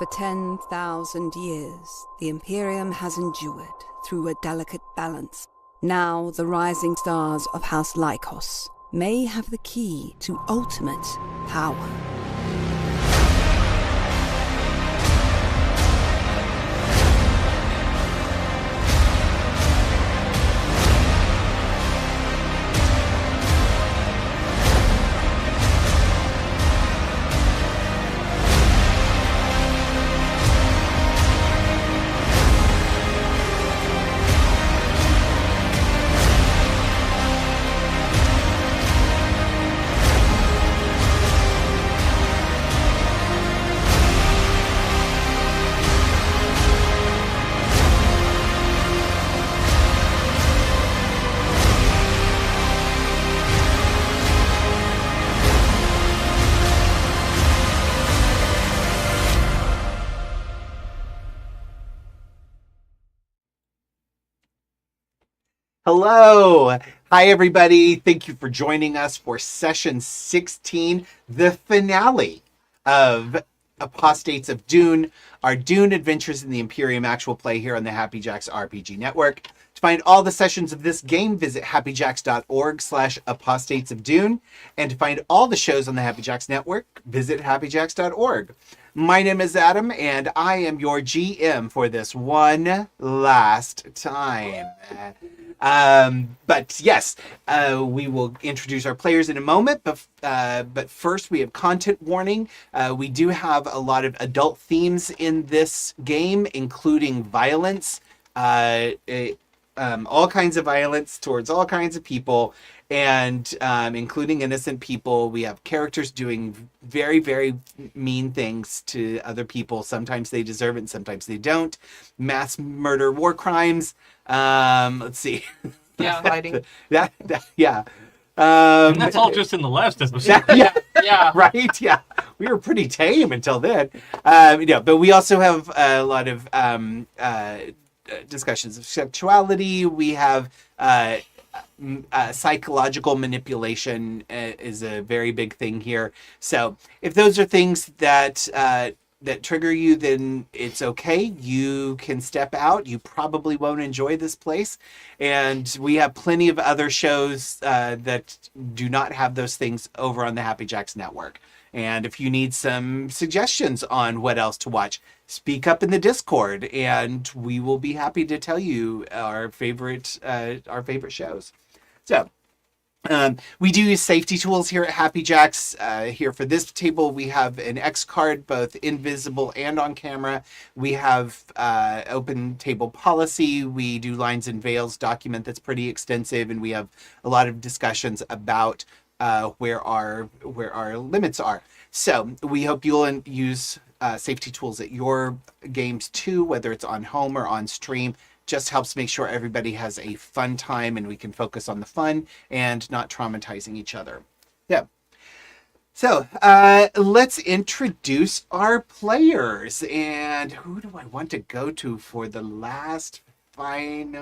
For 10,000 years, the Imperium has endured through a delicate balance. Now, the rising stars of House Lykos may have the key to ultimate power. Hello! Hi, everybody. Thank you for joining us for session 16, the finale of Apostates of Dune, our Dune Adventures in the Imperium actual play here on the Happy Jacks RPG Network. To find all the sessions of this game, visit happyjacks.org/apostates of Dune. And to find all the shows on the Happy Jacks Network, visit happyjacks.org. My name is Adam, and I am your GM for this one last time. But yes, we will introduce our players in a moment, but first we have content warning. We do have a lot of adult themes in this game, including violence, all kinds of violence towards all kinds of people, and including innocent people. We have characters doing very, very mean things to other people. Sometimes they deserve it and sometimes they don't. Mass murder, war crimes. Let's see. Yeah, fighting. Yeah. And that's all just in the last episode. Yeah. Right? Yeah. We were pretty tame until then. But we also have a lot of discussions of sexuality. We have psychological manipulation is a very big thing here. So if those are things that trigger you, then it's okay. You can step out. You probably won't enjoy this place. And we have plenty of other shows that do not have those things over on the Happy Jacks Network. And if you need some suggestions on what else to watch, speak up in the Discord, and we will be happy to tell you our favorite shows. So, we do use safety tools here at Happy Jacks. Here for this table, we have an X card, both invisible and on camera. We have open table policy. We do lines and veils document that's pretty extensive, and we have a lot of discussions about where our limits are. So we hope you'll use safety tools at your games too, whether it's on home or on stream. Just helps make sure everybody has a fun time and we can focus on the fun and not traumatizing each other. Yeah. So let's introduce our players. And who do I want to go to for the last final?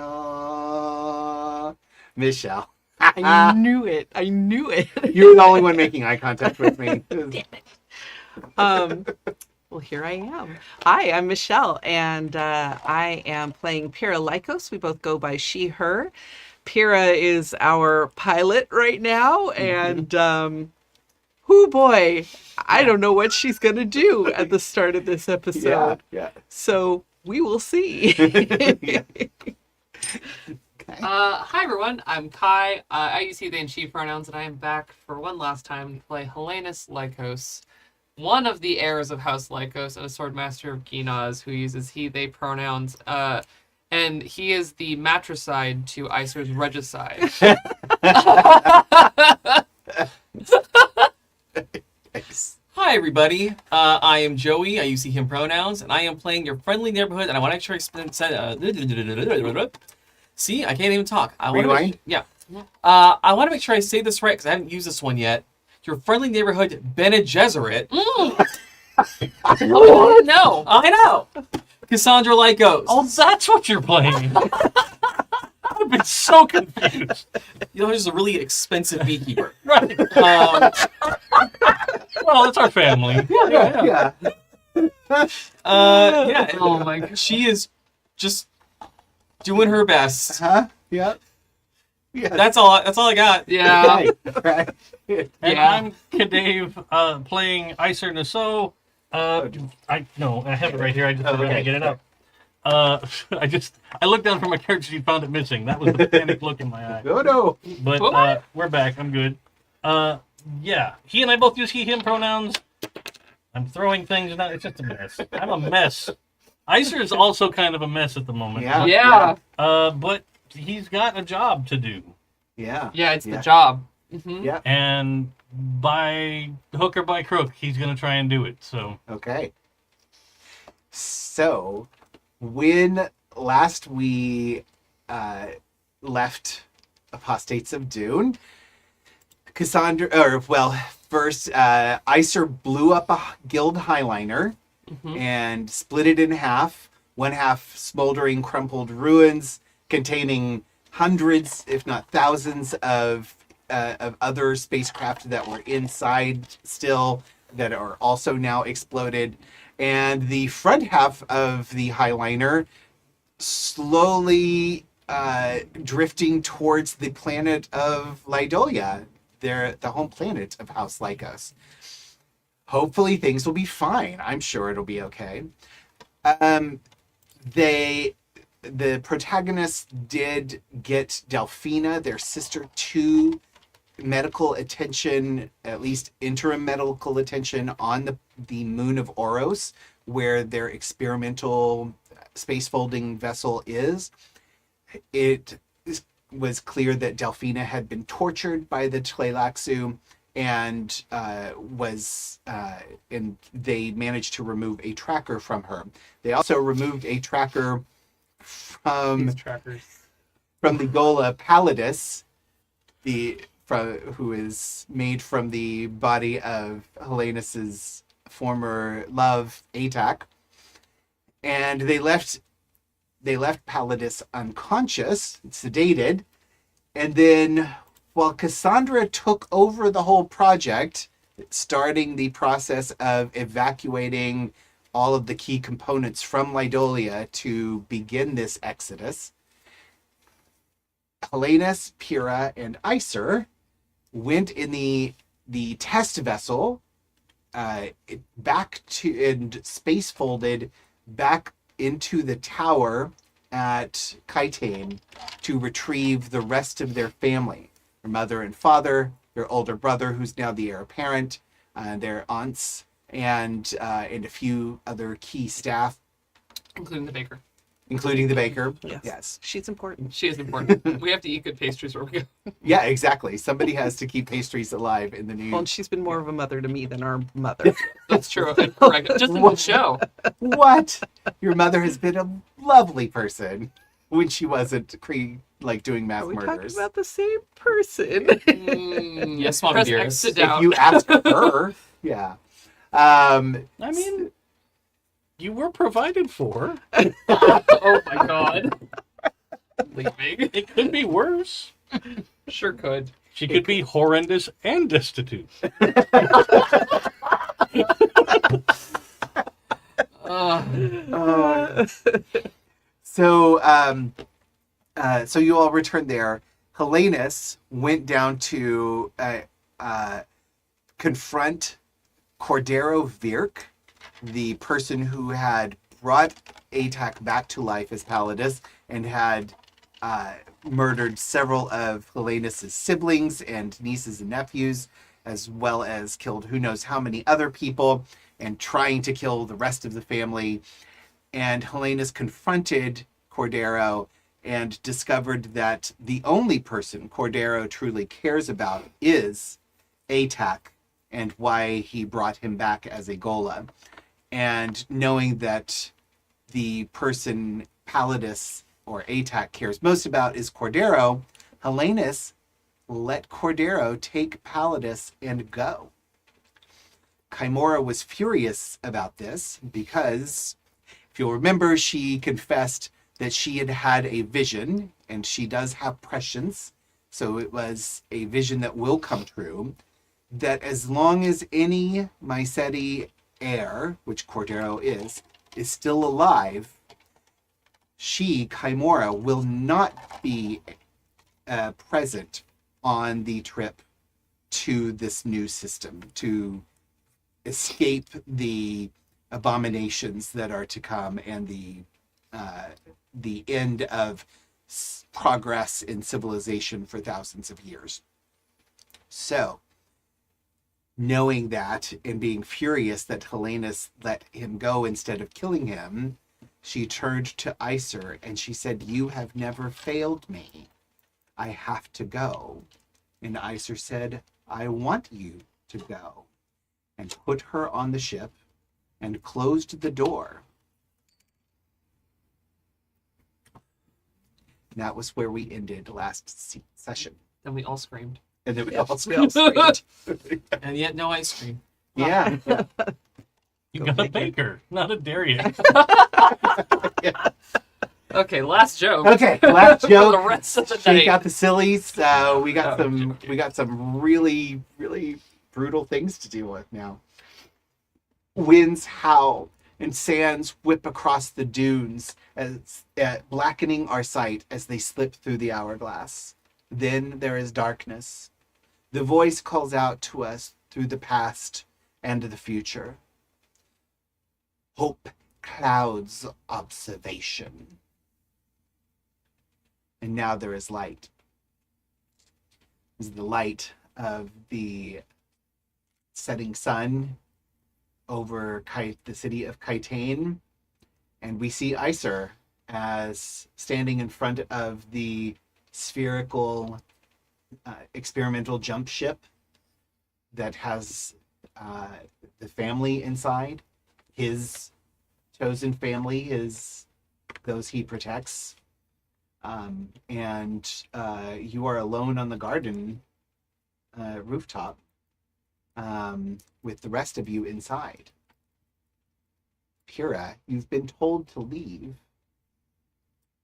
Michelle. I knew it. You're the only one making eye contact with me. Damn it. Well, here I am. Hi, I'm Michelle, and I am playing Helenus Lykos. We both go by she, her. Pyrrha is our pilot right now, and I don't know what she's going to do at the start of this episode. Yeah. So we will see. Hi everyone, I'm Kai. I use he, they, and she pronouns, and I am back for one last time to play Helenus Lykos, one of the heirs of House Lykos and a Swordmaster of Ginaz who uses he, they pronouns. And he is the matricide to Iser's regicide. Nice. Hi, everybody. I am Joey. I use he, him pronouns, and I am playing your friendly neighborhood, and I want to make sure I explain. See, I can't even talk. Rewind? I want to make sure I say this right, because I haven't used this one yet. Your friendly neighborhood, Bene Gesserit. Oh, no. I know. Cassandra Lykos. Oh, that's what you're playing. I've been so confused. You know, he's a really expensive beekeeper. Right. Well, it's our family. Yeah. Yeah. Oh my god. She is just doing her best. Huh? Yeah. Yeah. That's all I got. Yeah. Right. And Yeah. I'm CADave, playing Iser Nasoh. I have it right here. I just forgot to get it up. I looked down for my character sheet, found it missing. That was the panic look in my eye. Oh no. But we're back. I'm good. Yeah, he and I both use he/him pronouns. I'm throwing things now. It's just a mess. I'm a mess. Iser is also kind of a mess at the moment. Yeah. Yeah. But he's got a job to do, Yeah. Yeah, it's the job. Mm-hmm. Yeah. and by hook or by crook, he's gonna try and do it. So Okay. So, when last we left Apostates of Dune, Cassandra, first, Iser blew up a guild highliner and split it in half. One half smoldering, crumpled ruins containing hundreds, if not thousands, of other spacecraft that were inside still that are also now exploded. And the front half of the highliner slowly drifting towards the planet of Lydolia, the home planet of House Lykos. Hopefully things will be fine. I'm sure it'll be okay. The protagonists did get Delphina, their sister, to medical attention, at least interim medical attention, on the moon of Oros, where their experimental space folding vessel is. It was clear that Delphina had been tortured by the Tleilaxu and they managed to remove a tracker from her. They also removed a tracker from These trackers. the Gola Pallidus, who is made from the body of Helenus's former love, Atac. And they left Pallidus unconscious, sedated, and then while Cassandra took over the whole project, starting the process of evacuating all of the key components from Lydolia to begin this exodus, Helenus, Pyrrha, and Iser went in the test vessel back to and space folded back into the tower at Kaitane to retrieve the rest of their family, their mother and father, their older brother, who's now the heir apparent, their aunts, and a few other key staff, Including the baker. including the baker. Yes. Yes. She's important. She is important. We have to eat good pastries where we go. Yeah, exactly. Somebody has to keep pastries alive in the new. Well, she's been more of a mother to me than our mother. That's true. Correct. Just in one show. What? Your mother has been a lovely person when she wasn't doing mass Are we murders. talking about the same person? Yes, Mom Press dearest. X, sit If down. you ask her, yeah. I mean, you were provided for. Oh my god. Leaving. It could be worse. Sure could. She could be horrendous and destitute. So you all returned there. Helenus went down to confront Cordero Virk, the person who had brought Atac back to life as Pallidus and had murdered several of Helenus's siblings and nieces and nephews, as well as killed who knows how many other people, and trying to kill the rest of the family. And Helenus confronted Cordero and discovered that the only person Cordero truly cares about is Atac and why he brought him back as a Gola. And knowing that the person Pallidus or Atac cares most about is Cordero, Helenus let Cordero take Pallidus and go. Chimora was furious about this because, if you'll remember, she confessed that she had had a vision, and she does have prescience, so it was a vision that will come true, that as long as any Mycenae heir, which Cordero is is still alive, she, Chimera, will not be present on the trip to this new system to escape the abominations that are to come and the end of progress in civilization for thousands of years. So, knowing that and being furious that Helenus let him go instead of killing him, she turned to Iser and she said, "You have never failed me. I have to go." And Iser said, "I want you to go," and put her on the ship and closed the door. And that was where we ended last session. Then we all screamed. And then we Yes, all we all screamed. And yet, no ice cream. Yeah. You got a baker, not a dairy. Okay, last joke. Okay, last For joke. the rest of the Shake night. out the sillies. We got Oh, we got some really, really brutal things to deal with now. Winds howl and sands whip across the dunes, as blackening our sight as they slip through the hourglass. Then there is darkness. The voice calls out to us through the past and the future. Hope clouds observation. And now there is light. This is the light of the setting sun over the city of Kitane. And we see Iser as standing in front of the spherical experimental jump ship that has the family inside. His chosen family is those he protects. And you are alone on the garden rooftop with the rest of you inside. Pyrrha, you've been told to leave.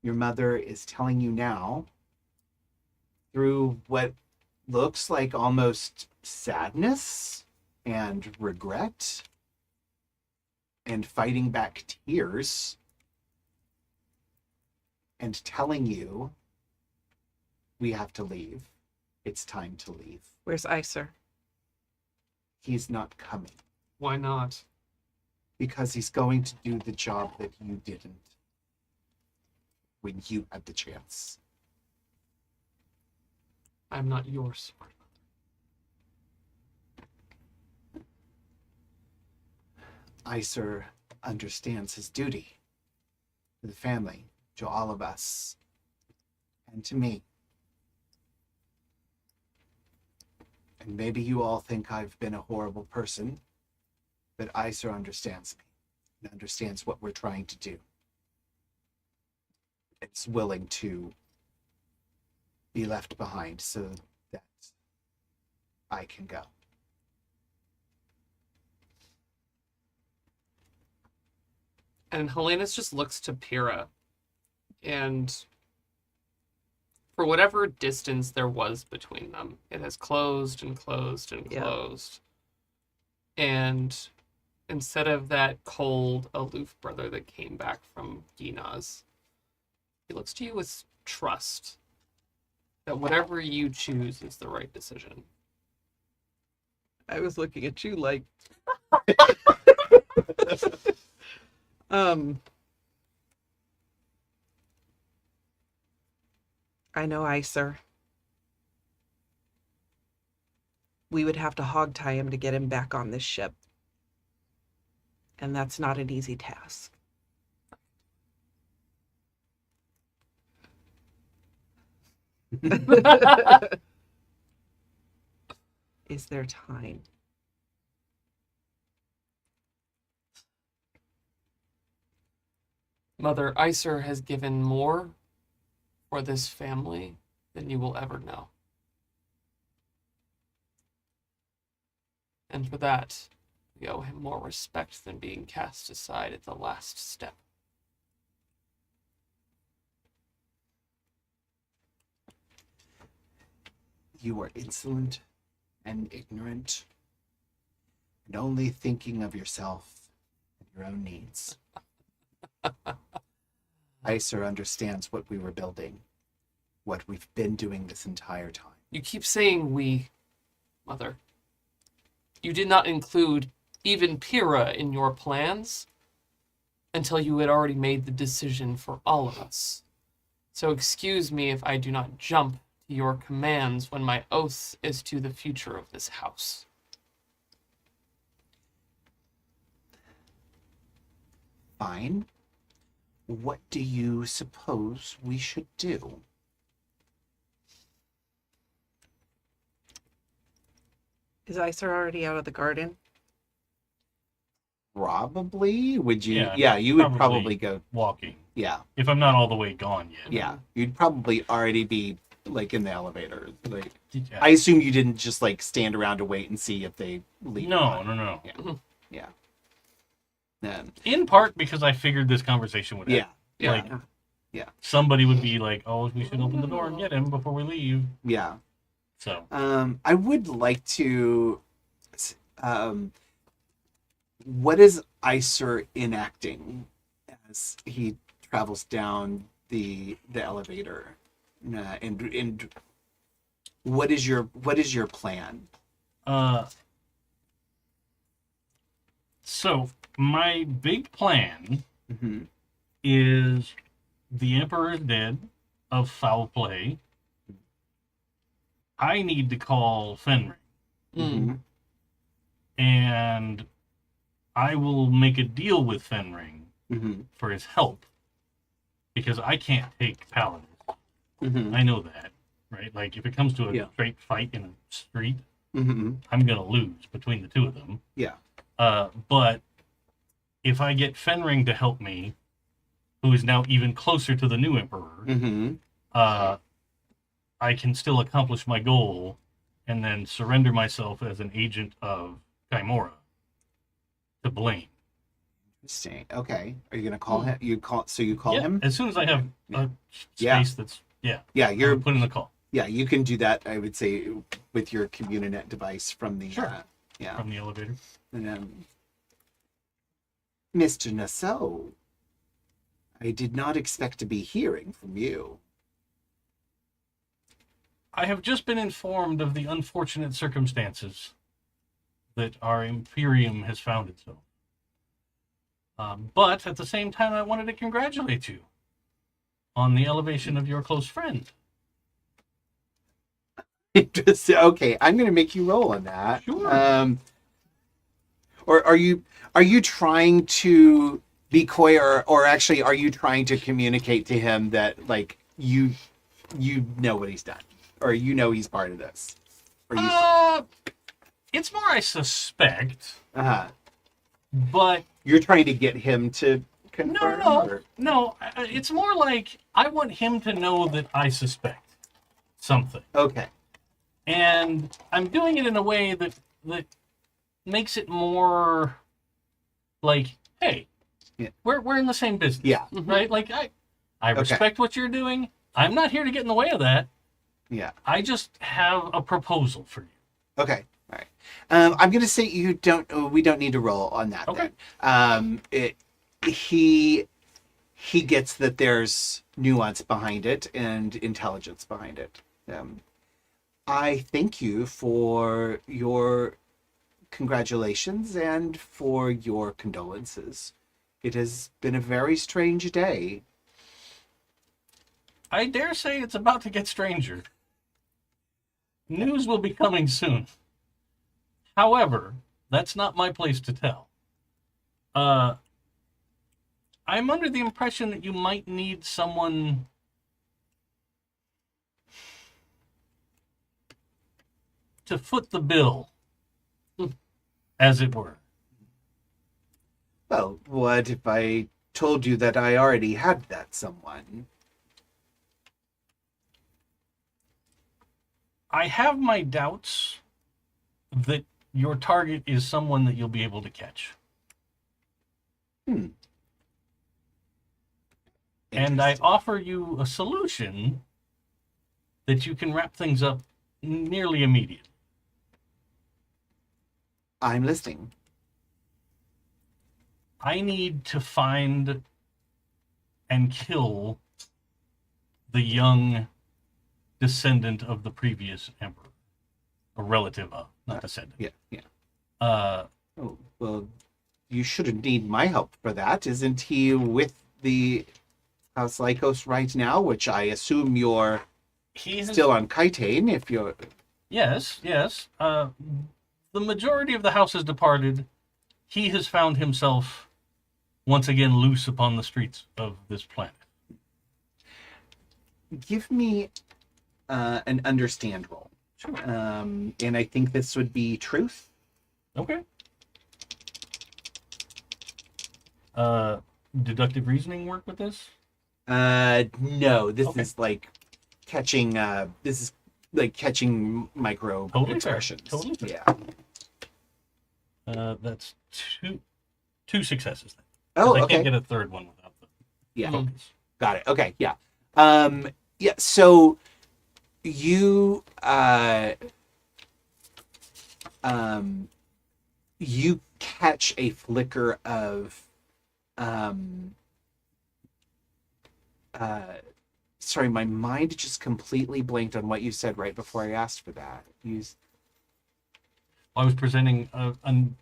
Your mother is telling you now, through what looks like almost sadness and regret and fighting back tears, and telling you, we have to leave. It's time to leave. Where's Iser? He's not coming Why not? because he's going to do the job that you didn't when you had the chance. I'm not your sword. Iser understands his duty to the family, to all of us, and to me. And maybe you all think I've been a horrible person, but Iser understands me and understands what we're trying to do. It's willing to be left behind so that I can go. And Helenus just looks to Pyrrha, and for whatever distance there was between them, it has closed and closed and Yeah. closed. And instead of that cold, aloof brother that came back from Ginaz, he looks to you with trust that whatever you choose is the right decision. I was looking at you like I know Iser. We would have to hogtie him to get him back on this ship. And that's not an easy task. Is there time? Mother, Iser has given more for this family than you will ever know. And for that, we owe him more respect than being cast aside at the last step. You are insolent and ignorant and only thinking of yourself and your own needs. Iser understands what we were building, what we've been doing this entire time. You keep saying we, Mother. You did not include even Pyrrha in your plans until you had already made the decision for all of us. So excuse me if I do not jump to your commands when my oath is to the future of this house. Fine. What do you suppose we should do? Is Iser already out of the garden? Probably. Would you? Yeah, Yeah, you would probably. probably go. Walking. Yeah, If I'm not all the way gone yet. yeah. You'd probably already be like in the elevator. Like, Yeah. I assume you didn't just like stand around to wait and see if they leave. or No, not. no. Yeah. In part because I figured this conversation would Yeah. happen. Yeah. Like, somebody would be like, oh, we should open the door and get him before we leave. Yeah. So, I would like to. What is Iser enacting as he travels down the elevator, and what is your plan? so my big plan Mm-hmm. is the Emperor is dead of foul play. I need to call Fenrir, Mm. and I will make a deal with Fenrir Mm-hmm. for his help because I can't take paladins. Mm-hmm. I know that, right? Like if it comes to a Yeah. straight fight in a street, Mm-hmm. I'm gonna lose between the two of them. Yeah. But if I get Fenrir to help me, who is now even closer to the new emperor, Mm-hmm. I can still accomplish my goal and then surrender myself as an agent of Chimera to Blaine. Interesting. Okay. Are you gonna call him? You call him? As soon as I have a Yeah. space that's Yeah. you're putting the call Yeah. You can do that. I would say with your Communinet device from the. Sure. Yeah. from the elevator. And, Mr. Nasoh, I did not expect to be hearing from you. I have just been informed of the unfortunate circumstances that our Imperium has found itself. But at the same time, I wanted to congratulate you on the elevation of your close friend. Okay, I'm going to make you roll on that. Sure. Or are you trying to be coy, or actually are you trying to communicate to him that like you know what he's done, or you know he's part of this? Or you It's more I suspect, but you're trying to get him to confirm? no. It's more like I want him to know that I suspect something. Okay. And I'm doing it in a way that makes it more like, hey, Yeah. we're in the same business. Yeah. Right? Like I respect what you're doing. I'm not here to get in the way of that. Yeah. I just have a proposal for you. Okay. All right. I'm going to say we don't need to roll on that. Okay. Then. He gets that there's nuance behind it and intelligence behind it. I thank you for your congratulations and for your condolences. It has been a very strange day. I dare say it's about to get stranger. News will be coming soon. However, that's not my place to tell. I'm under the impression that you might need someone to foot the bill, as it were. Well, what if I told you that I already had that someone? I have my doubts that your target is someone that you'll be able to catch. And I Interesting. offer you a solution that you can wrap things up nearly immediately. I'm listening. I need to find and kill the young descendant of the previous emperor, a relative of, not descendant. Yeah. Uh, Oh, well, you shouldn't need my help for that. Isn't he with the House Lykos right now? Which I assume you're he has, still on Kaitane, if you're... Yes. The majority of the house has departed. He has found himself once again loose upon the streets of this planet. Give me an understand roll. Sure. And I think this would be truth. Okay. Deductive reasoning work with this? No, this Okay. is like catching. This is like catching micro Totally fair. expressions. Totally fair. Yeah. That's two successes then. Oh, 'Cause I okay. can't get a third one without the Yeah. focus. Got it. Okay. Yeah. Yeah. So you you catch a flicker of sorry, my mind just completely blanked on what you said right before I asked for that. I was presenting an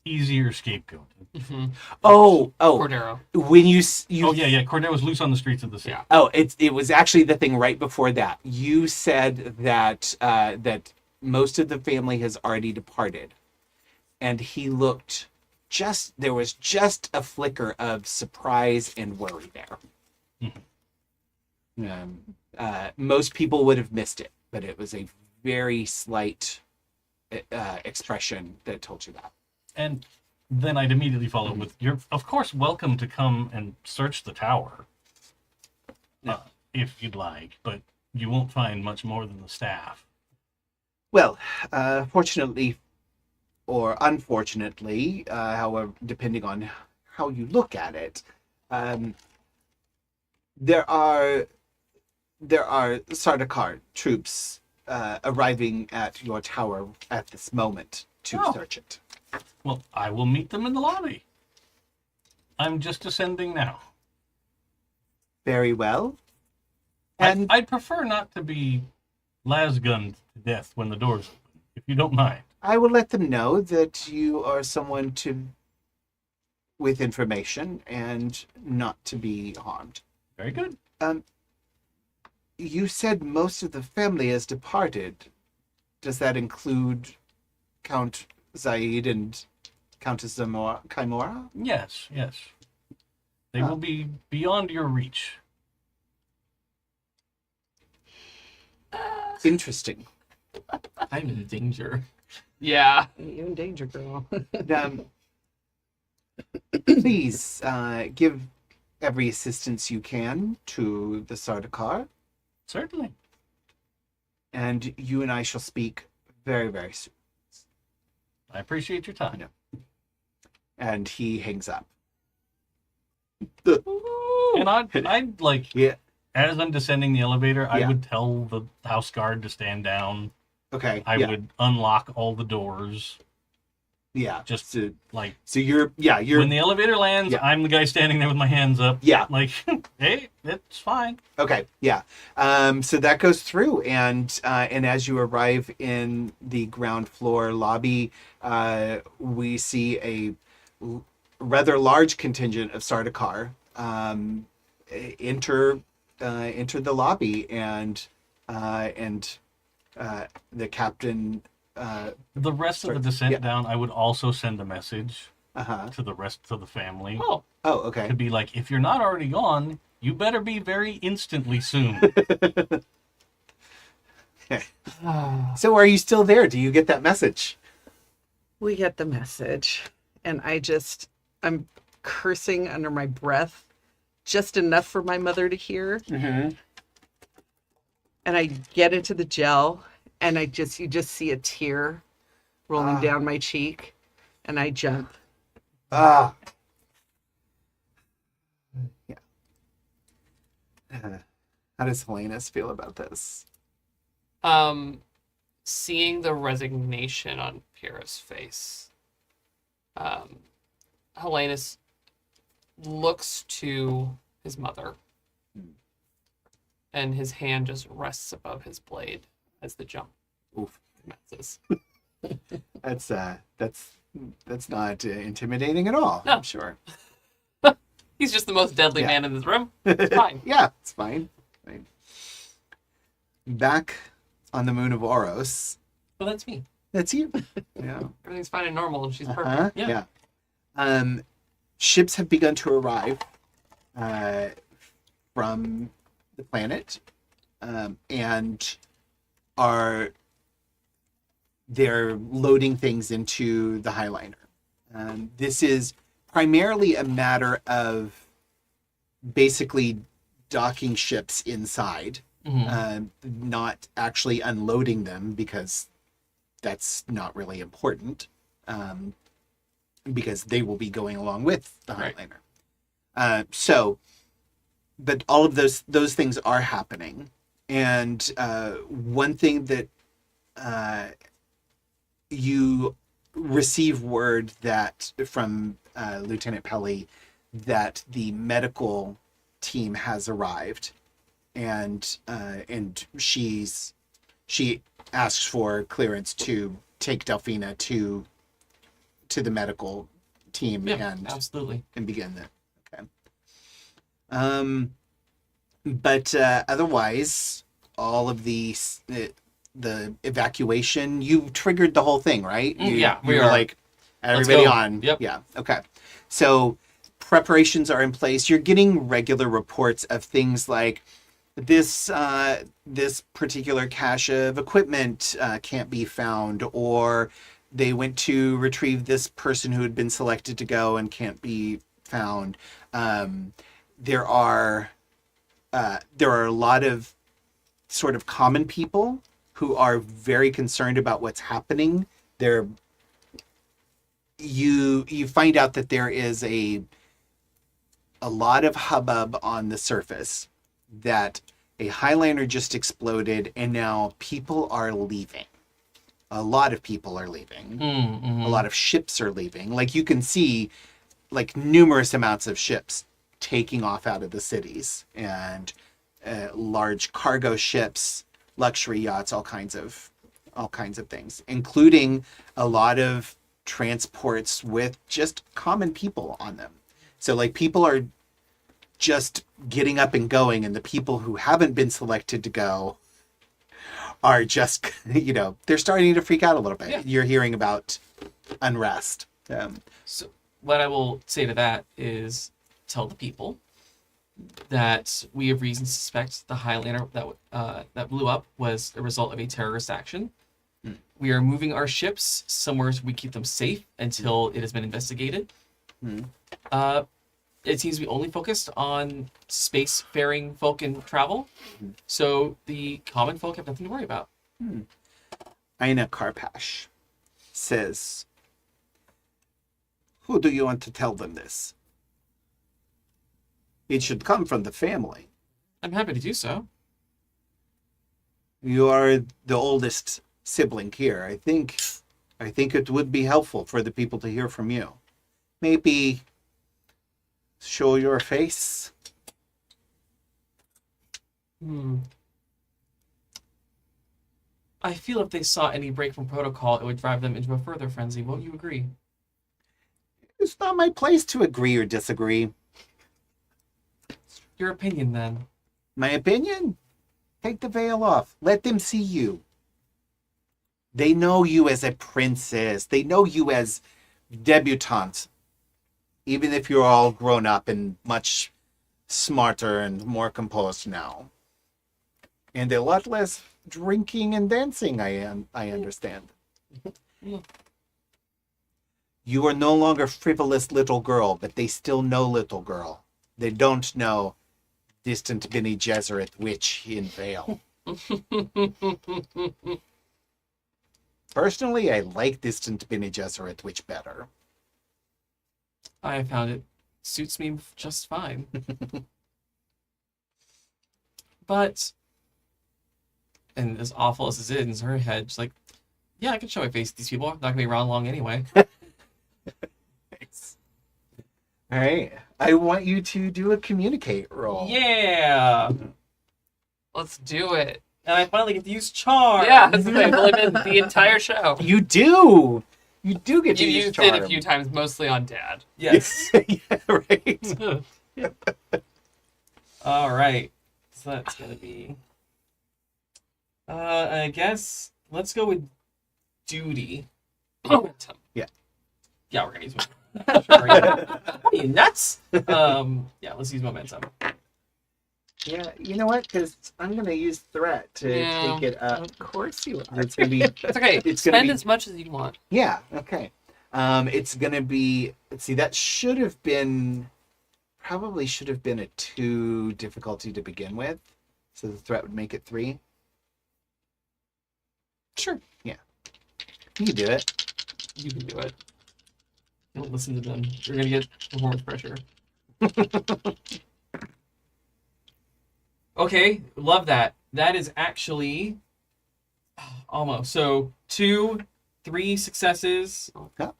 easier scapegoat. Mm-hmm. Oh, Cordero. when you Oh yeah. Cordero was loose on the streets of the city. Yeah. Oh, it was actually the thing right before that. You said that that most of the family has already departed, and he looked there was just a flicker of surprise and worry there. Most people would have missed it, but it was a very slight expression that told you that. And then I'd immediately follow with, you're of course welcome to come and search the tower, if you'd like, but you won't find much more than the staff. Well, fortunately or unfortunately, however, depending on how you look at it, there are Sardaukar troops arriving at your tower at this moment to search it. Well, I will meet them in the lobby. I'm just ascending now. Very well. And I'd prefer not to be lasgunned to death when the doors open, if you don't mind. I will let them know that you are someone with information and not to be harmed. Very good. You said most of the family has departed. Does that include Count Zaid and Countess Chimora? Yes. They will be beyond your reach. Interesting. I'm in danger. Yeah. You're in danger, girl. Please give every assistance you can to the Sardaukar, Certainly. and you and I shall speak very, very soon. I appreciate your time. And he hangs up. And I'd like, Yeah. as I'm descending the elevator, I Yeah. would tell the house guard to stand down. Okay. I would unlock all the doors. Yeah. Just so, like, so you're when the elevator lands, Yeah. I'm the guy standing there with my hands up. Yeah. Like, hey, it's fine. Okay, yeah. So that goes through, and as you arrive in the ground floor lobby, we see a rather large contingent of Sardaukar enter the lobby, and the captain. The rest of the Sorry. descent Yeah. down, I would also send a message Uh-huh. to the rest of the family. Oh. Oh, okay. To be like, if you're not already gone, you better be very instantly soon. So are you still there? Do you get that message? We get the message, and I'm cursing under my breath, just enough for my mother to hear. Mm-hmm. And I get into the gel, and you just see a tear rolling down my cheek, and I jump. Yeah. How does Helenus feel about this? Seeing the resignation on Pyrrha's face, Helenus looks to his mother. And his hand just rests above his blade as the jump Oof. commences. That's not intimidating at all. No. I'm sure. He's just the most deadly Yeah. man in this room. It's fine. Yeah, it's fine. Fine. Back on the moon of Oros. Well, that's me. That's you. Yeah. Everything's fine and normal, and she's perfect. Uh-huh. Yeah. Yeah. Ships have begun to arrive from the planet, and they're loading things into the Highliner. This is primarily a matter of basically docking ships inside, not actually unloading them, because that's not really important, because they will be going along with the Right. Highliner. But all of those things are happening. And one thing that you receive word that from Lieutenant Pelly that the medical team has arrived, and she asks for clearance to take Delphina to the medical team Yeah, and absolutely. begin that. Okay. But otherwise, all of the evacuation, you triggered the whole thing, right? Yeah, you we were are. like, everybody go. on. Yep. Yeah. Okay. So preparations are in place. You're getting regular reports of things like this particular cache of equipment can't be found, or they went to retrieve this person who had been selected to go and can't be found. There are a lot of sort of common people who are very concerned about what's happening. You find out that there is a lot of hubbub on the surface, that a Highliner just exploded and now people are leaving. A lot of people are leaving. A lot of ships are leaving. Like, you can see like numerous amounts of ships taking off out of the cities, and large cargo ships, luxury yachts, all kinds of things, including a lot of transports with just common people on them. So like, people are just getting up and going, and the people who haven't been selected to go are just, they're starting to freak out a little bit. Yeah. You're hearing about unrest. So what I will say to that is tell the people that we have reason to suspect the Highlander that blew up was a result of a terrorist action. We are moving our ships somewhere so we keep them safe until it has been investigated. It seems to be only focused on space-faring folk and travel, so the common folk have nothing to worry about. Aina Karpash says, "Who do you want to tell them this? It should come from the family. I'm happy to do so. You are the oldest sibling here. I think it would be helpful for the people to hear from you. Maybe show your face." I feel if they saw any break from protocol, it would drive them into a further frenzy. Won't you agree? It's not my place to agree or disagree. Your opinion, then. My opinion? Take the veil off. Let them see you. They know you as a princess. They know you as debutante. Even if you're all grown up and much smarter and more composed now. And a lot less drinking and dancing, I understand. You are no longer frivolous little girl, but they still know little girl. They don't know distant Bene Gesserit witch in veil. Personally, I like distant Bene Gesserit witch better. I have found it suits me just fine. But, and as awful as it is in her head, she's like, yeah, I can show my face to these people. I'm not going to be around long anyway. Nice. All right. I want you to do a communicate roll. Yeah. Let's do it. And I finally get to use Char. Yeah, that's the thing. I've only been the entire show. You do. You do get to You use used charm. it a few times, mostly on Dad. Yes. Yeah, right. All right. So that's going to be... I guess let's go with duty. Momentum. Yeah, we're going to use momentum. Are you nuts? Yeah, let's use momentum. Yeah, you know what? Because I'm going to use threat to Yeah. take it up. Of course you are. It's going to be... It's okay. It's gonna Spend be- as much as you want. Yeah, okay. It's going to be... Let's see, that should have been... Probably should have been a 2 difficulty to begin with. So the threat would make it 3. Sure. Yeah. You can do it. You can do it. Don't listen to them. You're going to get performance pressure. Okay, love that. That is actually almost. So 2, 3 successes. Yeah.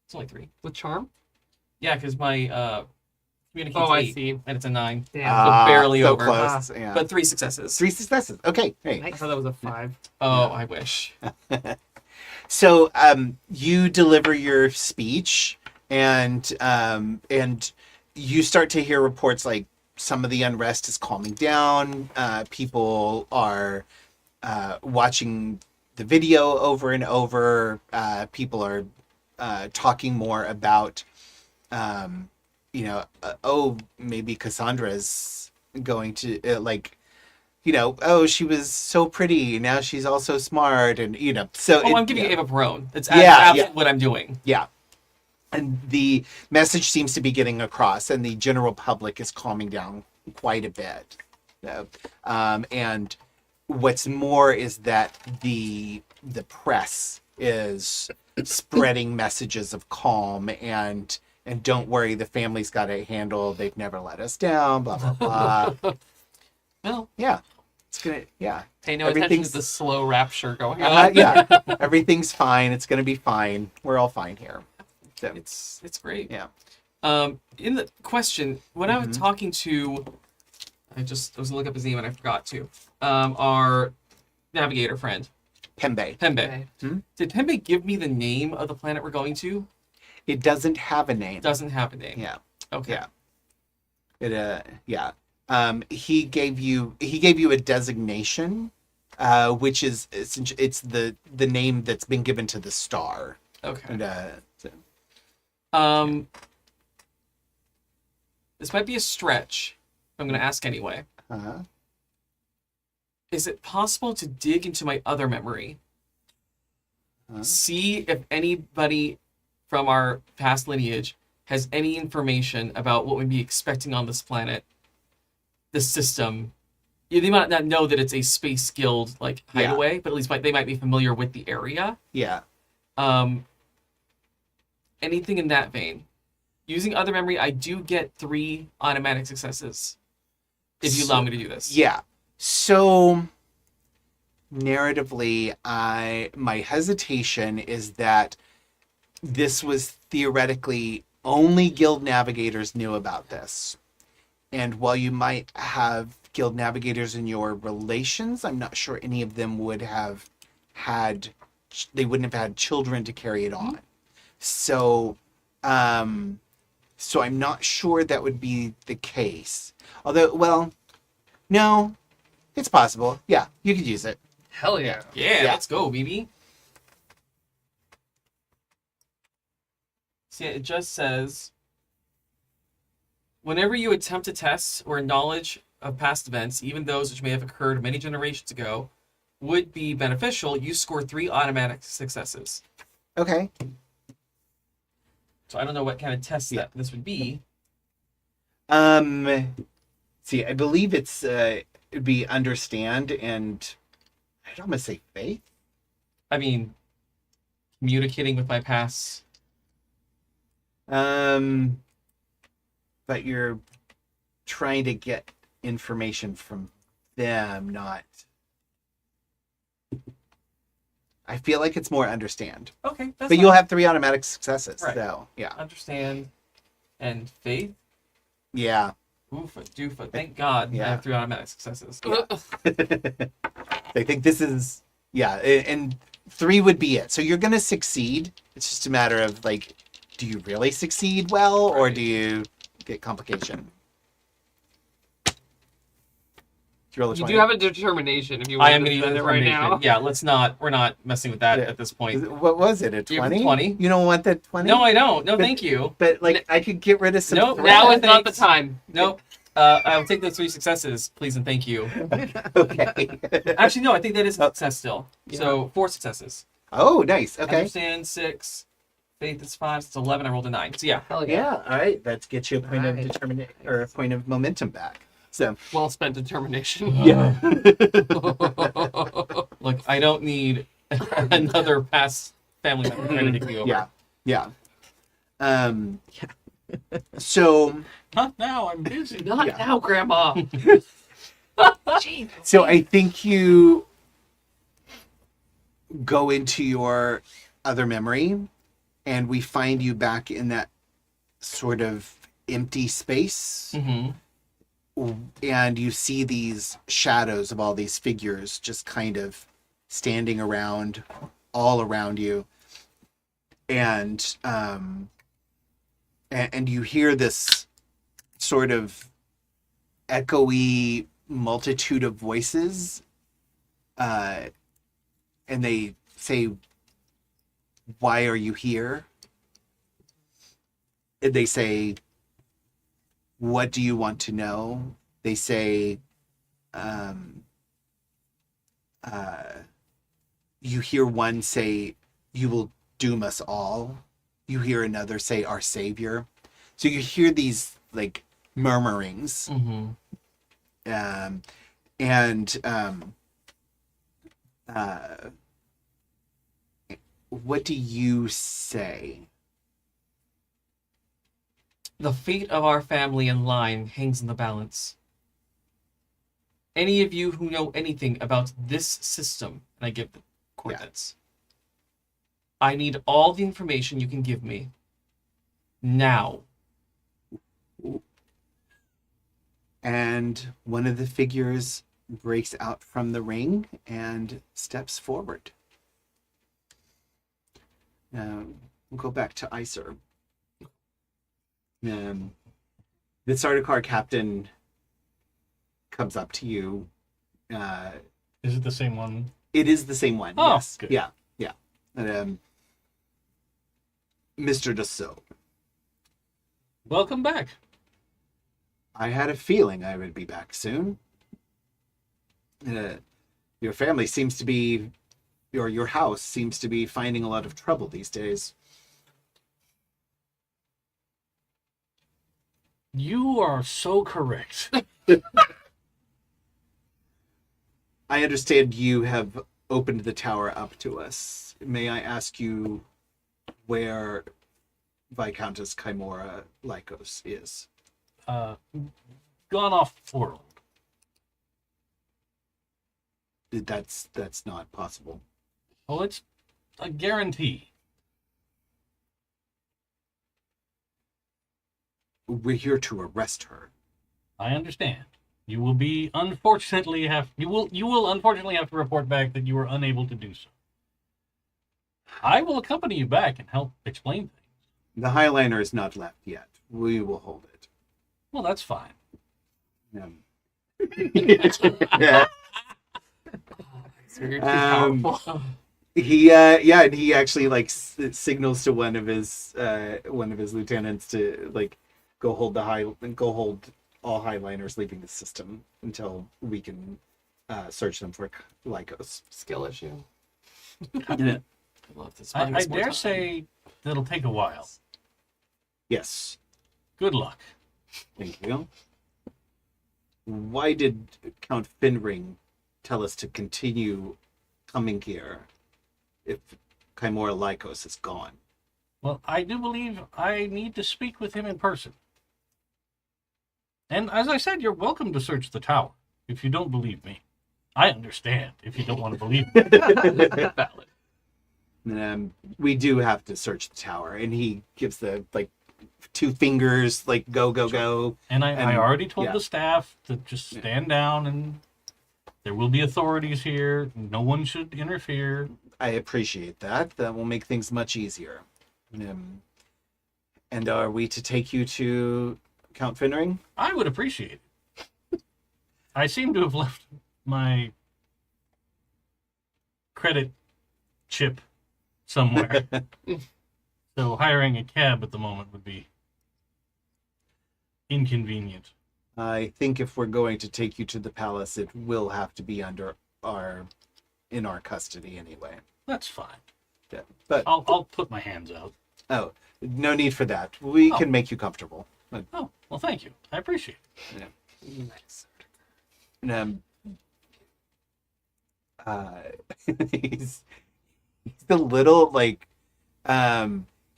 It's only 3. With charm? Yeah, because my communicate's Oh, I 8, see. and it's a 9. Damn. So barely so over. close. Yeah. But 3 successes. 3 successes. Okay, great. I thought that was a 5. Oh, I wish. So you deliver your speech, and you start to hear reports like some of the unrest is calming down. People are watching the video over and over. People are talking more about, maybe Cassandra's going to she was so pretty. Now she's also smart, and so. I'm giving Ava Perone. That's Yeah, absolutely yeah. what I'm doing. Yeah. And the message seems to be getting across, and the general public is calming down quite a bit. So, and what's more is that the press is spreading messages of calm and don't worry, the family's got it handled. They've never let us down. Blah blah blah. Well, Yeah, it's gonna. Yeah, pay no attention Everything's- to the slow rapture going on. yeah. Everything's fine. It's gonna be fine. We're all fine here. So, It's great. yeah. In the question, when I was talking to, I was gonna look up his name and I forgot to. Our navigator friend, Pembe. Pembe. Okay. Did Pembe give me the name of the planet we're going to? It doesn't have a name. Doesn't have a name. Yeah. Okay. Yeah. It yeah. He gave you a designation, which is it's the name that's been given to the star. Okay. And This might be a stretch. I'm gonna ask anyway. uh Is it possible to dig into my other memory? Huh? See if anybody from our past lineage has any information about what we'd be expecting on this planet, this system. Yeah, they might not know that it's a space guild like Yeah. hideaway, but at least they might be familiar with the area. yeah. Anything in that vein. Using other memory, I do get 3 automatic successes. If you allow me to do this. Yeah. So narratively, my hesitation is that this was theoretically only guild navigators knew about this. And while you might have guild navigators in your relations, I'm not sure any of them would have they wouldn't have had children to carry it on. So I'm not sure that would be the case. Although, well, no, it's possible. Yeah, you could use it. Hell yeah. Yeah, Yeah. let's go, baby. See, it just says, whenever you attempt a test or knowledge of past events, even those which may have occurred many generations ago, would be beneficial, you score 3 automatic successes. Okay. So I don't know what kind of test Yeah. that this would be. See, I believe it'd be understand and I'd almost say faith. I mean, communicating with my past. But you're trying to get information from them, not. I feel like it's more understand. Okay, that's But you'll fine. have 3 automatic successes. Right. So, yeah. Understand. and faith. Yeah. Oofa doofa. Thank God I Yeah. have 3 automatic successes. I think this is and 3 would be it. So you're gonna succeed. It's just a matter of like, do you really succeed well, or do you get complication? You roll a You 20. do have a determination if you I want am to going to use spend it it right now. Yeah, let's not. We're not messing with that Yeah. at this point. What was it? A You have a 20? 20? You don't want that 20? No, I don't. No, But- thank you. But like, I could get rid of some. Nope. threat. Now is not the Thanks. time. Nope. I'll take those 3 successes, please and thank you. Okay. Actually, no, I think that is a success still. Yeah. So 4 successes. Oh, nice. Okay. Understand 6. Faith is 5. So it's 11. I rolled a 9. So yeah. Hell Yeah. All right. That gets you a point of Nice. determination or a point of momentum back. So. Well spent determination. Yeah. Look, I don't need another past family member trying to take me over. Yeah. Yeah. So. Not now. I'm busy. Not Yeah. now, Grandma. So I think you go into your other memory, and we find you back in that sort of empty space. Mm-hmm. And you see these shadows of all these figures just kind of standing around, all around you. And you hear this sort of echoey multitude of voices. And they say, "Why are you here?" And they say, "What do you want to know?" They say, you hear one say, "You will doom us all." You hear another say, "Our savior." So you hear these like murmurings. Mm-hmm. What do you say? The fate of our family and line hangs in the balance. Any of you who know anything about this system, and I give the coordinates, I need all the information you can give me. Now. And one of the figures breaks out from the ring and steps forward. We'll go back to Iser. The Sardaukar captain comes up to you. Is it the same one? It is the same one. Oh, yes. good. Yeah. Yeah. Mr. Nasoh, Welcome back. I had a feeling I would be back soon. Your family seems to be, or your house seems to be finding a lot of trouble these days. You are so correct. I understand you have opened the tower up to us. May I ask you where Viscountess Chimera Lykos is? Gone off world. That's not possible. Well, it's a guarantee. We're here to arrest her. I understand. You will unfortunately have to report back that you were unable to do so. I will accompany you back and help explain things. The Highliner is not left yet. We will hold it. Well, that's fine. Yeah. So you're too powerful. He and he actually like signals to one of his lieutenants to like go hold all Highliners leaving the system until we can search them for Lykos. Skill issue. Yeah. I love this. I dare say that'll take a while. Yes. Good luck. Thank you. Why did Count Finring tell us to continue coming here if Chimera Lykos is gone? Well, I do believe I need to speak with him in person. And as I said, you're welcome to search the tower if you don't believe me. I understand if you don't want to believe me. Valid. We do have to search the tower, and he gives the like two fingers, like go, go, go. And I already told yeah. the staff to just stand down, and there will be authorities here. No one should interfere. I appreciate that. That will make things much easier. And are we to take you to Count Finring? I would appreciate it. I seem to have left my credit chip somewhere. So hiring a cab at the moment would be inconvenient. I think if we're going to take you to the palace, it will have to be in our custody anyway. That's fine. Yeah, but I'll put my hands out. oh, no need for that. We can make you comfortable. Oh, well, thank you. I appreciate it. Nice. And, he's a little like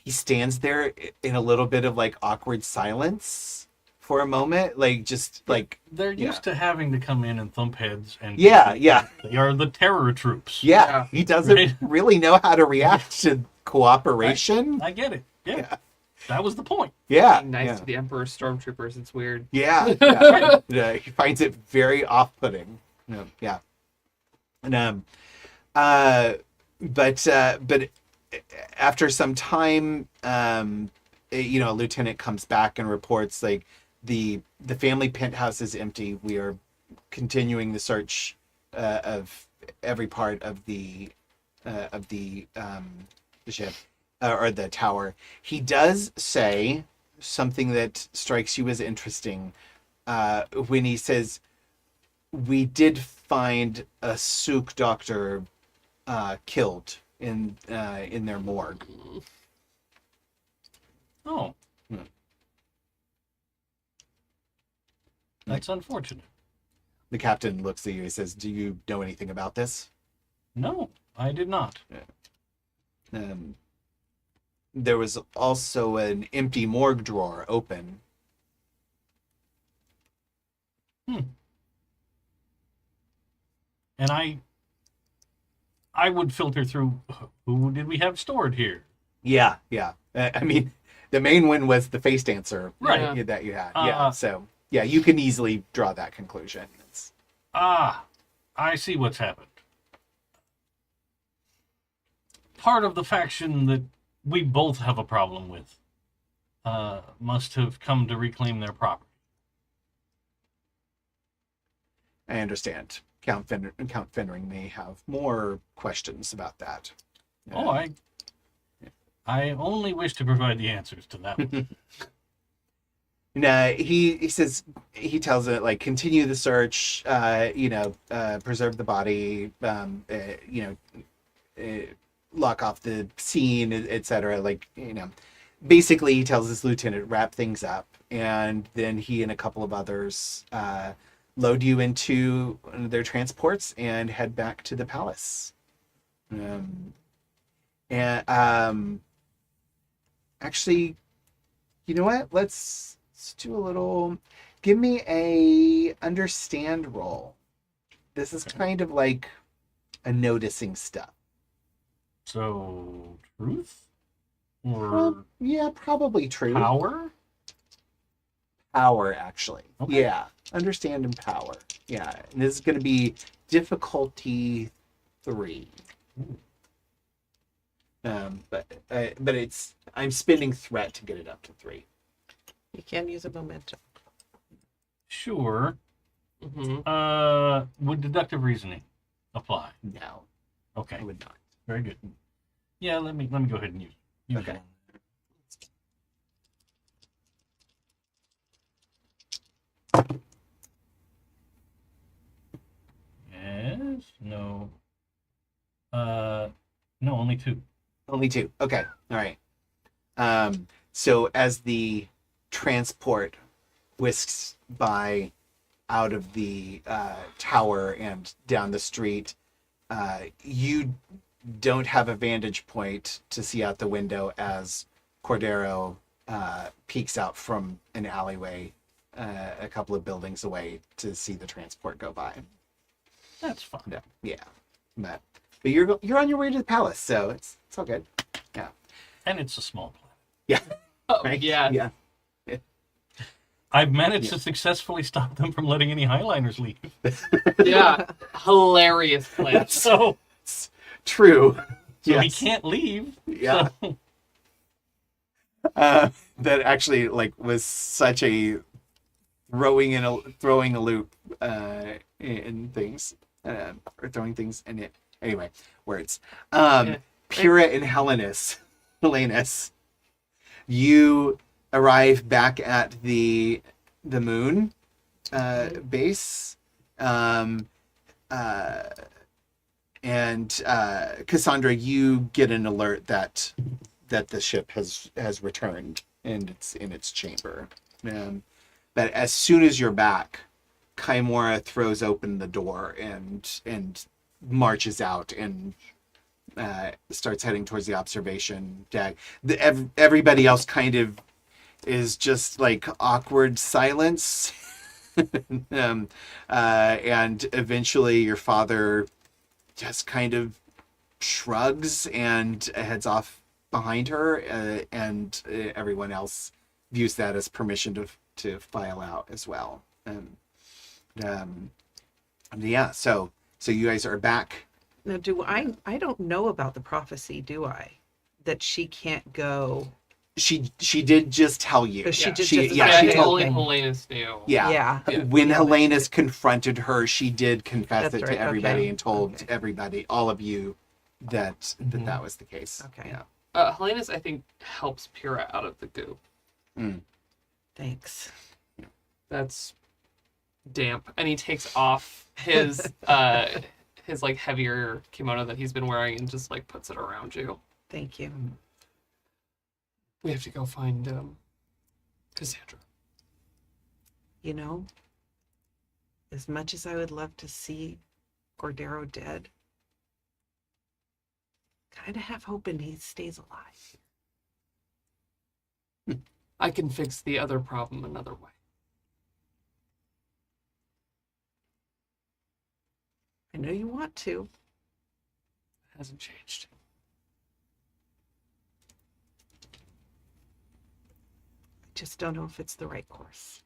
he stands there in a little bit of like awkward silence for a moment, like just like They're used to having to come in and thump heads, and yeah. they are the terror troops. Yeah, he doesn't Right. really know how to react to cooperation. I get it. Yeah. That was the point. Yeah, Being nice yeah. to the Emperor's stormtroopers. It's weird. Yeah, yeah. He finds it very off-putting. Yeah, and but after some time, a lieutenant comes back and reports like the family penthouse is empty. We are continuing the search of every part of the ship or the tower. He does say something that strikes you as interesting when he says, "We did find a Sook doctor killed in their morgue." Oh. That's unfortunate. The captain looks at you and says, "Do you know anything about this?" No, I did not. There was also an empty morgue drawer open. And I would filter through who did we have stored here. Yeah. I mean, the main one was the face dancer Right. that you had. So yeah, you can easily draw that conclusion. I see what's happened. Part of the faction that we both have a problem with must have come to reclaim their property. I understand. Count Finring may have more questions about that. I only wish to provide the answers to that one. He says, he tells it like continue the search, preserve the body, lock off the scene, etc. Basically he tells his lieutenant wrap things up, and then he and a couple of others load you into their transports and head back to the palace. Actually, you know what? Let's do a little. Give me a understand roll. This is kind of like a noticing stuff. So, truth? Or Yeah, probably true. power? Power, actually. Okay. Yeah, understand and power. Yeah, and this is going to be difficulty 3. But it's I'm spending threat to get it up to 3. You can use a momentum. Sure. Mm-hmm. Would deductive reasoning apply? No, Okay, I would not. very good. Yeah, let me go ahead and use Okay. it. Yes. No. No, only 2. Only 2. Okay. All right. So as the transport whisks by out of the tower and down the street, you don't have a vantage point to see out the window as Cordero peeks out from an alleyway a couple of buildings away to see the transport go by. That's fine. No, yeah, but you're on your way to the palace, so it's all good. Yeah, And it's a small planet. yeah, right? yeah. Yeah. I've managed to successfully stop them from letting any Highliners leave. Yeah. Hilarious plan. So True. he Yes. can't leave. Yeah. So, That actually was such a throwing a loop in things or throwing things in it. Anyway, words. Pyrrha and Helenus, you arrive back at the moon base, and Cassandra, you get an alert that the ship has returned and it's in its chamber. But as soon as you're back, Kaimora throws open the door and marches out and starts heading towards the observation deck. Everybody else kind of is just awkward silence. And eventually your father just kind of shrugs and heads off behind her, and everyone else views that as permission to file out as well. Yeah, so you guys are back. Now, I don't know about the prophecy, do I? That she can't go. She did just tell you. Because she did she just told only Helenus knew. Yeah. Yeah. When Helenus confronted her, she did confess That's it right, to everybody okay. and told Okay. everybody, all of you, that was the case. Okay. Yeah. Helenus, I think, helps Pyrrha out of the goo. Thanks. That's damp. And he takes off his his heavier kimono that he's been wearing and just puts it around you. Thank you. We have to go find Cassandra. You know, as much as I would love to see Cordero dead, kind of half hoping he stays alive. I can fix the other problem another way. I know you want to. It hasn't changed. I just don't know if it's the right course.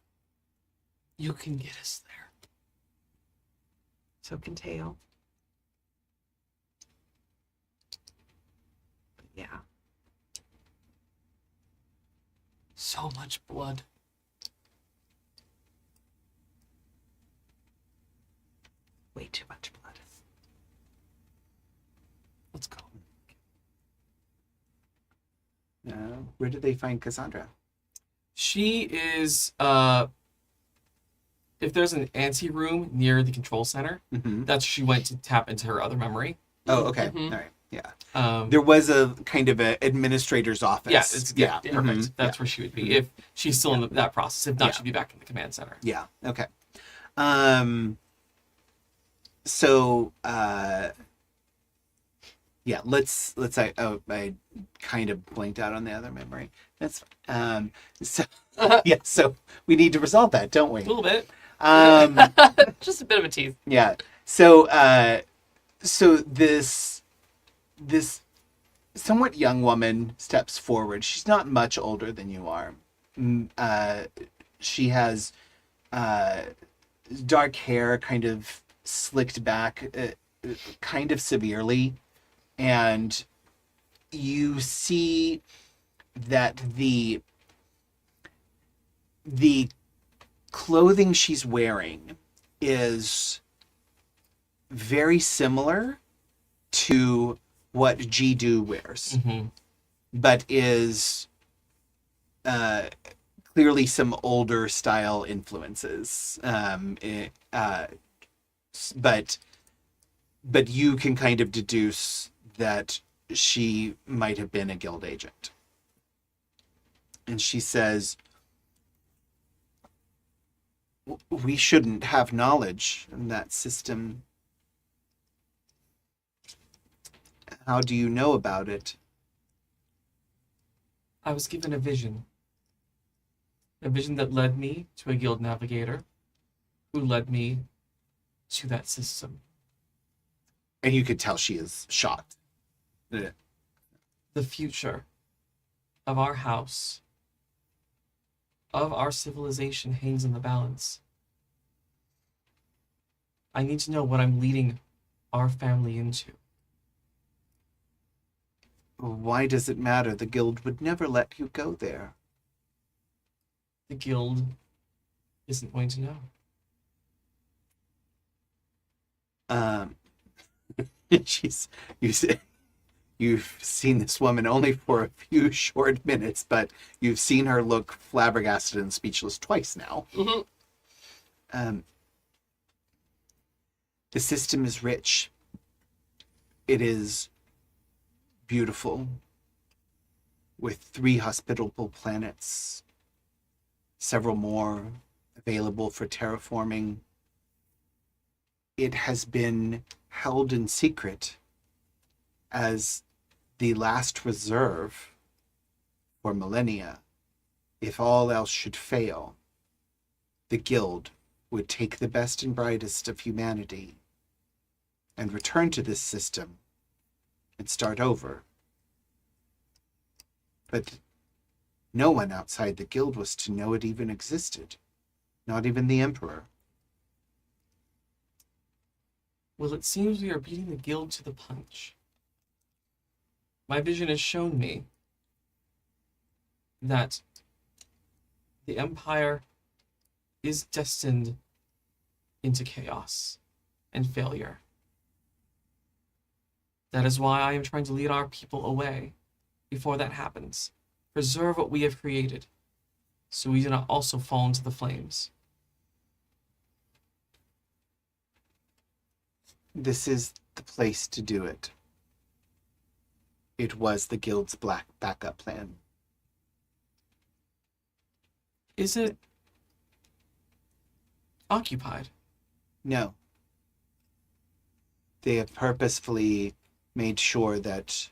You can get us there. So can Teo. But yeah. So much blood. Way too much blood. Let's go. Where did they find Cassandra? She is if there's an anteroom near the control center, Mm-hmm. that's where she went to tap into her other memory. Oh, okay. Mhm. All right. Yeah. There There was a kind of a administrator's office. yeah, it's perfect. Mhm. That's where she would be if she's still in that process. If not, Yeah. she'd be back in the command center. Yeah. Okay. So yeah, let's I kind of blanked out on the other memory. That's so yeah, so we need to resolve that, don't we? A little bit. Just a bit of a tease. Yeah. So this somewhat young woman steps forward. She's not much older than you are. She has dark hair, kind of slicked back, kind of severely, and you see that the clothing she's wearing is very similar to what Jidu wears, Mm-hmm. but is clearly some older style influences. But you can kind of deduce that she might have been a guild agent. And she says, we shouldn't have knowledge in that system. How do you know about it? I was given a vision that led me to a guild navigator, who led me to that system. And you could tell she is shocked. The future of our house of our civilization hangs in the balance. I need to know what I'm leading our family into. Why does it matter? The guild would never let you go there. The guild isn't going to know. She's you've seen this woman only for a few short minutes, but you've seen her look flabbergasted and speechless twice now. Mm-hmm. The system is rich. It is beautiful, with 3 hospitable planets, several more available for terraforming. It has been held in secret as the last reserve for millennia. If all else should fail, the guild would take the best and brightest of humanity and return to this system and start over. But no one outside the guild was to know it even existed. Not even the Emperor. Well, it seems we are beating the guild to the punch. My vision has shown me that the Empire is destined into chaos and failure. That is why I am trying to lead our people away before that happens. Preserve what we have created, so we do not also fall into the flames. This is the place to do it. It was the guild's black backup plan. Is it occupied? No. They have purposefully made sure that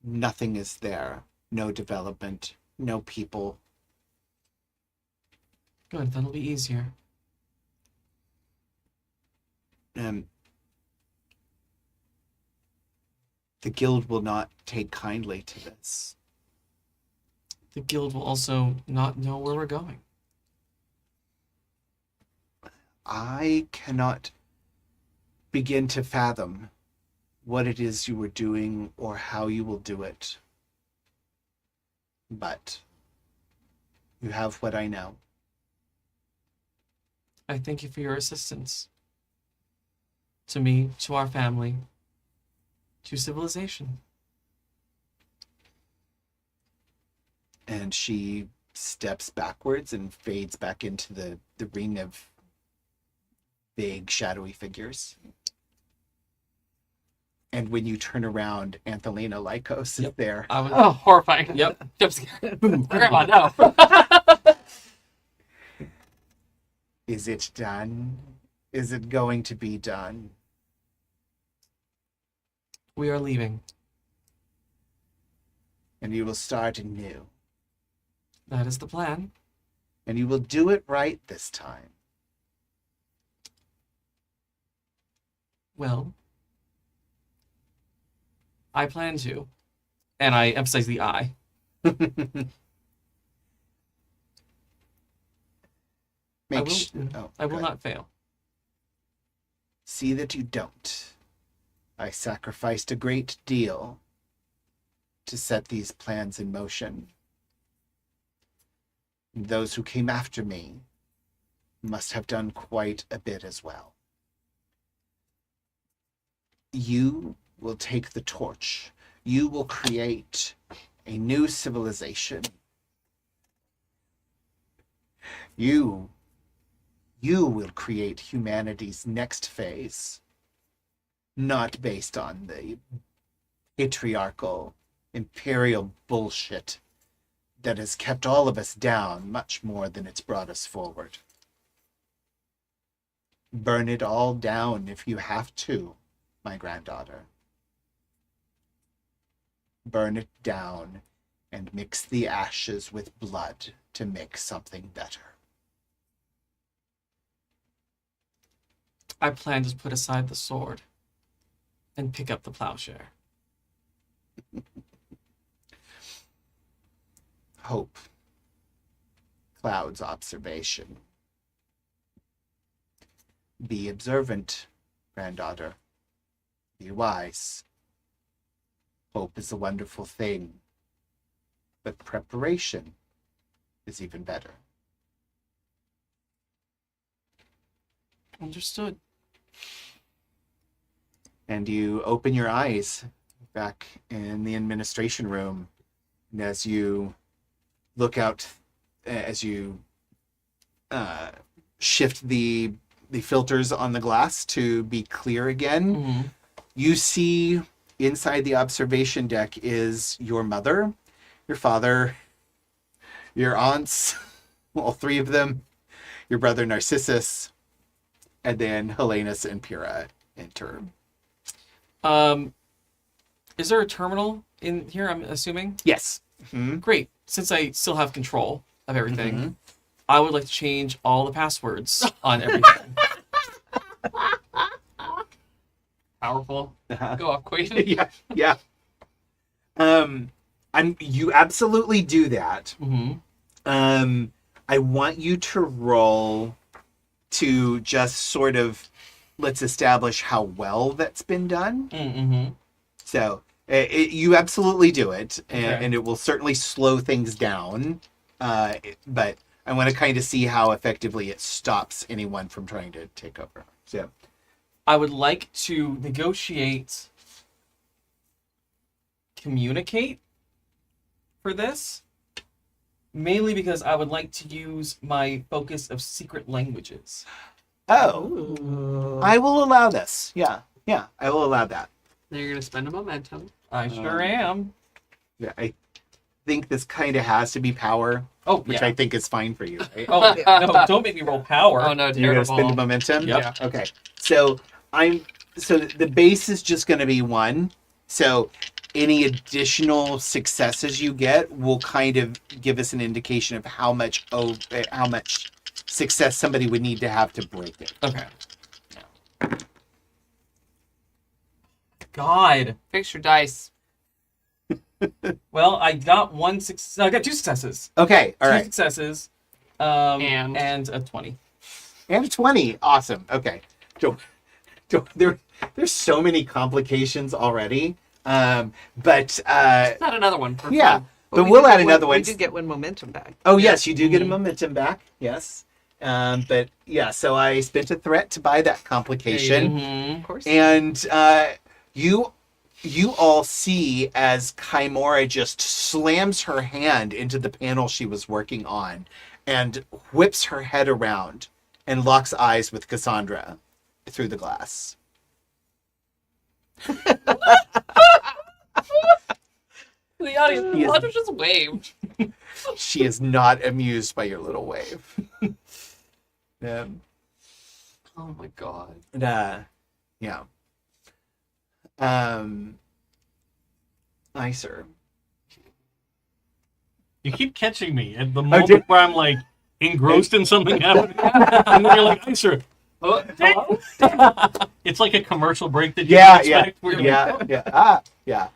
nothing is there. No development, no people. Good, that'll be easier. The guild will not take kindly to this. The guild will also not know where we're going. I cannot begin to fathom what it is you were doing or how you will do it. But you have what I know. I thank you for your assistance. To me, to our family, to civilization. And she steps backwards and fades back into the ring of big, shadowy figures. And when you turn around, Helenus Lykos is there. Oh, horrifying. Yep. Jump scare. Grandma, no. Is it done? Is it going to be done? We are leaving. And you will start anew. That is the plan. And you will do it right this time. Well, I plan to. And I emphasize the I. I will not fail. See that you don't. I sacrificed a great deal to set these plans in motion. And those who came after me must have done quite a bit as well. You will take the torch. You will create a new civilization. You will create humanity's next phase, not based on the patriarchal, imperial bullshit that has kept all of us down much more than it's brought us forward. Burn it all down if you have to, my granddaughter. Burn it down and mix the ashes with blood to make something better. I plan to put aside the sword and pick up the plowshare. Hope. Cloud's observation. Be observant, granddaughter. Be wise. Hope is a wonderful thing, but preparation is even better. Understood. And you open your eyes back in the administration room, and as you look out, as you shift the filters on the glass to be clear again, Mm-hmm. you see inside the observation deck is your mother, your father, your aunts, all three of them, your brother Narcissus, and then Helenus and Pyrrha enter. Is there a terminal in here, I'm assuming? Yes. Mhm. Great. Since I still have control of everything, Mhm. I would like to change all the passwords on everything. Powerful. Uh-huh. Go off, Queen. yeah. You absolutely do that. Mm-hmm. I want you to roll to just sort of let's establish how well that's been done. Mm-hmm. So you absolutely do it, and, Okay. and it will certainly slow things down. But I want to kind of see how effectively it stops anyone from trying to take over. So I would like to negotiate communicate for this, mainly because I would like to use my focus of secret languages. oh, I will allow this. Yeah, I will allow that. Then you're gonna spend a momentum. I sure am. Yeah, I think this kind of has to be power, Oh, which yeah. I think is fine for you, right? Oh, no, don't make me roll power. Oh no, You're gonna terrible. spend the momentum. Yep. Okay. So the base is just gonna be 1. So any additional successes you get will kind of give us an indication of how much success somebody would need to have to break it. Okay. God. Fix your dice. Well, I got one success. I got 2 successes. Okay. All Two right. successes. And? And a 20. And a 20. Awesome. Okay. There's so many complications already. But Is that another one? For yeah. fun? But we we'll did add get another one. one. We did get one momentum back. Oh, yes, you do get a Mhm. momentum back. Yes. But yeah, so I spent a threat to buy that complication. Mm-hmm. Of course. And you all see as Chimera just slams her hand into the panel she was working on and whips her head around and locks eyes with Cassandra through the glass. The audience, Yes. Cassandra just waved. She is not amused by your little wave. Oh my god. Yeah. Iser. You keep catching me at the did- moment where I'm like engrossed in something happening, and then you're like, Iser. Oh, hello? It's like a commercial break that you Yeah, don't expect. where you're like, Yeah.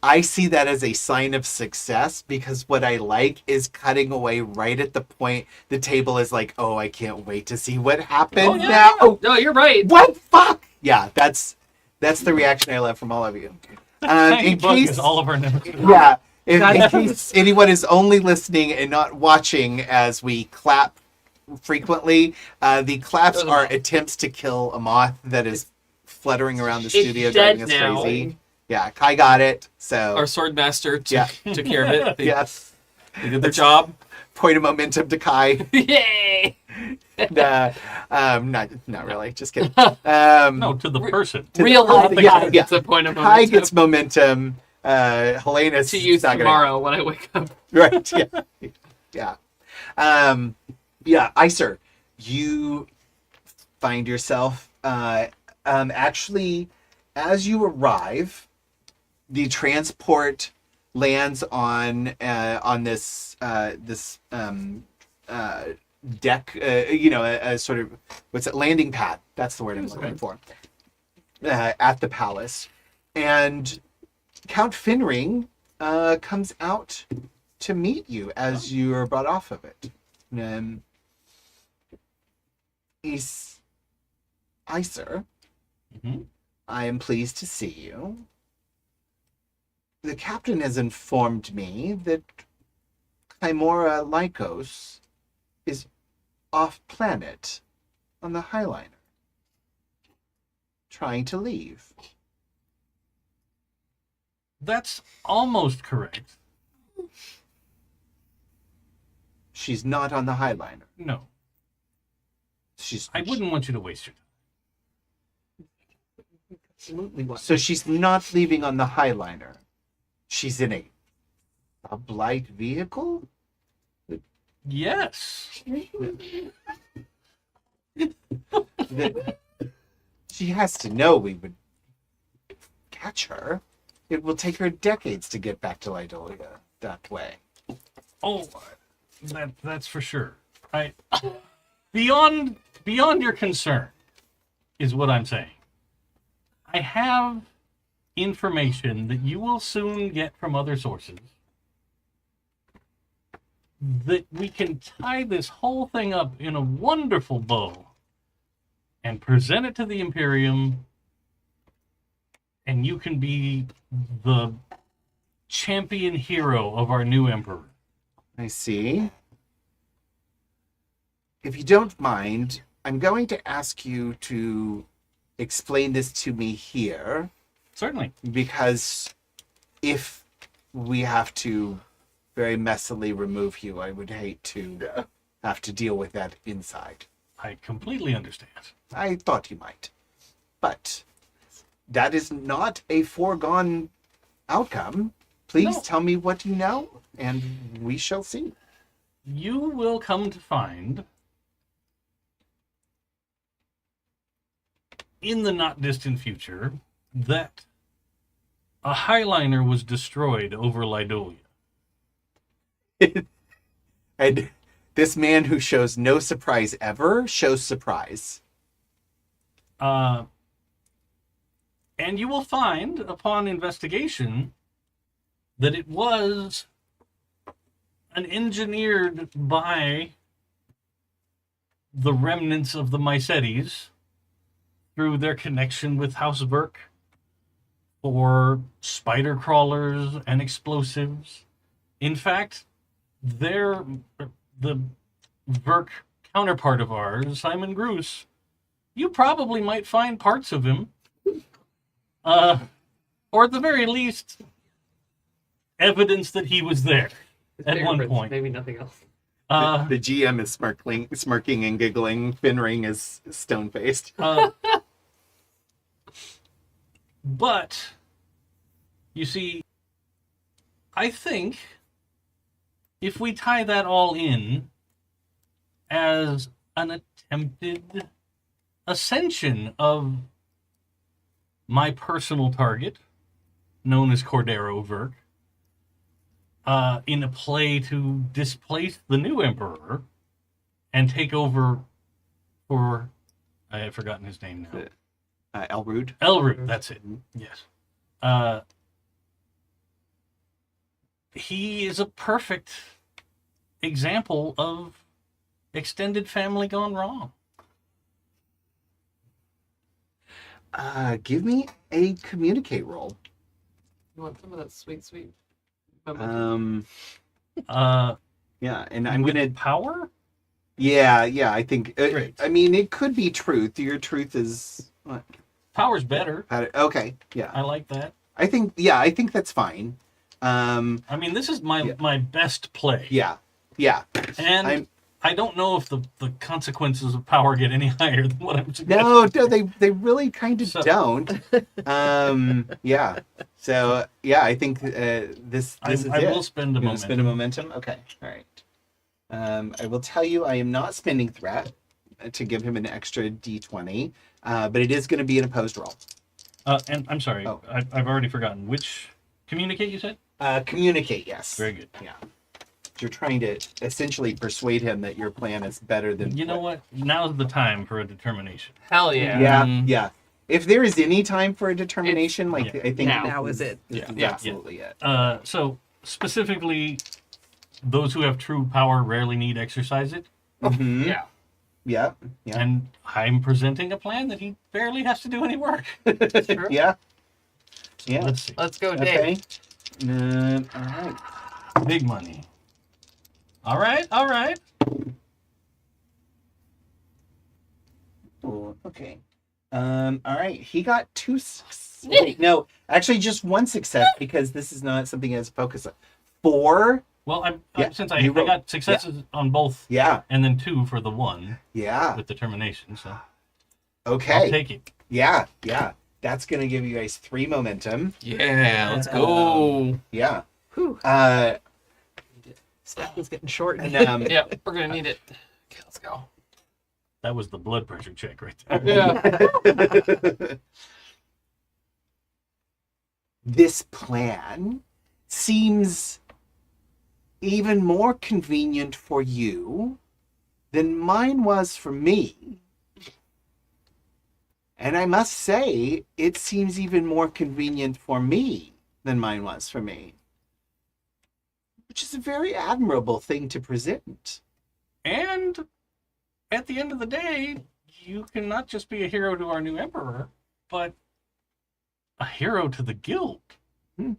I see that as a sign of success because what I like is cutting away right at the point the table is like, oh, I can't wait to see what happens Oh, yeah, now. Oh, No, you're right. what fuck? Yeah, that's the reaction I love from all of you. Tiny In bug case, is all of our numbers. yeah, in case anyone is only listening and not watching as we clap frequently, the claps Those are are moth. attempts to kill a moth that is fluttering around the It's studio dead driving us now. crazy. Yeah, Kai got it. So Our Swordmaster Yeah. took care of it. They, yes, they did their job. point of momentum to Kai. Yay! Not really. Just kidding. No, to the person. Real life yeah. gets a point of Kai momentum gets momentum. Helenus to use is not gonna- tomorrow when I wake up. Right. Yeah. Yeah. Iser, you find yourself actually as you arrive, the transport lands on this deck. A sort of what's it? Landing pad. That's the word I'm looking for. At the palace, and Count Finring comes out to meet you as you are brought off of it. Iser, Mm-hmm. I am pleased to see you. The captain has informed me that Heir Lykos is off-planet on the Highliner, trying to leave. That's almost correct. She's not on the Highliner. No, She's. I wouldn't want you to waste your time. Absolutely. So she's not leaving on the Highliner. She's in a sublight vehicle? Yes. She has to know we would catch her. It will take her decades to get back to Lydolia that way. Oh, that's for sure. Beyond your concern is what I'm saying. I have information that you will soon get from other sources that we can tie this whole thing up in a wonderful bow and present it to the Imperium, and you can be the champion hero of our new emperor. I see. If you don't mind, I'm going to ask you to explain this to me here, Certainly. because if we have to very messily remove you, I would hate to have to deal with that inside. I completely understand. I thought you might. But that is not a foregone outcome. Please No. tell me what you know, and we shall see. You will come to find in the not distant future that a Highliner was destroyed over Lydolia. And this man who shows no surprise ever shows surprise. And you will find, upon investigation, that it was engineered by the remnants of the Mycetes through their connection with House Burke for spider crawlers and explosives. In fact, the Burke counterpart of ours, Simon Groos, you probably might find parts of him, or at the very least, evidence that he was there at one Fingerprints, point. maybe nothing else. The GM is smirking and giggling. Finring is stone-faced. But, you see, I think if we tie that all in as an attempted ascension of my personal target, known as Cordero Verk, in a play to displace the new emperor and take over for, I have forgotten his name now. Elrude. Elrude, that's it. Yes. He is a perfect example of extended family gone wrong. Give me a communicate roll. You want some of that sweet. Yeah, and I'm With gonna. power? Yeah, I think. Great. I mean, it could be truth. Your truth is what? Power's better. Okay, yeah. I like that. I think that's fine. I mean, this is my best play. Yeah. And I don't know if the consequences of power get any higher than what I'm suggesting. No, they really kind of So- don't. Yeah. So yeah, I think this is I it. will spend a You're gonna moment. spend a momentum. Okay. All right. I will tell you, I am not spending threat to give him an extra d20, but it is going to be an opposed roll. And I'm sorry, Oh. I've already forgotten. Which communicate you said? Communicate, yes. Very good. Yeah. You're trying to essentially persuade him that your plan is better than. You know what? Now's the time for a determination. Hell yeah. Yeah. If there is any time for a determination, I think now. Now is it. This is Yeah. absolutely it. So specifically, those who have true power rarely need exercise it. Mhm. Yeah. Yeah. Yeah. And I'm presenting a plan that he barely has to do any work. True. Yeah. Yeah. Let's see. Let's go, Dave. Okay. All right. Big money. All right, all right. Oh, okay. All right. He got wait, no, actually, just one success because this is not something he has to focus on. 4. Well, Yeah, since I you rolled- got successes on both, Yeah. and then 2 for the 1 Yeah. with determination, so Okay. I'll take it. Yeah. Yeah. That's gonna give you guys 3 momentum. Yeah, let's go. Yeah. Whew. Uh, Stack is getting short. and Yeah, we're gonna need it. Okay, let's go. That was the blood pressure check right there. Yeah. this plan seems even more convenient for you than mine was for me. And I must say, it seems even more convenient for me than mine was for me. Which is a very admirable thing to present. And at the end of the day, you can not just be a hero to our new emperor, but a hero to the guild. Hmm.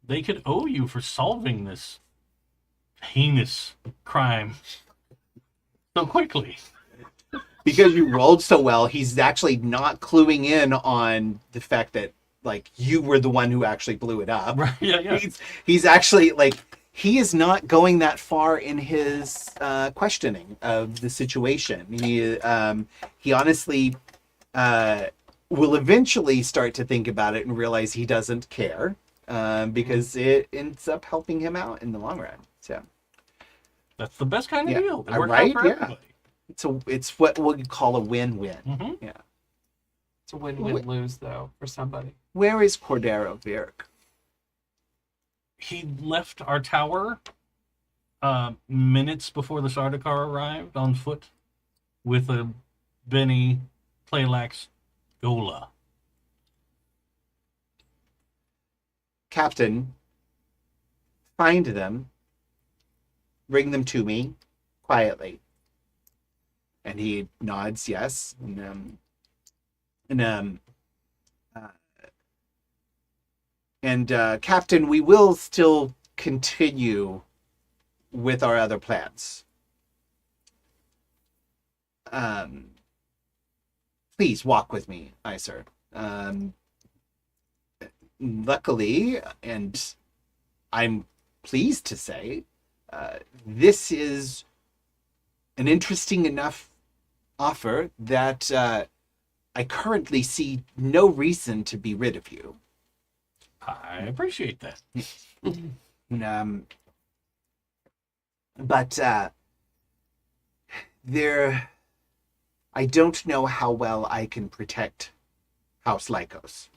They could owe you for solving this heinous crime so quickly. Because you rolled so well, he's actually not cluing in on the fact that, like, you were the one who actually blew it up. Right? Yeah. He's actually, like, he is not going that far in his questioning of the situation. He honestly will eventually start to think about it and realize he doesn't care because it ends up helping him out in the long run. So That's the best kind of Yeah. deal. It works Right? out for Yeah. everybody. it's what we'll call a win-win. Mm-hmm. Yeah. It's a win-win-lose, though, for somebody. Where is Cordero Virk? He left our tower minutes before the Sardaukar arrived on foot with a Bene Playlax Gola. Captain, find them, bring them to me quietly. And he nods yes. Captain, we will still continue with our other plans. Please walk with me, Iser. Luckily, and I'm pleased to say, this is an interesting enough offer that I currently see no reason to be rid of you. I appreciate that. But I don't know how well I can protect House Lykos.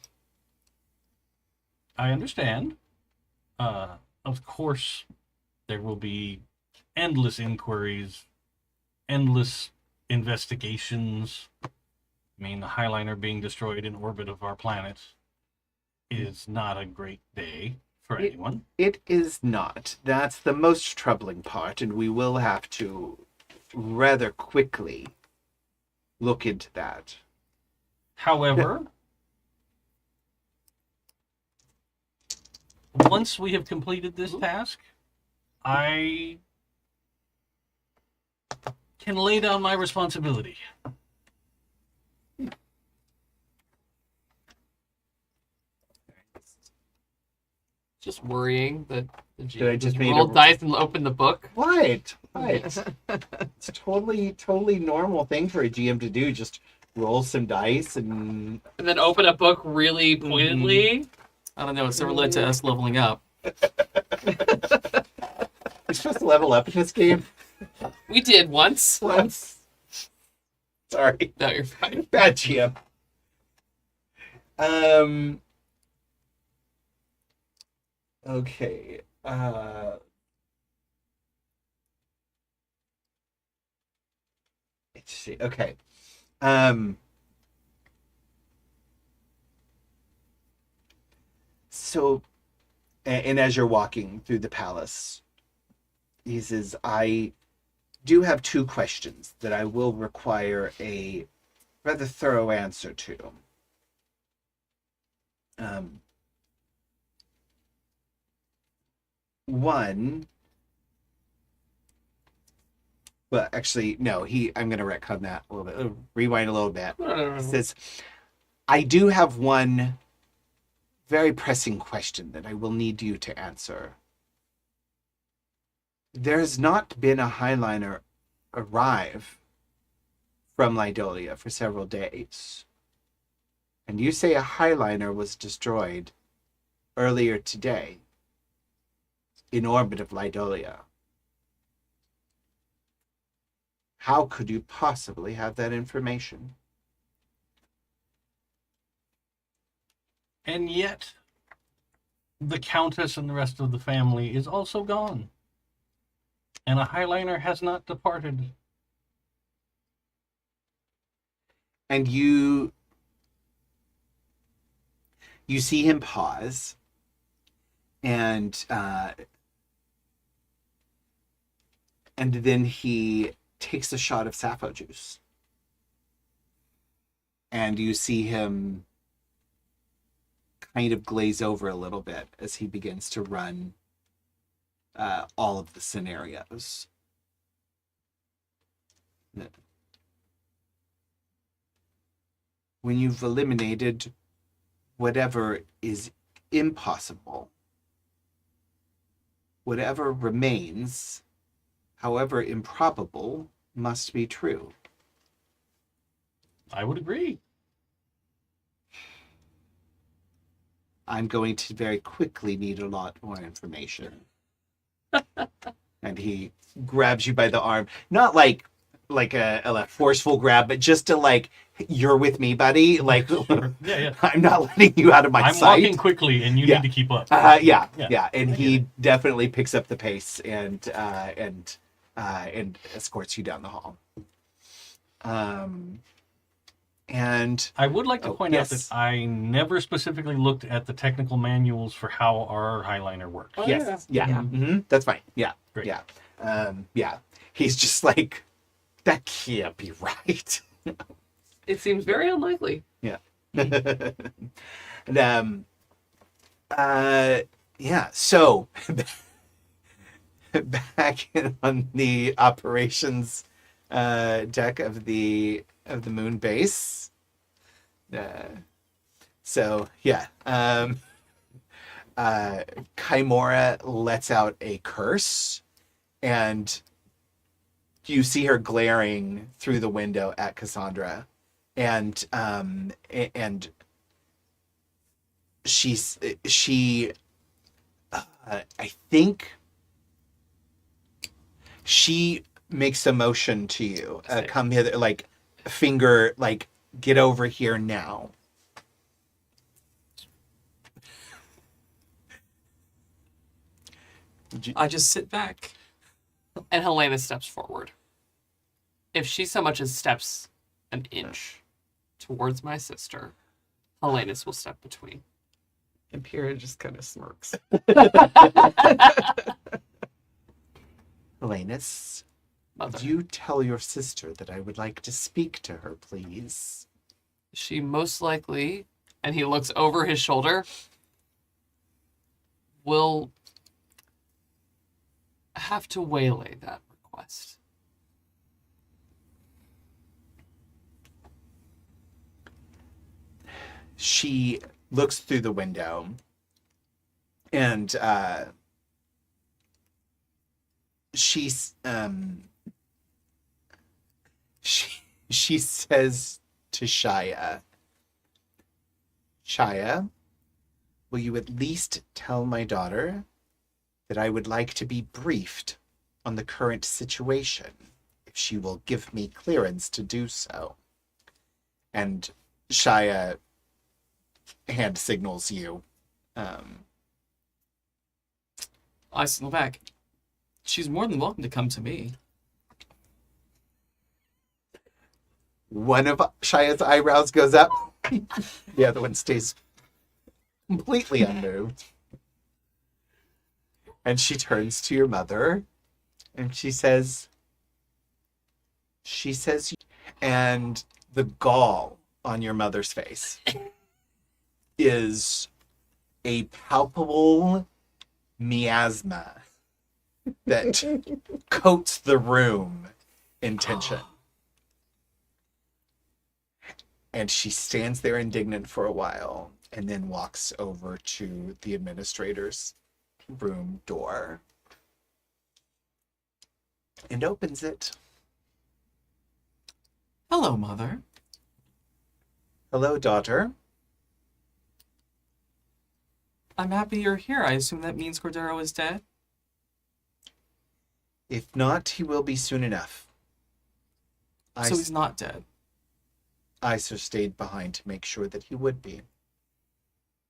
I understand. Of course, there will be endless inquiries, endless investigations. I mean, the Highliner being destroyed in orbit of our planet is not a great day for anyone. It is not. That's the most troubling part, and we will have to rather quickly look into that. However, once we have completed this task, I can lay down my responsibility. Just worrying that the Did I just GM made roll a- dice and open the book. What? It's totally normal thing for a GM to do. Just roll some dice and And then open a book really pointedly. I don't know. It's never led to us leveling up. you're supposed to level up in this game We did once. once. Sorry. No, you're fine. Bad GM. Okay. Let's see. Okay. So, and as you're walking through the palace, he says, I do have 2 questions that I will require a rather thorough answer to. One, well, actually, no, I'm going to retcon that a little bit, rewind a little bit. He says, I do have one very pressing question that I will need you to answer. There has not been a Highliner arrive from Lydolia for several days. And you say a Highliner was destroyed earlier today in orbit of Lydolia. How could you possibly have that information? And yet, the Countess and the rest of the family is also gone. And a Highliner has not departed. And you see him pause, and then he takes a shot of sappho juice, and you see him kind of glaze over a little bit as he begins to run all of the scenarios. When you've eliminated whatever is impossible, whatever remains, however improbable, must be true. I would agree. I'm going to very quickly need a lot more information. And he grabs you by the arm, not like a forceful grab, but just to like, you're with me, buddy. Like, Yeah. I'm not letting you out of my I'm sight. walking quickly, and you Yeah. need to keep up. Yeah. And I he get definitely picks up the pace and escorts you down the hall. And I would like to point out yes. that I never specifically looked at the technical manuals for how our Highliner works. Oh, yes, yeah. Yeah. Mm-hmm. That's fine. Yeah, Great. yeah, yeah. He's just like, that can't be right. It seems very unlikely. Yeah. And yeah. So back on the operations deck of the moon base. So yeah. Chimora lets out a curse, and you see her glaring through the window at Cassandra, and she I think she makes a motion to you, come hither, like finger, like get over here now. I just sit back. And Helena steps forward. If she so much as steps an inch towards my sister, Helenus will step between. Imperium just kind of smirks. Helenus, Mother. would you tell your sister that I would like to speak to her, please? She most likely, and he looks over his shoulder, will have to waylay that request. She looks through the window, and she says to Shia, will you at least tell my daughter that I would like to be briefed on the current situation, if she will give me clearance to do so? And Shia hand signals you. I signal back. She's more than welcome to come to me. One of Shia's eyebrows goes up. The other one stays completely unmoved. And she turns to your mother And she says, and the gall on your mother's face is a palpable miasma that coats the room in tension. And she stands there indignant for a while and then walks over to the administrator's room door and opens it. Hello, Mother. Hello, daughter. I'm happy you're here. I assume that means Cordero is dead? If not, he will be soon enough. So he's not dead. Iser stayed behind to make sure that he would be.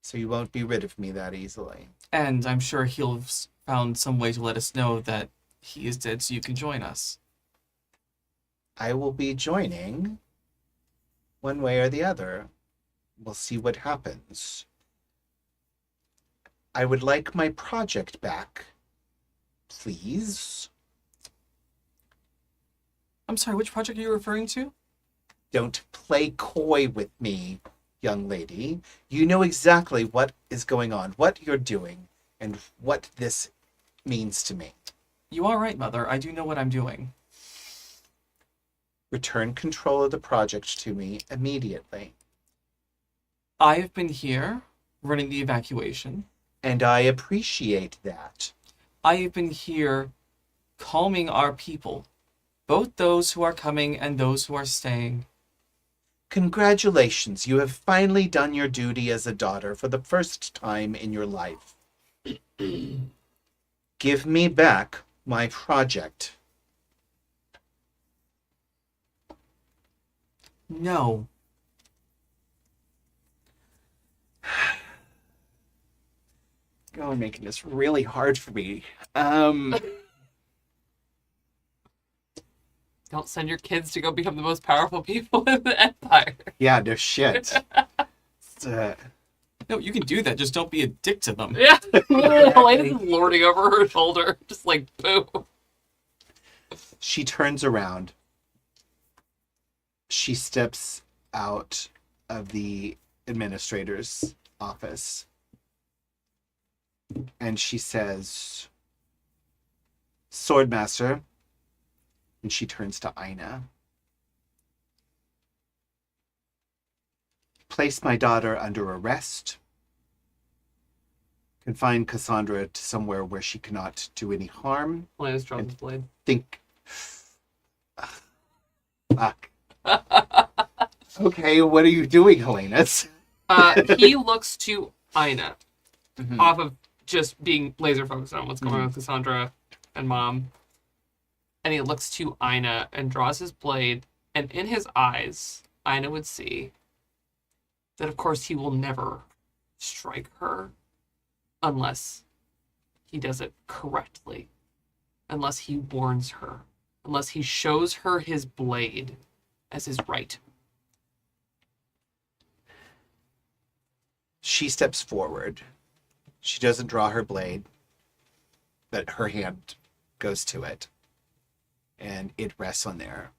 So you won't be rid of me that easily. And I'm sure he'll have found some way to let us know that he is dead so you can join us. I will be joining one way or the other. We'll see what happens. I would like my project back, please. I'm sorry, which project are you referring to? Don't play coy with me, young lady. You know exactly what is going on, what you're doing, and what this means to me. You are right, Mother. I do know what I'm doing. Return control of the project to me immediately. I have been here, running the evacuation. And I appreciate that. I have been here, calming our people, both those who are coming and those who are staying. Congratulations, you have finally done your duty as a daughter for the first time in your life. Give me back my project. No. You're making this really hard for me. Don't send your kids to go become the most powerful people in the Empire. Yeah, no shit. No, you can do that. Just don't be a dick to them. Yeah. Helena's lording over her shoulder, just like, boo. She turns around. She steps out of the administrator's office. And she says, Swordmaster. And she turns to Ina. Place my daughter under arrest. Confine Cassandra to somewhere where she cannot do any harm. Helena's drawn the blade. Think. Fuck. Okay, what are you doing, Helenus? He looks to Ina Mhm. off of just being laser focused on what's going on with Cassandra and Mom. And he looks to Ina and draws his blade, and in his eyes, Ina would see that, of course, he will never strike her unless he does it correctly, unless he warns her, unless he shows her his blade as his right. She steps forward. She doesn't draw her blade, but her hand goes to it. And it rests on there.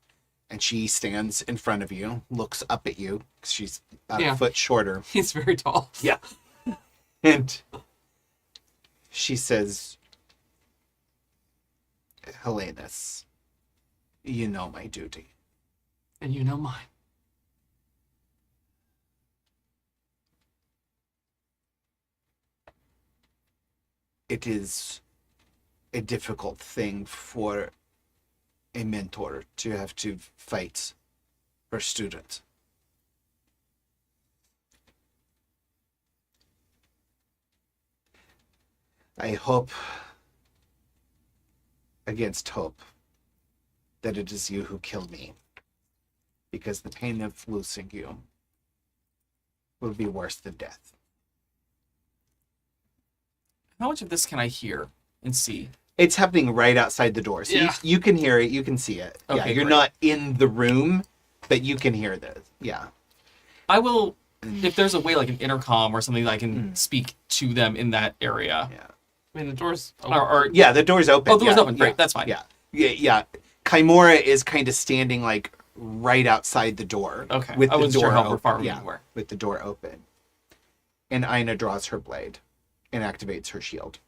And she stands in front of you, looks up at you, 'cause she's about a foot shorter. He's very tall. Yeah. And she says, Helenus, you know my duty. And you know mine. It is a difficult thing for a mentor to have to fight her student. I hope, against hope, that it is you who killed me, because the pain of losing you will be worse than death. How much of this can I hear and see? It's happening right outside the door. So Yeah. you can hear it, you can see it. Yeah, Okay, you're great. not in the room, but you can hear this. Yeah. I will, if there's a way like an intercom or something that I can speak to them in that area. Yeah. I mean, the door's open. Or Yeah, the door's open. oh, the door's Yeah, open. Great, yeah, that's fine. Yeah. Yeah. Chimera is kind of standing like right outside the door. Okay. With I the wasn't door sure how open. far we Yeah, were. with the door open. And Ina draws her blade and activates her shield.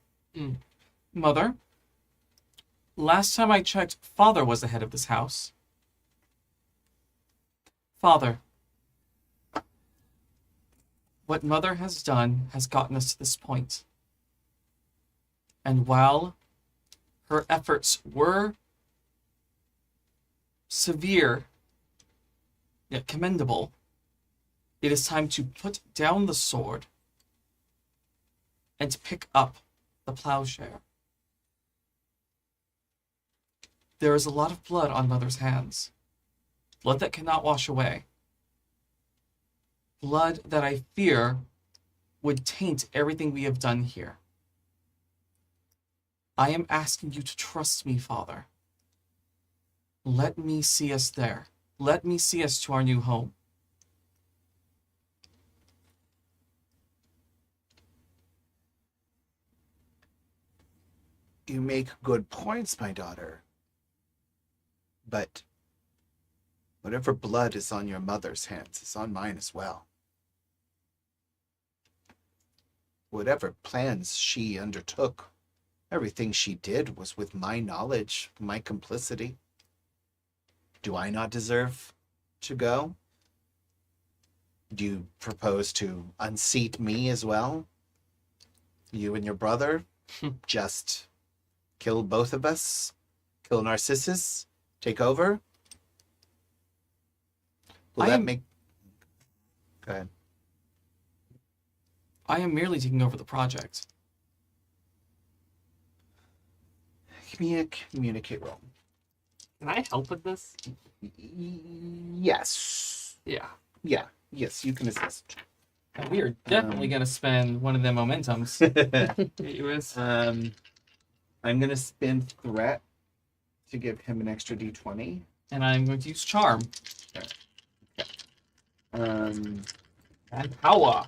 Mother, last time I checked, Father was the head of this house. Father, what Mother has done has gotten us to this point. And while her efforts were severe, yet commendable, it is time to put down the sword and to pick up the plowshare. There is a lot of blood on Mother's hands. Blood that cannot wash away. Blood that I fear would taint everything we have done here. I am asking you to trust me, Father. Let me see us there. Let me see us to our new home. You make good points, my daughter. But whatever blood is on your mother's hands is on mine as well. Whatever plans she undertook, everything she did was with my knowledge, my complicity. Do I not deserve to go? Do you propose to unseat me as well? You and your brother? Just kill both of us? Kill Narcissus? Take over? Will that make... Go ahead. I am merely taking over the project. Give me a communicate roll. Can I help with this? Yes. Yeah. Yeah. Yes, you can assist. And we are definitely going to spend one of the momentums. It was. I'm going to spin threat to give him an extra d20. And I'm going to use charm. Um, And power.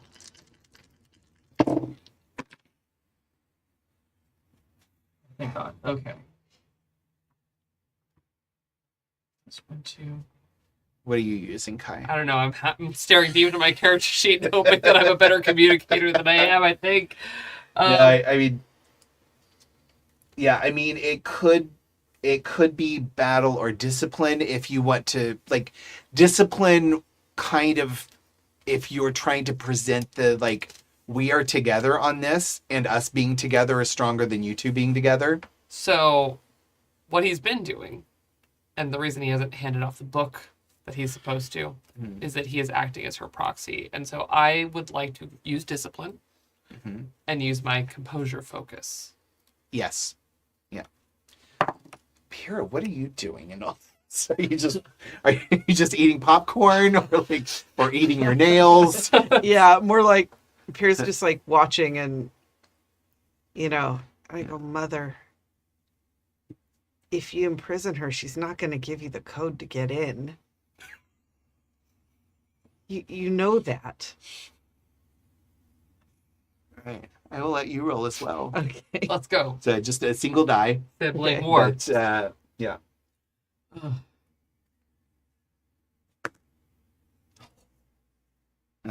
Thank God. Okay. This one, two. what are you using, Kai? I don't know. I'm staring deep into my character sheet, hoping that I'm a better communicator than I am. I think. I mean, it could be battle or discipline if you want to, like, discipline kind of, if you're trying to present the, like, we are together on this and us being together is stronger than you two being together. So, what he's been doing, and the reason he hasn't handed off the book that he's supposed to, is that he is acting as her proxy. And so I would like to use discipline and use my composure focus. Yes. Yeah. Pyrrha, what are you doing? And all so are you just eating popcorn or eating your nails? Yeah, more like Pierce just like watching and, I go, Mother, if you imprison her, she's not going to give you the code to get in. You know that. All right. I will let you roll as well. Okay. Let's go. So just a single die. Sibling Okay. war. But, yeah.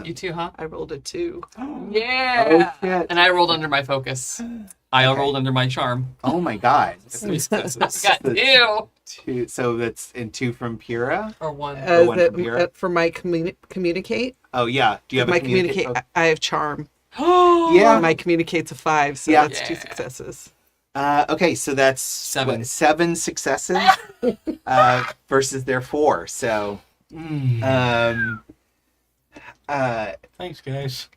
You too, huh? I rolled a 2. Yeah. Oh, shit. And I rolled under my focus. I Okay. rolled under my charm. Oh my god. 3 successes. Got two. Two, so that's in 2 from Pyrrha. Or one. one from here. For my communicate? Oh yeah. Do you have my a communicate? I have charm. Yeah. My communicate's a 5, so Yeah. that's 2 Yeah. successes. Okay, so that's 7. 7 successes versus their 4. So Thanks, guys.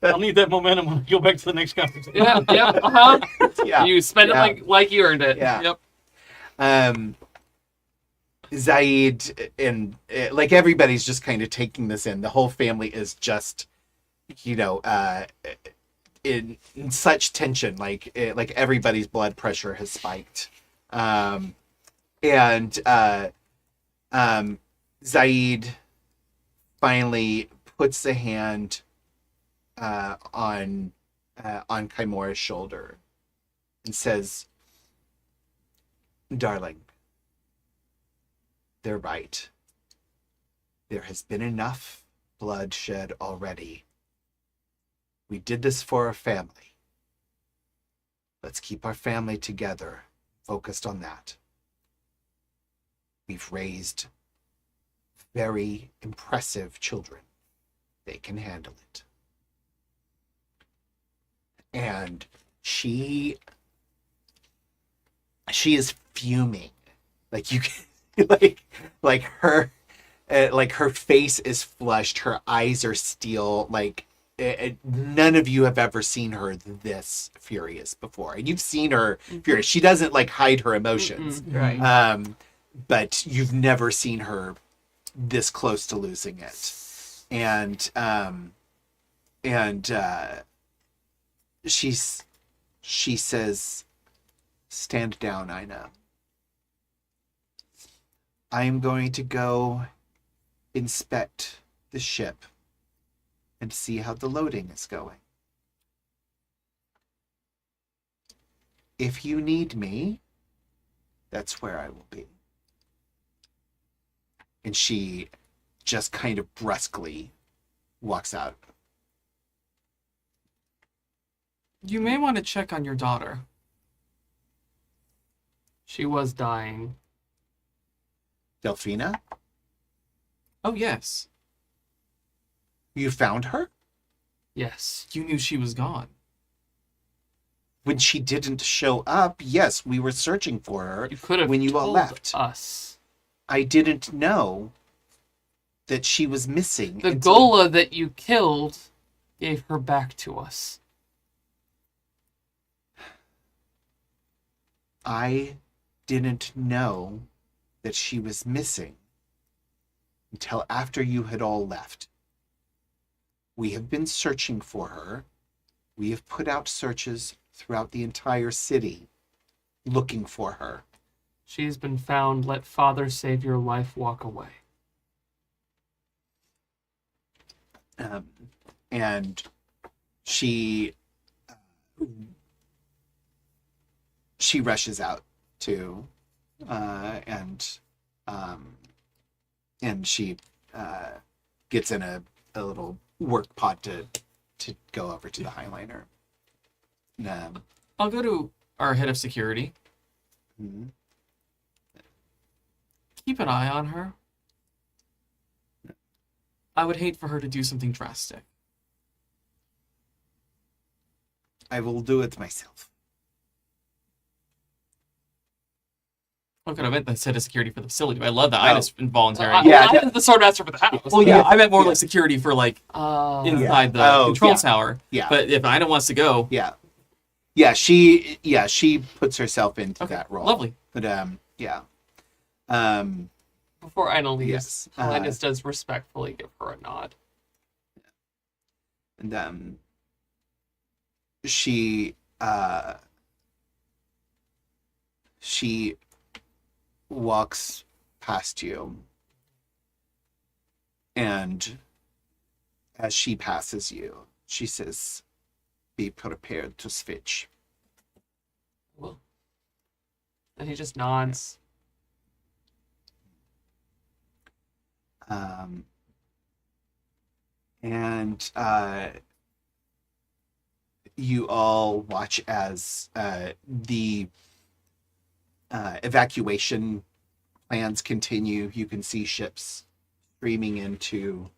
I'll need that momentum when I go back to the next conversation. Yeah, yep, uh-huh. yeah. You spend Yeah. it like you earned it. Yeah. Yep. Zaid and like everybody's just kind of taking this in. The whole family is just, in such tension. Like everybody's blood pressure has spiked, and Zaid finally puts a hand on Chimera's shoulder and says, Darling, they're right. There has been enough bloodshed already. We did this for our family. Let's keep our family together, focused on that. We've raised very impressive children. They can handle it. And she is fuming. Like you can, like her face is flushed, her eyes are steel. Like none of you have ever seen her this furious before. And you've seen her furious. She doesn't like hide her emotions. Right. But you've never seen her this close to losing it. And she says, "Stand down, Ina. I am going to go inspect the ship and see how the loading is going. If you need me, that's where I will be." And she just kind of brusquely walks out. You may want to check on your daughter. She was dying. Delphina, Oh, yes. you found her? Yes. You knew she was gone. When she didn't show up, yes, we were searching for her You could have when you told all left. us. I didn't know that she was missing. The until- Gola that you killed gave her back to us. I didn't know that she was missing until after you had all left. We have been searching for her. We have put out searches throughout the entire city looking for her. She's been found. Let Father save your life. Walk away. And she rushes out too, and she gets in a little work pod to go over to the Highliner. I'll go to our head of security. Mhm. Keep an eye on her. I would hate for her to do something drastic. I will do it myself. Look, I meant the head of security for the facility, but I love that. I just involuntary. Yeah, I meant the Swordmaster for the house. Well, yeah, I meant more Yeah. like security for like Oh. inside the Oh, control yeah. tower. Yeah. But if Ida wants to go, She puts herself into okay, that role. lovely. But yeah. Before Ina leaves, Yes, Helenus does respectfully give her a nod. And she walks past you, and as she passes you, she says, "Be prepared to switch." Well, and he just nods. And you all watch as the evacuation plans continue. You can see ships streaming into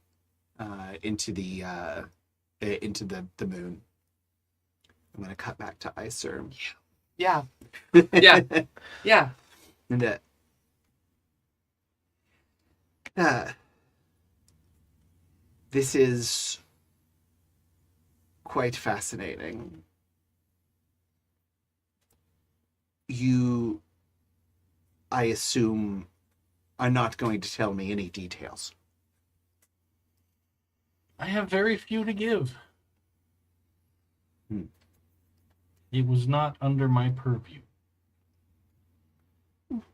the moon. I'm gonna cut back to Iser. Yeah. Yeah. Yeah. And this is quite fascinating. You, I assume, are not going to tell me any details. I have very few to give. It was not under my purview.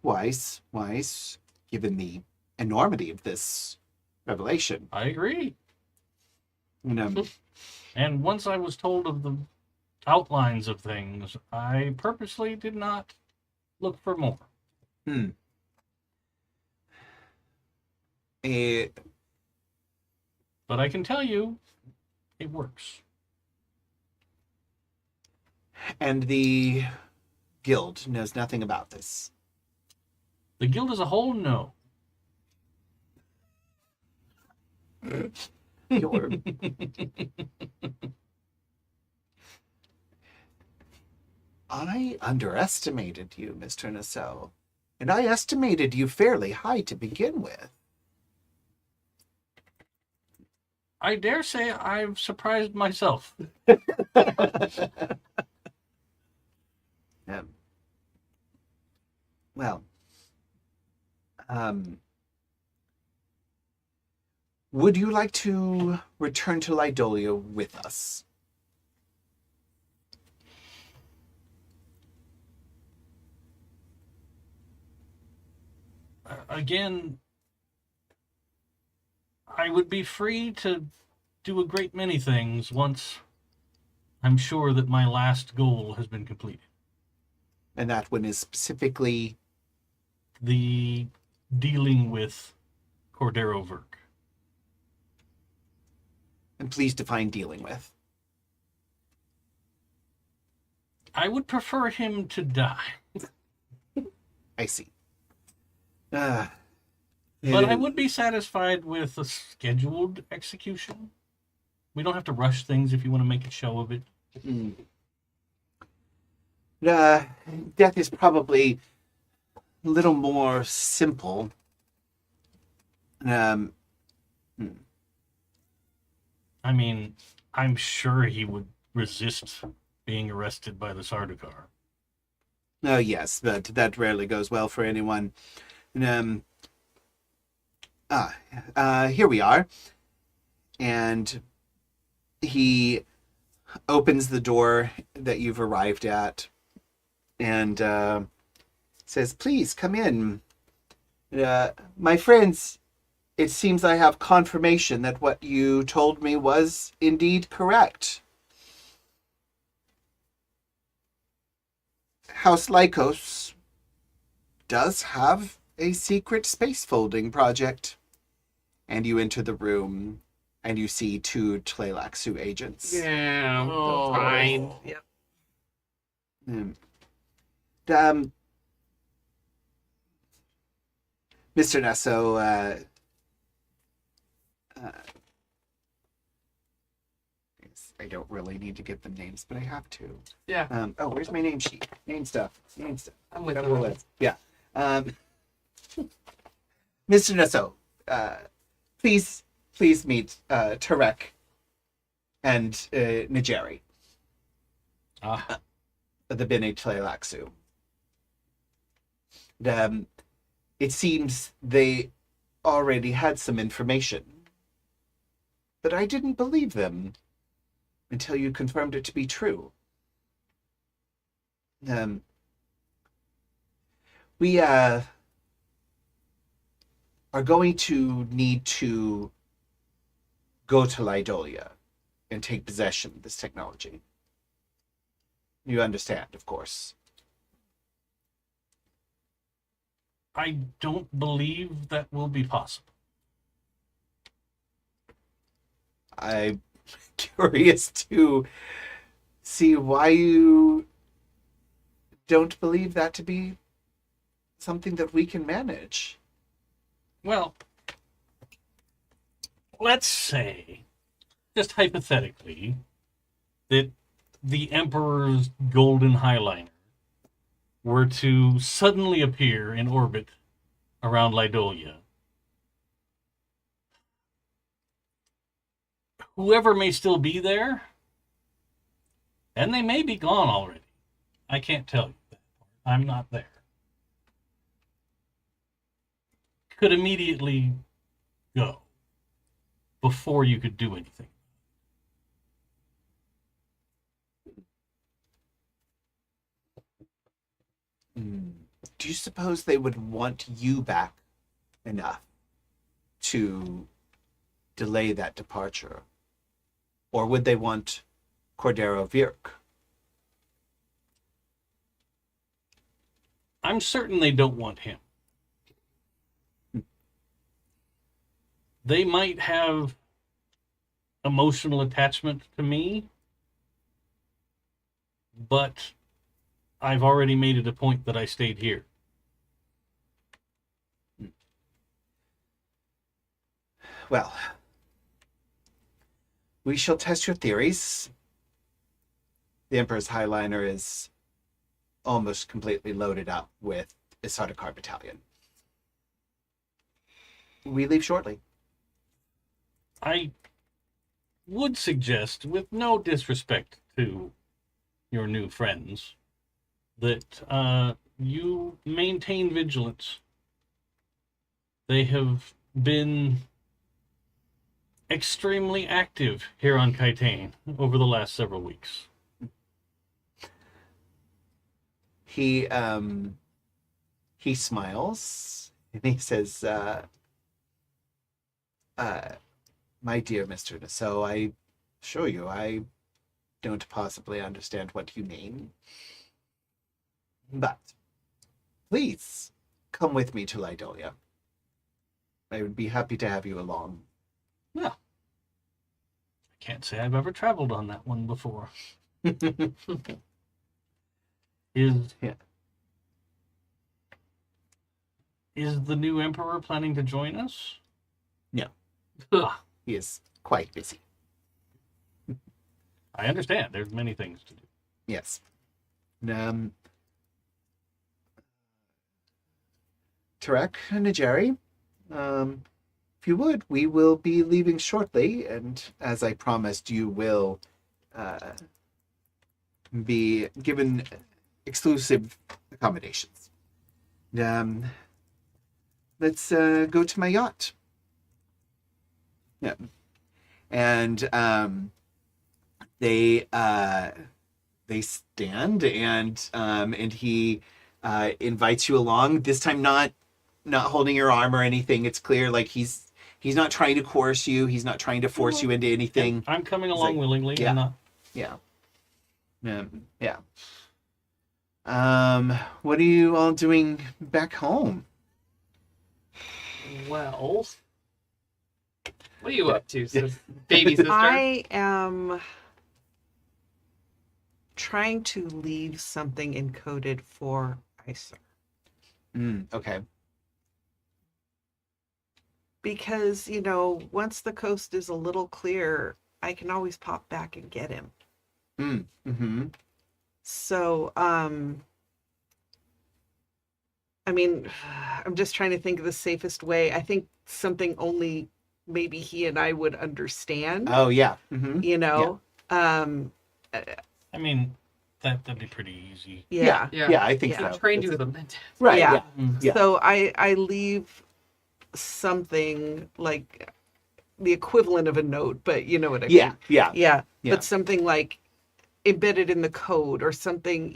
Wise, given the enormity of this revelation. I agree. And, And once I was told of the outlines of things, I purposely did not look for more. Hmm. Eh, But I can tell you, it works. and the guild knows nothing about this. The guild as a whole, no. You're... I underestimated you, Mr. Nasoh. And I estimated you fairly high to begin with. I dare say I've surprised myself. Um, well, would you like to return to Lydolia with us? Again, I would be free to do a great many things once I'm sure that my last goal has been completed. And that one is specifically... The dealing with Cordero Verk. And please define dealing with. I would prefer him to die. I see. But I would be satisfied with a scheduled execution. We don't have to rush things if you want to make a show of it. Death is probably a little more simple. I mean, I'm sure he would resist being arrested by the Sardaukar. Oh, yes, but that rarely goes well for anyone. Here we are. And he opens the door that you've arrived at and says, please come in. My friends, it seems I have confirmation that what you told me was indeed correct. House Lykos does have a secret space folding project. And you enter the room and you see 2 Tleilaxu agents. Yeah, Oh, fine. Yep. Mr. Nasoh, I don't really need to give them names, but I have to. Yeah, Where's my name sheet? Name stuff. I'm with Got a you. list. Yeah. Mr. Nasoh, please meet Tarek and Nigeri, the Bene Tleilaxu. It seems they already had some information, but I didn't believe them until you confirmed it to be true. We are going to need to go to Lydolia and take possession of this technology. You understand, of course. I don't believe that will be possible. I'm curious to see why you don't believe that to be something that we can manage. Well, let's say, just hypothetically, that the Emperor's golden highliner were to suddenly appear in orbit around Lydolia. Whoever may still be there, and they may be gone already. I can't tell you that. I'm not there. Could immediately go before you could do anything. Do you suppose they would want you back enough to delay that departure? Or would they want Cordero Virk? I'm certain they don't want him. They might have emotional attachment to me, but I've already made it a point that I stayed here. Well, we shall test your theories. The Emperor's Highliner is almost completely loaded up with a Sardaukar battalion. We leave shortly. I would suggest, with no disrespect to your new friends, that you maintain vigilance. They have been extremely active here on Kaitane over the last several weeks. He smiles and he says, my dear Mr. Nasoh, I assure you, I don't possibly understand what you mean. But please come with me to Lydolia. I would be happy to have you along. Yeah. I can't say I've ever traveled on that one before. Is the new emperor planning to join us? No. Ah, He is quite busy. I understand. There's many things to do. Yes. Tarek and Najeri, if you would, we will be leaving shortly, and as I promised, you will be given exclusive accommodations. Let's go to my yacht. Yeah. And they stand, and he invites you along. This time, not holding your arm or anything. It's clear, like he's not trying to coerce you. He's not trying to force you into anything. And I'm coming along like, willingly. yeah. I'm not... Yeah. What are you all doing back home? Well, what are you up to, baby sister? I am trying to leave something encoded for Iser. Okay. Because, once the coast is a little clear, I can always pop back and get him. Mm-hmm. So, I'm just trying to think of the safest way. I think something only maybe he and I would understand. Oh, yeah. Mm-hmm. I mean, that'd be pretty easy. Yeah. Yeah, I think Yeah. so. Trained you with a Mentat. Right. Yeah. Yeah. So I leave something like the equivalent of a note, but you know what I mean. Yeah. Yeah. Yeah. But something like embedded in the code or something,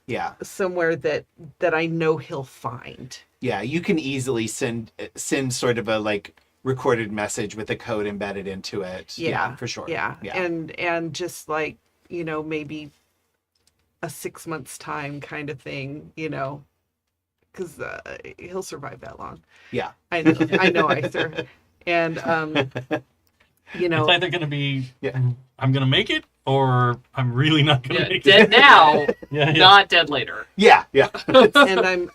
Yeah. somewhere that I know he'll find. Yeah. You can easily send sort of a like recorded message with a code embedded into it. Yeah. For sure. Yeah. Yeah. And just like, maybe a 6 months time kind of thing, because he'll survive that long. Yeah. I know, Iser. And, It's either going to be, Yeah. I'm going to make it, or I'm really not going to Yeah, make dead it. now, Yeah. not dead later. Yeah. and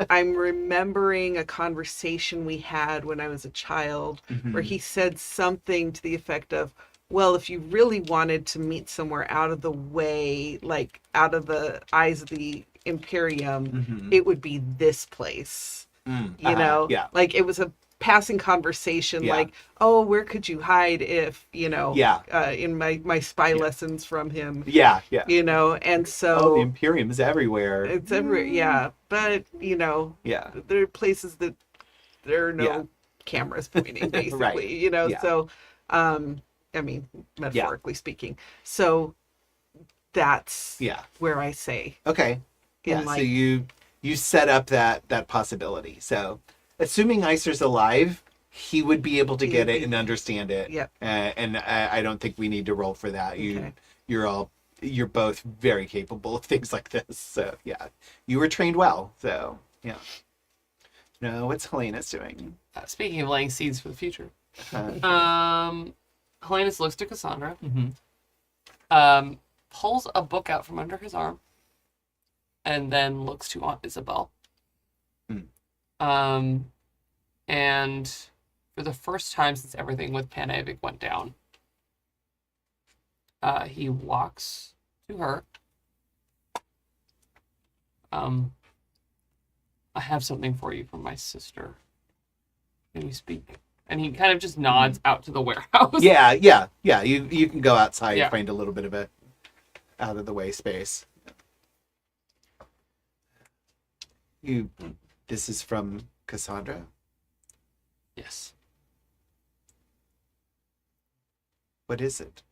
I'm remembering a conversation we had when I was a child where he said something to the effect of, well, if you really wanted to meet somewhere out of the way, like out of the eyes of the Imperium, it would be this place. Yeah. Like it was a passing conversation, Yeah. like, oh, where could you hide if, Yeah. in my spy lessons from him, Yeah. and so Oh, the Imperium is everywhere. it's everywhere. Yeah. But, Yeah. there are places that there are no Yeah. cameras pointing, basically, Right. Yeah. so, metaphorically speaking. So that's Yeah. where I say, Okay. Yeah. like- So you set up that possibility. So assuming Iser's alive, he would be able to get it and understand it. Yep. And I don't think we need to roll for that. Okay. You're all you're both very capable of things like this. So yeah, you were trained well. So yeah. No, what's Helenus doing? Speaking of laying seeds for the future, Uh, Helenus looks to Cassandra, Mm-hmm. pulls a book out from under his arm, and then looks to Aunt Isabel. And for the first time since everything with CADave went down, he walks to her. I have something for you from my sister. Can we speak? And he kind of just nods out to the warehouse. yeah. You can go outside and find a little bit of a out of the way space. This is from Cassandra. Yes. What is it?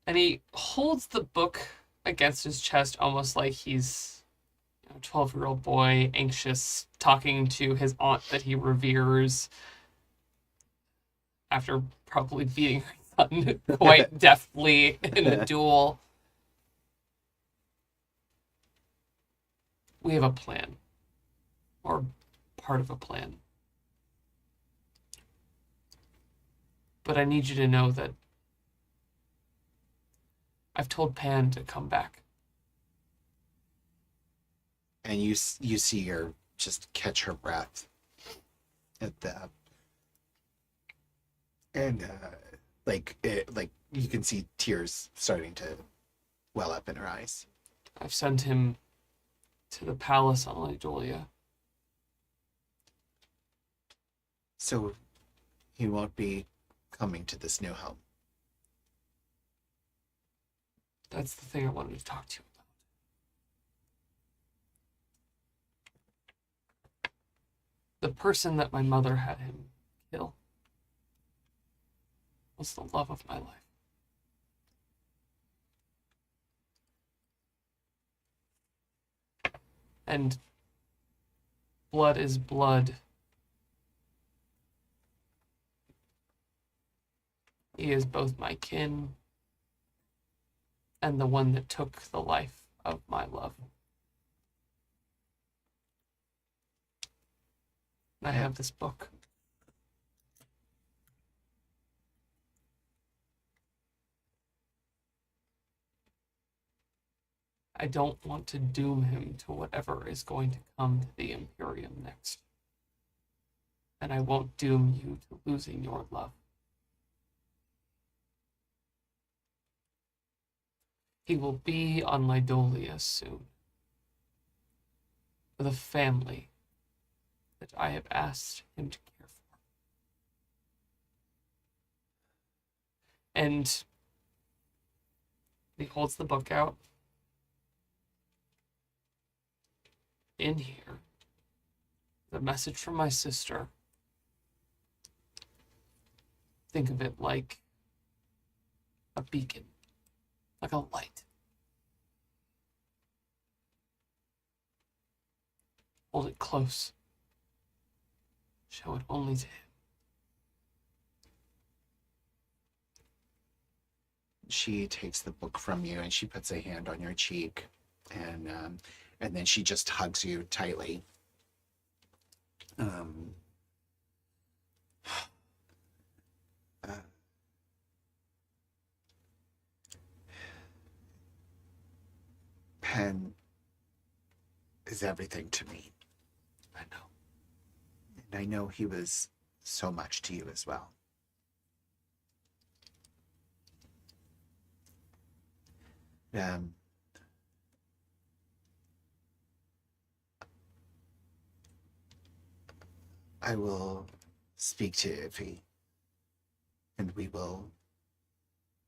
And he holds the book against his chest almost like he's a 12-year-old boy, anxious, talking to his aunt that he reveres after probably beating her son quite deftly in a duel. We have a plan. Or part of a plan. But I need you to know that I've told Pan to come back. And you see her just catch her breath at that, and like you can see tears starting to well up in her eyes. I've sent him to the palace on Lydolia. So he won't be coming to this new home. That's the thing I wanted to talk to you about. The person that my mother had him kill was the love of my life. And blood is blood. He is both my kin and the one that took the life of my love. I have this book. I don't want to doom him to whatever is going to come to the Imperium next. And I won't doom you to losing your love. He will be on Lydolia soon. With a family that I have asked him to care for. And he holds the book out. In here, the message from my sister. Think of it like a beacon, like a light. Hold it close. Show it only to him. She takes the book from you and she puts a hand on your cheek, and then she just hugs you tightly. Pen is everything to me. I know. And I know he was so much to you as well. I will speak to Iffy, and we will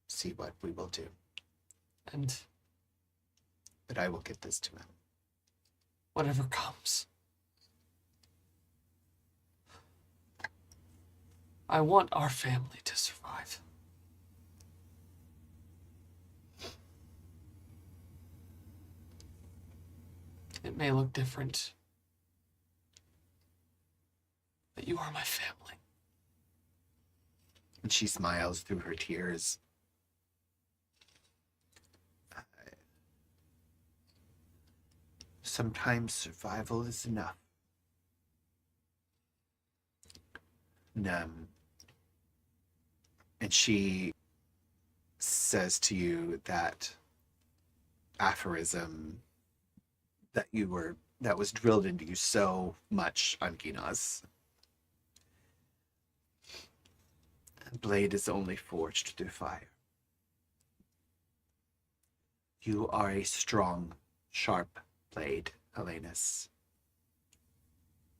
see what we will do. And But I will get this to him. whatever comes, I want our family to survive. It may look different, but you are my family. And she smiles through her tears. Sometimes survival is enough. And she says to you that aphorism that was drilled into you so much on Ginas. A blade is only forged through fire. You are a strong, sharp blade, Helenus.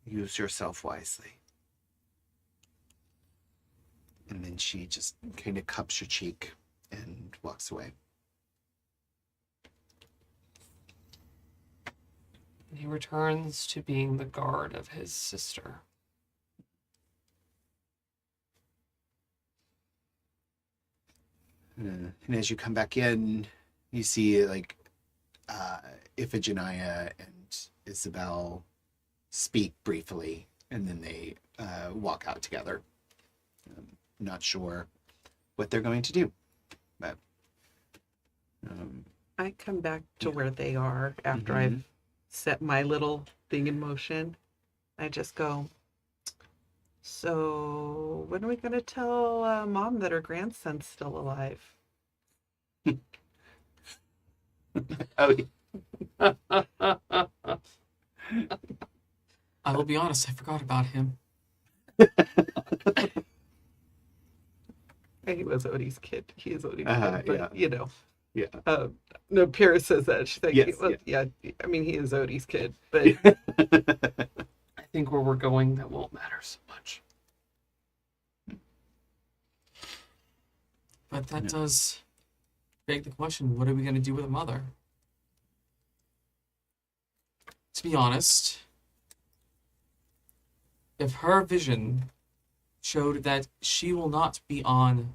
Use yourself wisely. And then she just kind of cups your cheek and walks away. He returns to being the guard of his sister. And as you come back in, you see like Iphigenia and Isabel speak briefly, and then they walk out together. Not sure what they're going to do, but I come back to where they are after I've set my little thing in motion. I just go, so when are we going to tell Mom that her grandson's still alive? oh, I will be honest, I forgot about him. He was Odie's kid. He is Odie's kid, but yeah. Yeah. No, Pyrrha says that. She's like, Yes, yeah, I mean, he is Odie's kid, but I think where we're going, that won't matter so much. But that does beg the question, what are we going to do with a mother? To be honest, if her vision showed that she will not be on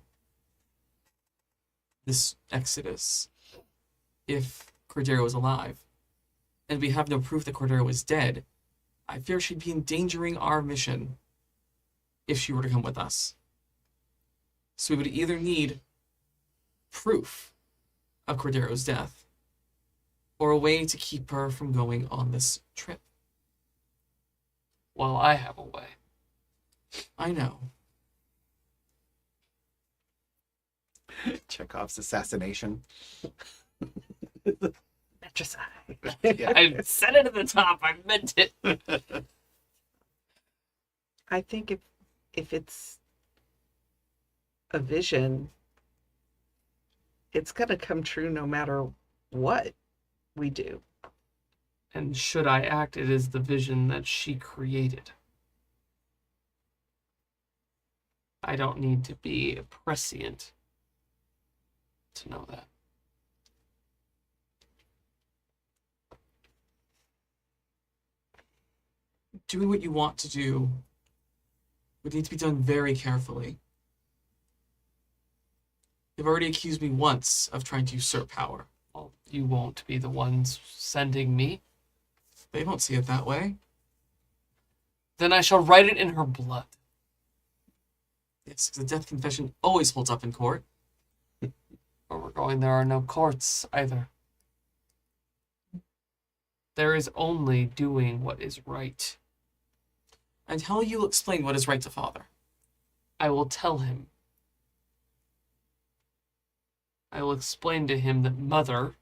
this exodus if Cordero is alive, and we have no proof that Cordero is dead, I fear she'd be endangering our mission if she were to come with us. So we would either need proof of Cordero's death, or a way to keep her from going on this trip. Well, I have a way. I know. Chekhov's assassination. matricide. Yeah. I said it at the top. I meant it. I think if it's a vision, it's going to come true no matter what we do. And should I act, it is the vision that she created. I don't need to be prescient to know that. Doing what you want to do would need to be done very carefully. You've already accused me once of trying to usurp power. Well, you won't be the ones sending me. They won't see it that way. Then I shall write it in her blood. Yes, the death confession always holds up in court. Where we're going, there are no courts either. There is only doing what is right. And how you will explain what is right to father. I will tell him. I will explain to him that mother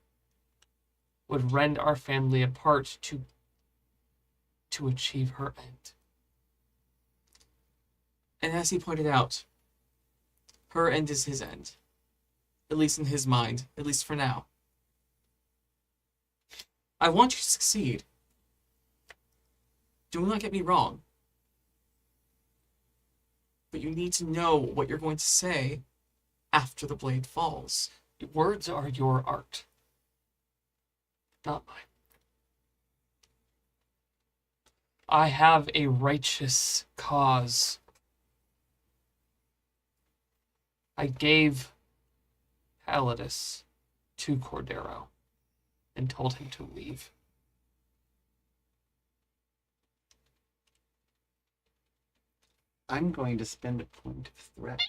would rend our family apart to achieve her end. And as he pointed out, her end is his end. At least in his mind, at least for now. I want you to succeed. Do not get me wrong. But you need to know what you're going to say after the blade falls. Words are your art, not mine. I have a righteous cause. I gave Helenus to Cordero and told him to leave. I'm going to spend a point of threat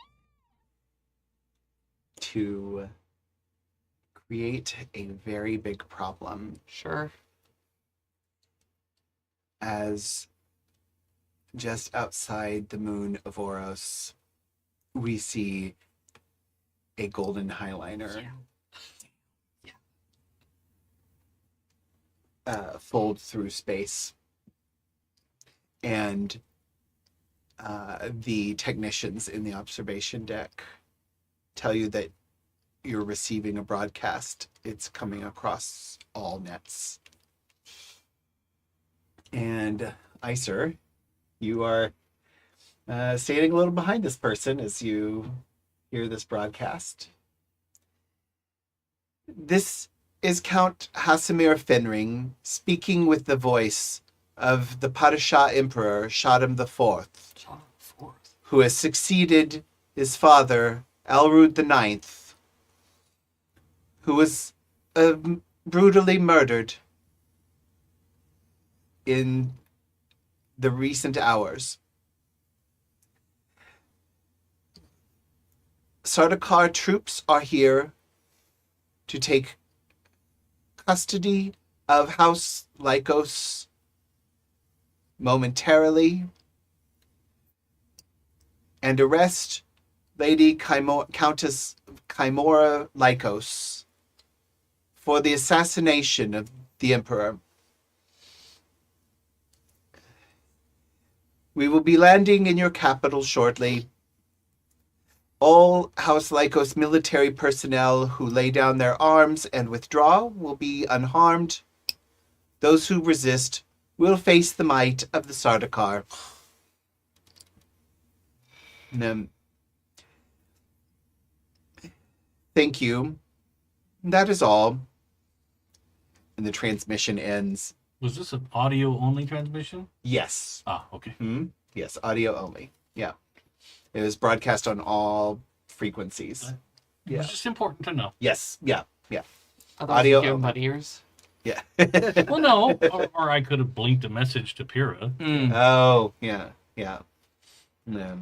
to create a very big problem. Sure. as just outside the moon of Oros, we see a golden highliner fold through space. And the technicians in the observation deck tell you that you're receiving a broadcast. It's coming across all nets. And Iser, you are standing a little behind this person as you hear this broadcast. This is Count Hasimir Fenring speaking with the voice of the Padishah Emperor Shaddam IV, who has succeeded his father, Alrud IX, who was brutally murdered in the recent hours. Sardaukar troops are here to take custody of House Lykos momentarily and arrest Lady Countess Chimora Lykos for the assassination of the Emperor. We will be landing in your capital shortly. All House Lykos military personnel who lay down their arms and withdraw will be unharmed. Those who resist will face the might of the Sardaukar. Thank you. That is all. And the transmission ends. Was this an audio-only transmission? Yes. Ah, okay. Yes, audio only. Yeah. It was broadcast on all frequencies. It was just important to know. Yes. Yeah. Yeah. Otherwise Audio you give 'em only. mud ears. Yeah. Well, no. Or I could have blinked a message to Pyrrha. Oh, yeah. Yeah. Yeah.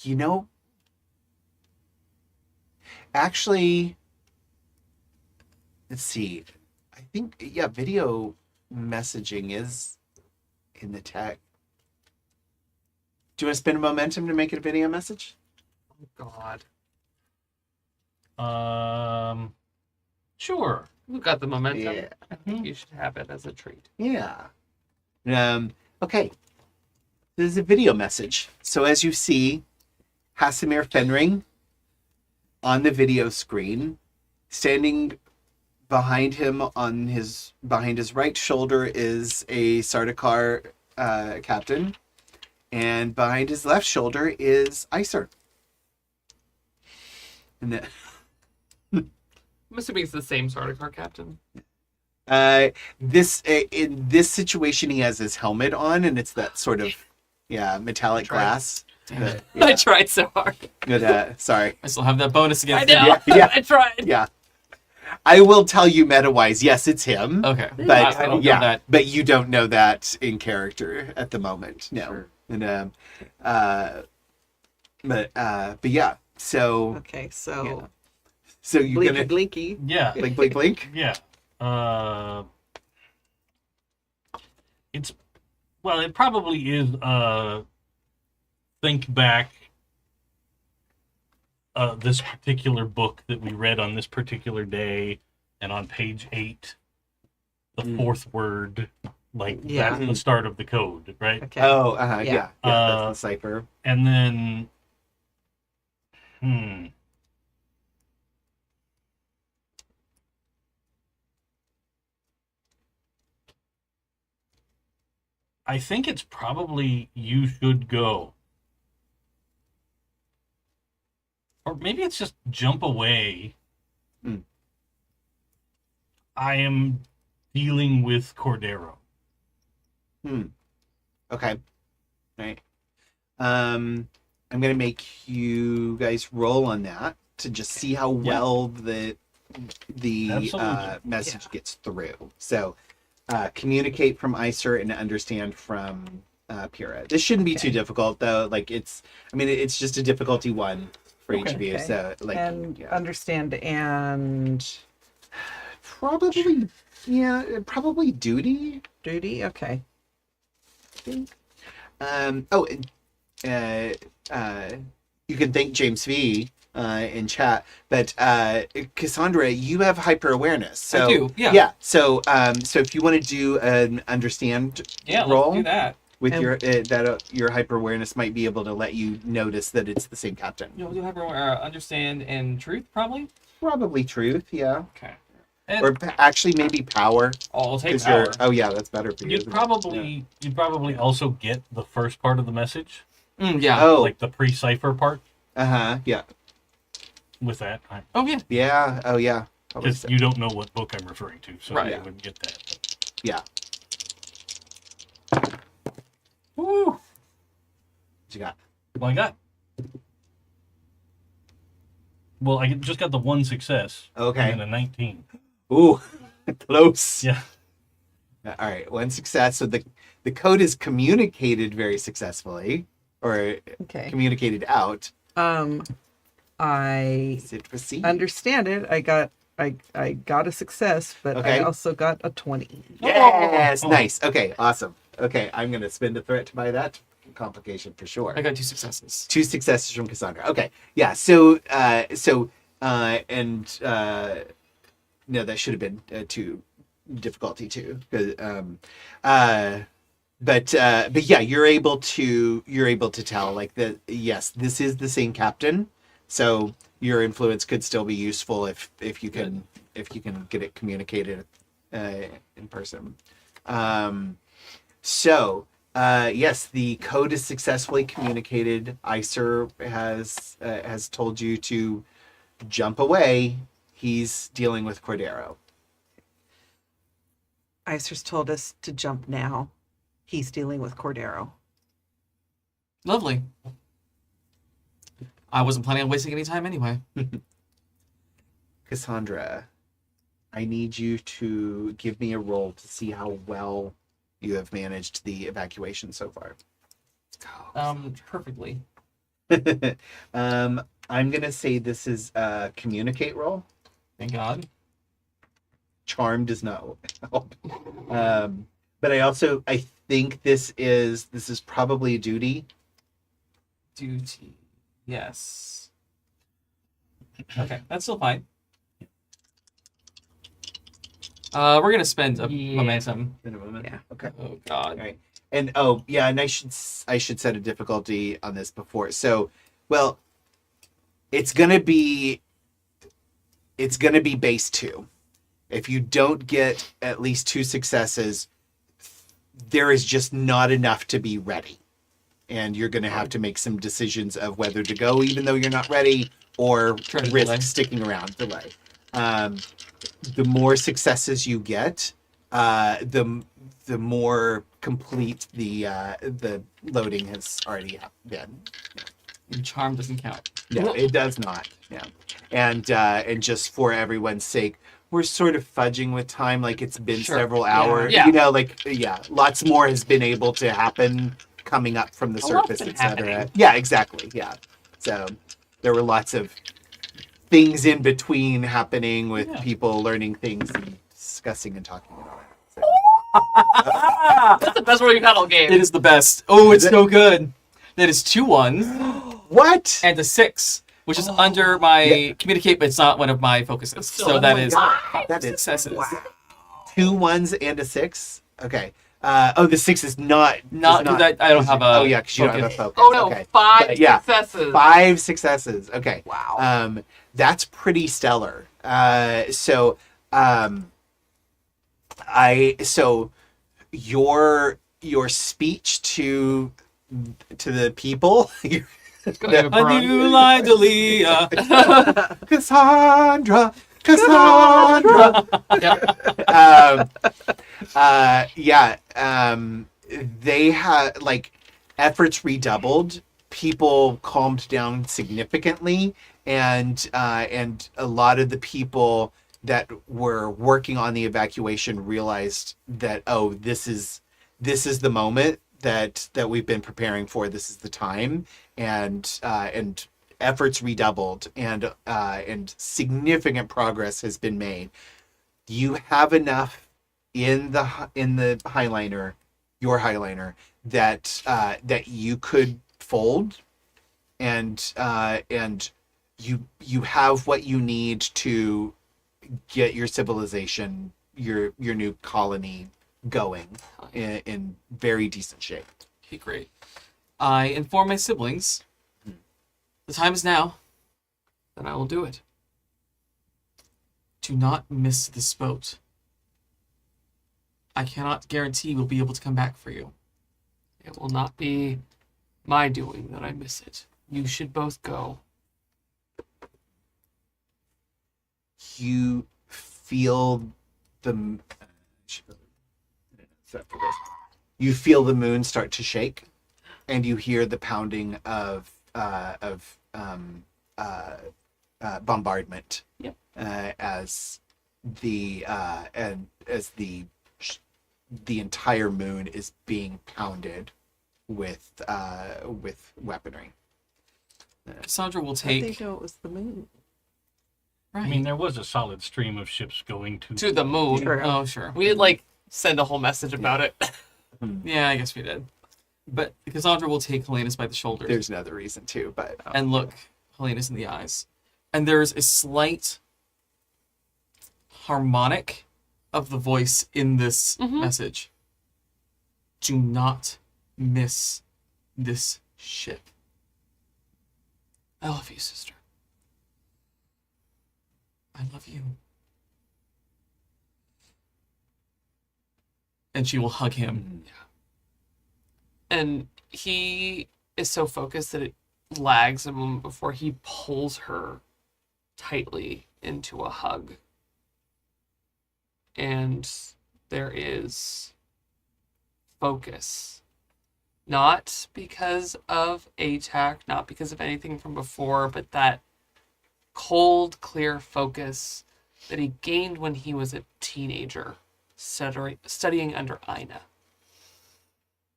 You know, actually, let's see. I think, yeah, video messaging is in the tech. Do you want to spend a momentum to make it a video message? Oh, God. Sure. We've got the momentum. Yeah. I think you should have it as a treat. Yeah. Okay. This is a video message. So as you see, Hasimir Fenring on the video screen, standing behind him behind his right shoulder is a Sardaukar captain, and behind his left shoulder is Iser. And then, I'm assuming it's the same Sardaukar captain. in this situation, he has his helmet on, and it's that sort of metallic glass. I tried so hard. Good. Sorry. I still have that bonus I against know. that. Yeah. I tried. Yeah. I will tell you meta-wise, yes, it's him. Okay. But I don't know that. but you don't know that in character at the moment. No. Sure. And but yeah. So Okay, so yeah. So you're blinky gonna blinky. Yeah. blink, blink, blink. Yeah. It probably is think back this particular book that we read on this particular day, and on page 8, the fourth word, that's the start of the code, right? Okay. Oh, Yeah. yeah. That's the cipher. And then I think it's probably you should go. Or maybe it's just jump away. I am dealing with Cordero. Okay. Right. I'm gonna make you guys roll on that to just see how well the Absolutely. message gets through. So communicate from Iser and understand from Pyrrha. This shouldn't be too difficult though. It's just a difficulty 1 for each of you. Okay. So and understand and probably Yeah, probably duty. Duty? Okay. Oh, you can thank James V in chat, but Cassandra, you have hyper awareness. So I do, yeah. Yeah. So if you want to do an understand roll let's do that. with And- your your hyper awareness might be able to let you notice that it's the same captain. We'll do have understand and truth, probably. Probably truth, yeah, Okay. And or actually maybe power. I'll take 'cause power. you're- Oh yeah, that's better for you. You'd isn't it? probably also get the first part of the message, Yeah. Oh. like the pre-cipher part. Yeah. With that, Oh yeah. Yeah. Oh yeah. Probably because so. you don't know what book I'm referring to, so Right. you wouldn't get that. Yeah. Woo! What you got? Well, I got. Well, I just got the one success. Okay. And then a 19. Ooh, close. Yeah. All right, one success. So the code is communicated very successfully, or Okay. communicated out. I Is it proceed? understand it. I got a success, but Okay. I also got a 20. Yes, Oh. nice. Okay, awesome. Okay, I'm gonna spend a threat to buy that complication for sure. I got 2 successes. 2 successes from Cassandra. Okay, yeah. So no, that should have been 2 difficulty 2. But yeah, you're able to tell like that. Yes, this is the same captain. So your influence could still be useful if you can get it communicated in person. Yes, the code is successfully communicated. Iser has told you to jump away. He's dealing with Cordero. Iser's told us to jump now. He's dealing with Cordero. Lovely. I wasn't planning on wasting any time anyway. Cassandra, I need you to give me a roll to see how well you have managed the evacuation so far. Perfectly. I'm gonna say this is a communicate roll. Thank God. Charm does not help. But I think this is probably a duty. Duty. Yes. Okay, that's still fine. We're gonna spend a momentum. In a moment. Yeah. Okay. Oh God. All right. And and I should set a difficulty on this before. So, well, it's gonna be base 2. If you don't get at least 2 successes, there is just not enough to be ready. And you're going to have to make some decisions of whether to go even though you're not ready, or Try to risk delay. sticking around, delay. The more successes you get, the more complete the loading has already been. And charm doesn't count. No, it does not. Yeah, and just for everyone's sake, we're sort of fudging with time. Like it's been Sure. several hours. Yeah. You know, lots more has been able to happen coming up from the A lot's surface, been etc. happening. Yeah, exactly. Yeah. So there were lots of things in between happening with Yeah. people learning things and discussing and talking and all that. So. That's the best way you got all game. It is the best. Oh, it's Is it? so good. That is 2 1s What? and a 6, which is under my communicate, but it's not one of my focuses. Still, So oh that my is God. 5 That is- successes. 2 1s and a 6. Okay. The 6 is not. Not because I don't have a. Oh yeah, because you don't have a focus. focus. Oh no, Okay. 5 But, yeah, successes. 5 successes. Okay. Wow. That's pretty stellar. So your speech to the people, Go ahead, A Bron. new line, Delia. Cassandra. They had efforts redoubled. People calmed down significantly, and a lot of the people that were working on the evacuation realized that this is the moment that we've been preparing for. This is the time, and efforts redoubled, and significant progress has been made. You have enough in the highliner, your highliner, that you could fold, and you have what you need to get your civilization, your new colony going in very decent shape. Okay, great. I inform my siblings. The time is now. Then I will do it. Do not miss this boat. I cannot guarantee we'll be able to come back for you. It will not be my doing that I miss it. You should both go. You feel the you feel the moon start to shake, and you hear the pounding of bombardment. Yep. As the entire moon is being pounded with weaponry. Cassandra will How'd they take... know it was the moon? Right. I mean, there was a solid stream of ships going To the moon. Sure. Oh, sure. We did, send a whole message about it. Yeah, I guess we did. But Cassandra will take Helenus by the shoulders There's another reason too, but and look Helenus in the eyes. And there's a slight harmonic of the voice in this message. Do not miss this ship. I love you, sister. I love you. And she will hug him. And he is so focused that it lags a moment before he pulls her tightly into a hug. And there is focus. Not because of ATAC, not because of anything from before, but that cold, clear focus that he gained when he was a teenager, studying under Ina.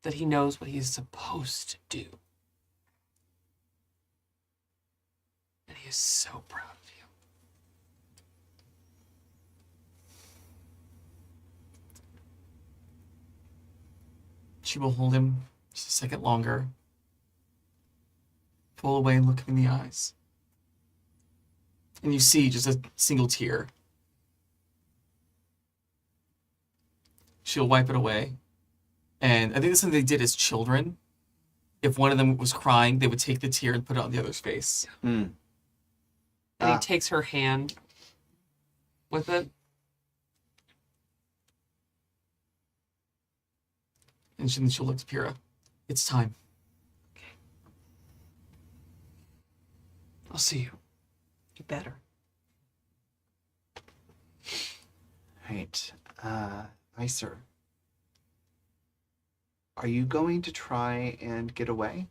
That he knows what he's supposed to do. And he is so proud of you. She will hold him just a second longer. Pull away and look him in the eyes. And you see just a single tear. She'll wipe it away. And I think that's something they did as children. If one of them was crying, they would take the tear and put it on the other's face. And he takes her hand with it. And then she'll look to Pyrrha. It's time. I'll see you. You better. right. Iser, are you going to try and get away?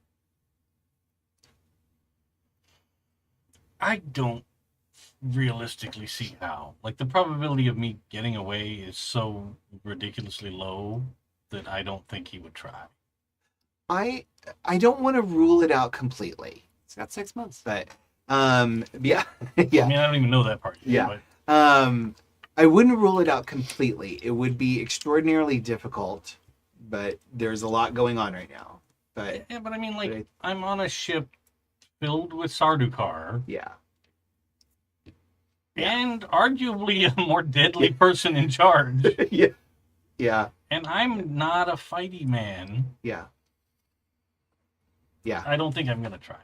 I don't realistically see how. Like, the probability of me getting away is so ridiculously low that I don't think he would try. I don't want to rule it out completely, It's got 6 months. but yeah, yeah. I mean, I don't even know that part yet. Yeah. But I wouldn't rule it out completely. It would be extraordinarily difficult, but there's a lot going on right now. But yeah, but I mean, like, Right. I'm on a ship filled with Sardukar yeah, and arguably a more deadly person in charge. yeah, yeah, And I'm not a fighty man. yeah. I don't think I'm going to try.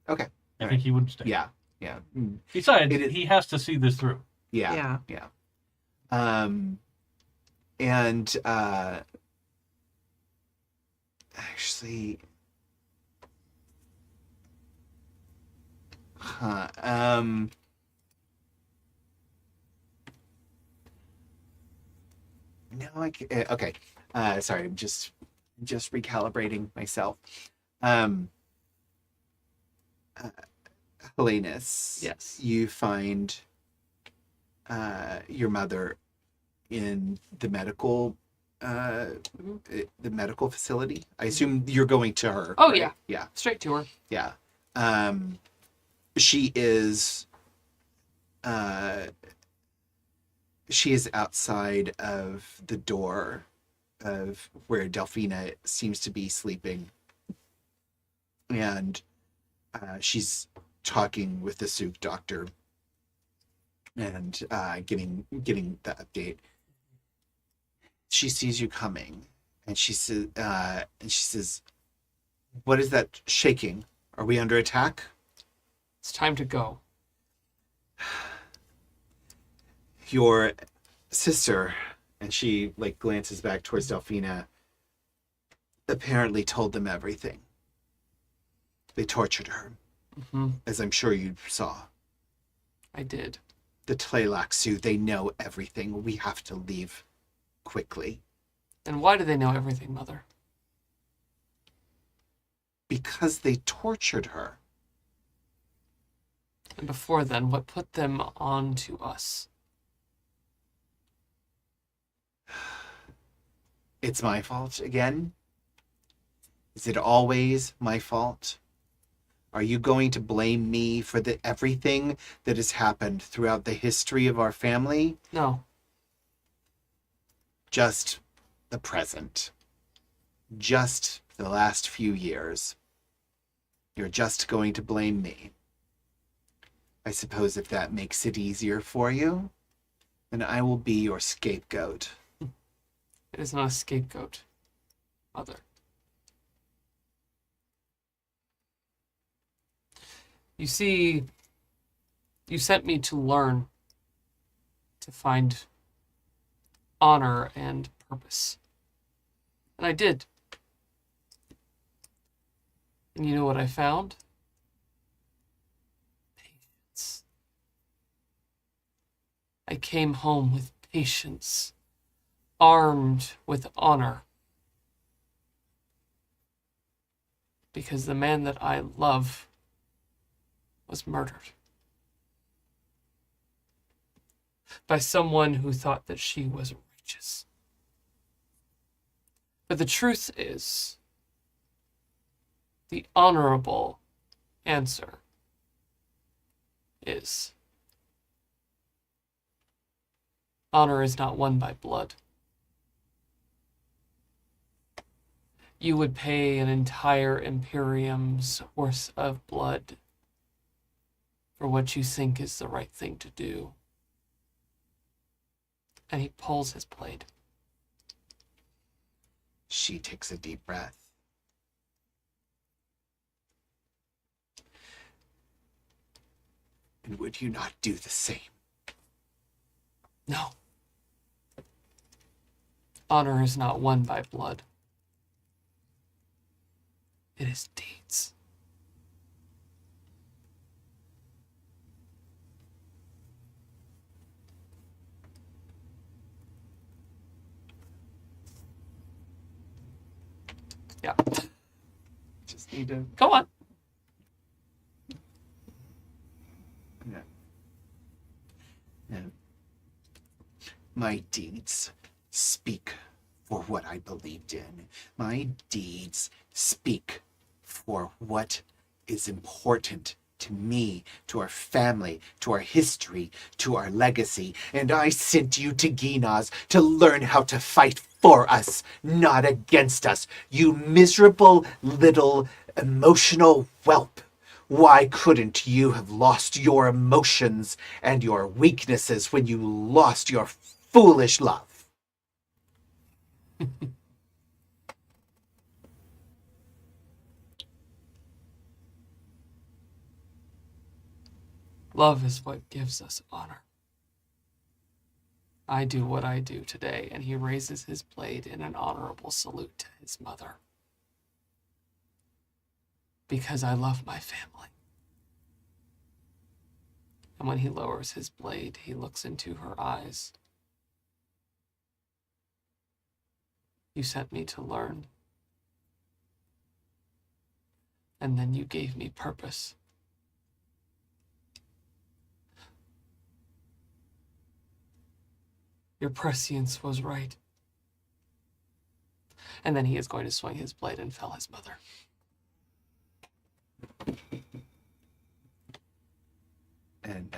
Okay. I think he would stay. Yeah, yeah, Besides, It is- he has to see this through. yeah, Yeah. and actually, no, okay. Sorry, I'm just recalibrating myself. Helenus, Yes. you find your mother in the medical facility. I assume you're going to her. Oh, right? yeah. Yeah. Straight to her. Yeah. She is She is outside of the door of where Delphina seems to be sleeping. And she's talking with the Souk doctor and getting the update. She sees you coming, and she says, "What is that shaking? Are we under attack?" It's time to go. Your sister, and she glances back towards Delphina, apparently told them everything. They tortured her, as I'm sure you saw. I did. The Tleilaxu, they know everything. We have to leave quickly. And why do they know everything, Mother? Because they tortured her. And before then, what put them on to us? It's my fault again? Is it always my fault? Are you going to blame me for everything that has happened throughout the history of our family? No. Just the present. Just the last few years. You're just going to blame me. I suppose if that makes it easier for you, then I will be your scapegoat. It is not a scapegoat, Mother. You see, you sent me to learn, to find honor and purpose. And I did. And you know what I found? Patience. I came home with patience, armed with honor. Because the man that I love was murdered by someone who thought that she was righteous. But the truth is, the honorable answer is, honor is not won by blood. You would pay an entire Imperium's worth of blood for what you think is the right thing to do. And he pulls his blade. She takes a deep breath. And would you not do the same? No. Honor is not won by blood. It is deeds. Yeah. Just need to... Go on. Yeah. Yeah. My deeds speak for what I believed in. My deeds speak for what is important to me, to our family, to our history, to our legacy. And I sent you to Ginaz to learn how to fight for us, not against us. You miserable little emotional whelp. Why couldn't you have lost your emotions and your weaknesses when you lost your foolish love? Love is what gives us honor. I do what I do today, and he raises his blade in an honorable salute to his mother. Because I love my family. And when he lowers his blade, he looks into her eyes. You sent me to learn. And then you gave me purpose. Your prescience was right. And then he is going to swing his blade and fell his mother. And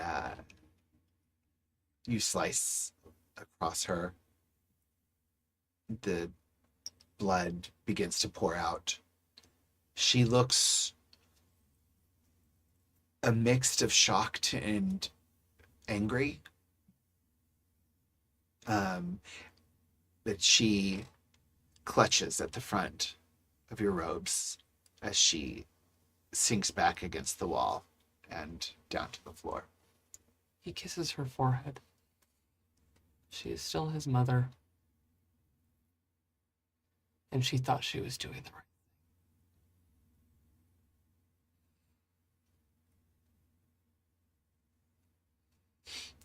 you slice across her. The blood begins to pour out. She looks a mix of shocked and angry. But she clutches at the front of your robes as she sinks back against the wall and down to the floor. He kisses her forehead. She is still his mother. And she thought she was doing the right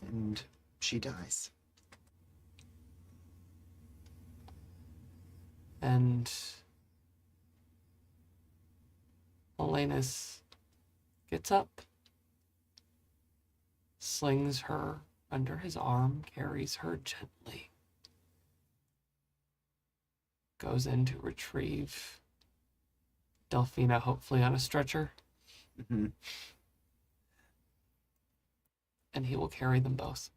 thing. And she dies. And Helenus gets up, slings her under his arm, carries her gently, goes in to retrieve Delphina, hopefully on a stretcher, Mm-hmm. and he will carry them both.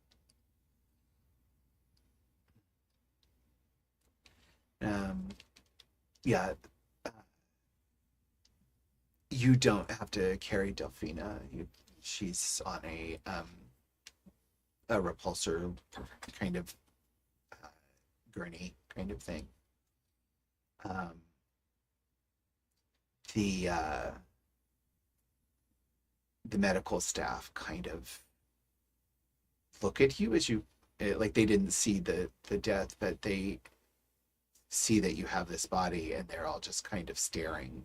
Yeah. You don't have to carry Delphina. She's on a repulsor kind of gurney kind of thing. The medical staff kind of look at you as you like they didn't see the death, but they see that you have this body, and they're all just kind of staring.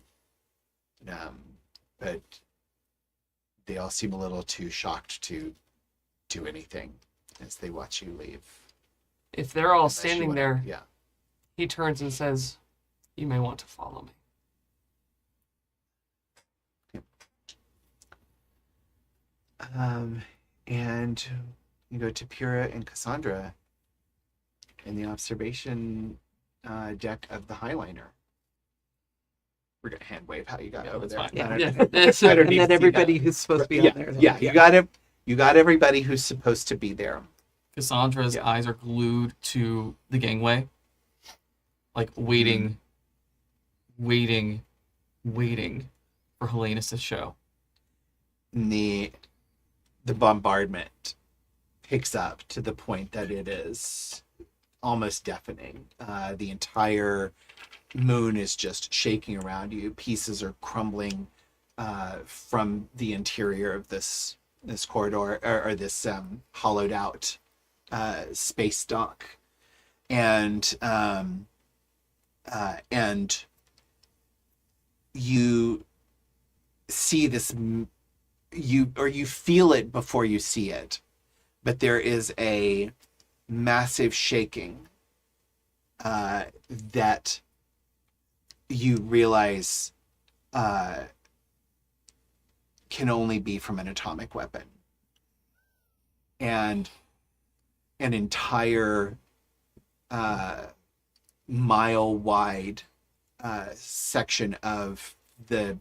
But they all seem a little too shocked to do anything as they watch you leave. If they're all Unless you standing wanna- there, yeah. he turns and says, "You may want to follow me." And you go to Pura and Cassandra in the observation deck of the Highliner. We're gonna hand wave how you got Yeah, over that's there. fine. I don't- Yeah. I don't And need to then see everybody that. who's supposed to be Yeah, on there. yeah, you got it. You got everybody who's supposed to be there. Cassandra's Yeah. eyes are glued to the gangway, like waiting for Helenus to show. And the bombardment picks up to the point that it is almost deafening. The entire moon is just shaking around you. Pieces are crumbling from the interior of this corridor or this hollowed out space dock, and you see this. You feel it before you see it, but there is a massive shaking that you realize can only be from an atomic weapon. And an entire mile-wide section of the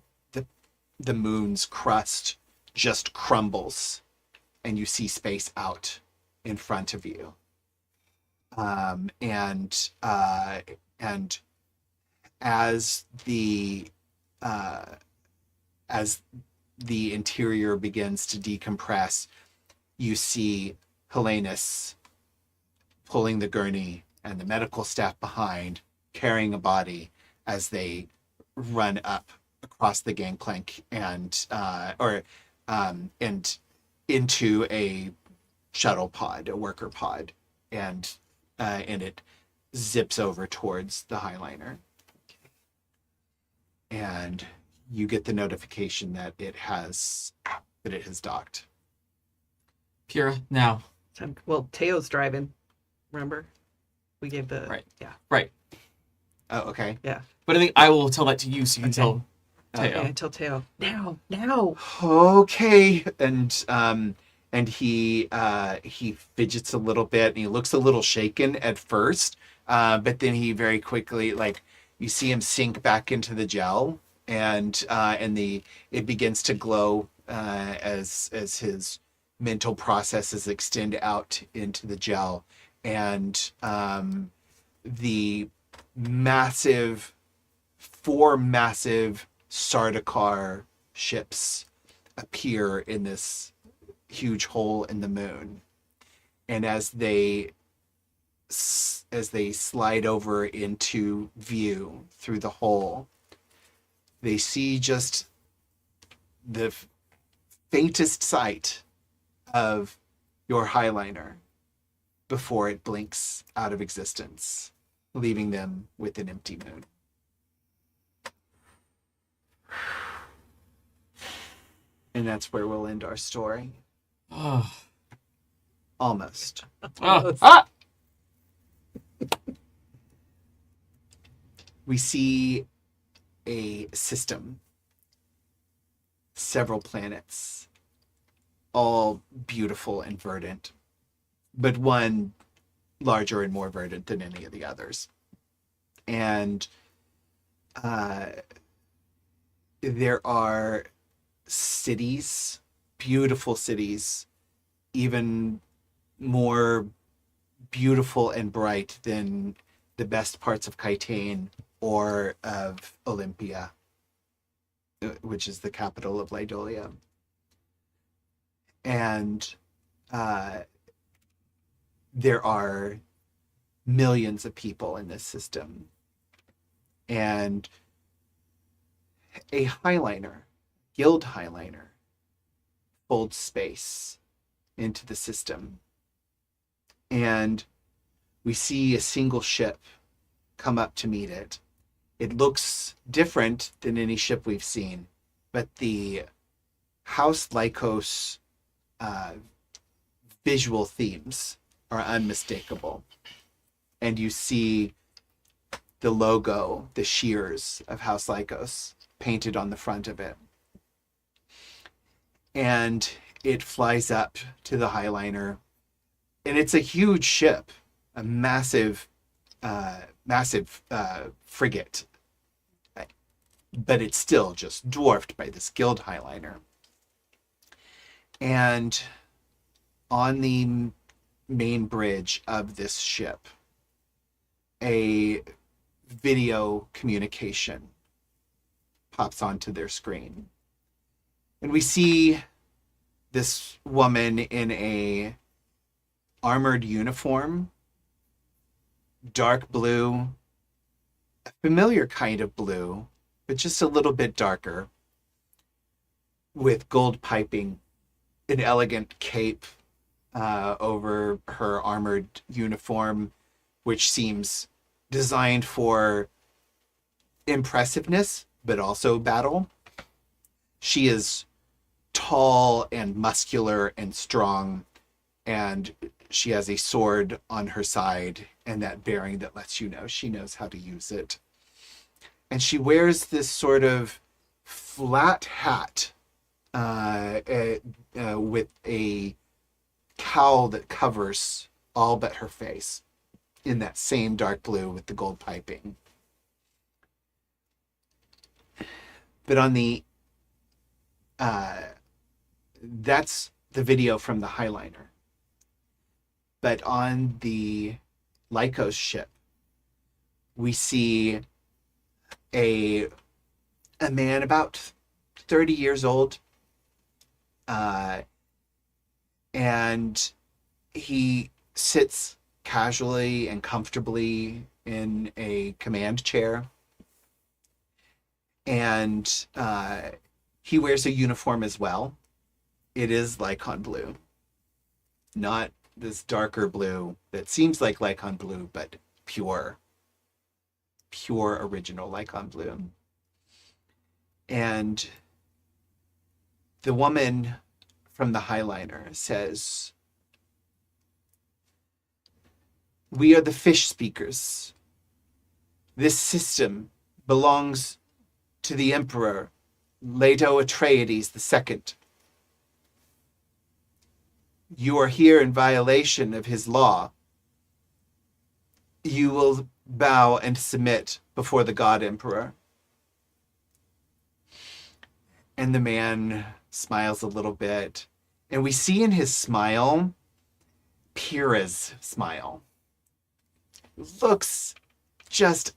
moon's crust just crumbles, and you see space out in front of you. And as the interior begins to decompress, you see Helenus pulling the gurney and the medical staff behind, carrying a body as they run up across the gangplank and into a shuttle pod, a worker pod, and it zips over towards the Highliner. And you get the notification that it has docked. Pura, now. Well, Teo's driving. Remember? We gave the... Right. Yeah. Right. Oh, okay. Yeah. But I think I will tell that to you so you can Okay. tell Teo. Yeah, tell Teo. Now. Okay. And he fidgets a little bit, and he looks a little shaken at first, but then he very quickly, like, you see him sink back into the gel, and it begins to glow as his mental processes extend out into the gel, and the four massive Sardaukar ships appear in this huge hole in the moon. And as they slide over into view through the hole, they see just the faintest sight of your Highliner before it blinks out of existence, leaving them with an empty moon. And that's where we'll end our story. Oh. Almost. Oh. Ah! We see a system, several planets, all beautiful and verdant, but one larger and more verdant than any of the others. And there are cities, beautiful cities, even more beautiful and bright than the best parts of Kytane or of Olympia, which is the capital of Lydolia. And there are millions of people in this system. And a Highliner, guild Highliner, holds space into the system. And we see a single ship come up to meet it. It looks different than any ship we've seen, but the House Lykos visual themes are unmistakable. And you see the logo, the shears of House Lykos painted on the front of it. And it flies up to the Highliner. And it's a huge ship, a massive frigate. But it's still just dwarfed by this guild Highliner. And on the main bridge of this ship, a video communication pops onto their screen. And we see this woman in a armored uniform, dark blue, a familiar kind of blue, but just a little bit darker, with gold piping, an elegant cape over her armored uniform, which seems designed for impressiveness, but also battle. She is tall and muscular and strong, and she has a sword on her side and that bearing that lets you know she knows how to use it. And she wears this sort of flat hat with a cowl that covers all but her face, in that same dark blue with the gold piping. But on the that's the video from the Highliner. But on the Lykos ship, we see a man about 30 years old, and he sits casually and comfortably in a command chair, and he wears a uniform as well. It is Lykon blue, not this darker blue that seems like Lykon blue, but pure original Lykon blue. And the woman from the Highliner says, "We are the fish speakers. This system belongs to the Emperor Leto Atreides II. You are here in violation of his law. You will bow and submit before the God Emperor." And the man smiles a little bit. And we see in his smile, Pyrrha's smile. looks just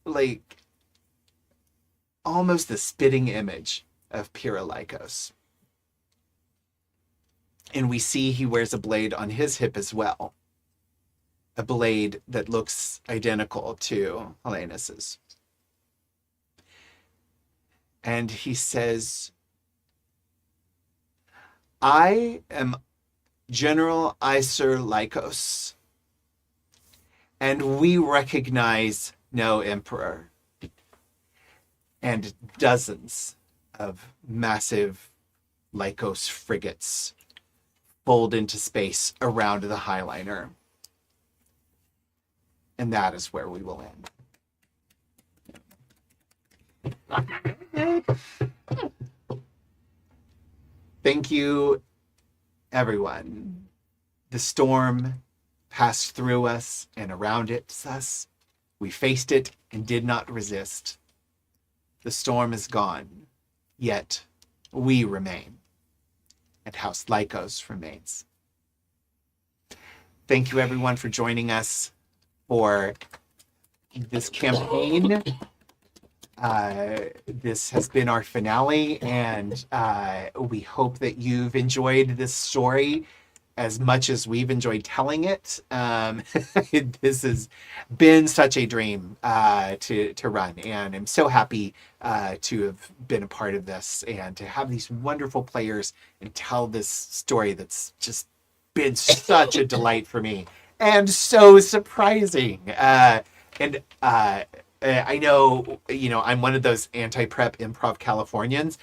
like almost the spitting image of Pira Lykos. And we see he wears a blade on his hip as well. A blade that looks identical to Helenus's. And he says, I am General Iser Lykos, and we recognize no emperor. And dozens of massive Lykos frigates fold into space around the Highliner. And that is where we will end. Thank you, everyone. The storm passed through us and around us. We faced it and did not resist. The storm is gone, yet we remain, and House Lykos remains. Thank you, everyone, for joining us for this campaign. This has been our finale, and we hope that you've enjoyed this story as much as we've enjoyed telling it. This has been such a dream to run, and I'm so happy to have been a part of this and to have these wonderful players and tell this story that's just been such a delight for me and so surprising. I know, I'm one of those anti-prep improv Californians,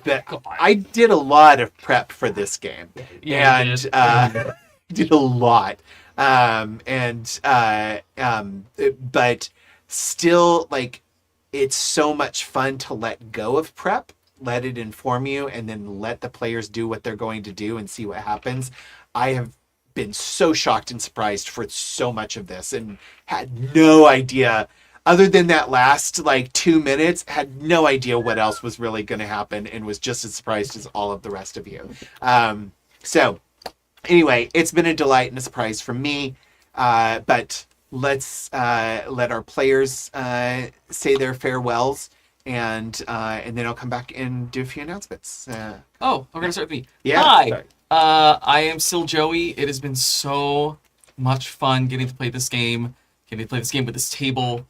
but I did a lot of prep for this game. Yeah, and did a lot. But still, like, it's so much fun to let go of prep, let it inform you, and then let the players do what they're going to do and see what happens. I have been so shocked and surprised for so much of this and had no idea. Other than that last 2 minutes, had no idea what else was really going to happen and was just as surprised as all of the rest of you. So anyway, it's been a delight and a surprise for me. But let's let our players say their farewells, and then I'll come back and do a few announcements. Oh, we're gonna start with me. Yeah. Hi. Sorry. I am still Joey. It has been so much fun getting to play this game, with this table.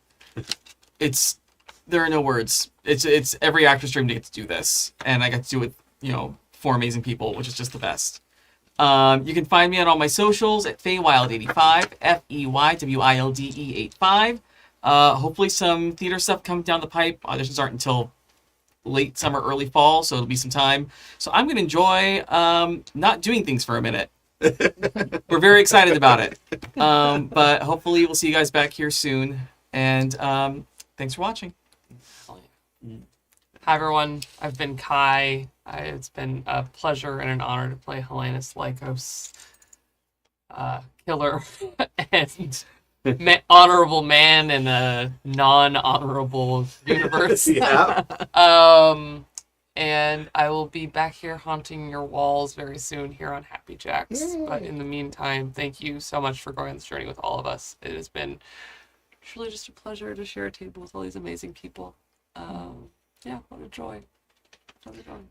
There are no words. It's every actor's dream to get to do this, and I got to do it with 4 amazing people, which is just the best. You can find me on all my socials at Feywild85, FEYWILDE85. Hopefully some theater stuff comes down the pipe. Auditions aren't until late summer, early fall, so it'll be some time. So I'm going to enjoy not doing things for a minute. We're very excited about it. But hopefully we'll see you guys back here soon. And thanks for watching. Hi everyone, I've been Kai. It's been a pleasure and an honor to play Helenus Lykos, killer and honorable man in a non-honorable universe. Yeah. And I will be back here haunting your walls very soon here on Happy Jacks. Yay. But in the meantime, thank you so much for going on this journey with all of us. It has been truly just a pleasure to share a table with all these amazing people. Yeah, what a joy. How's it going?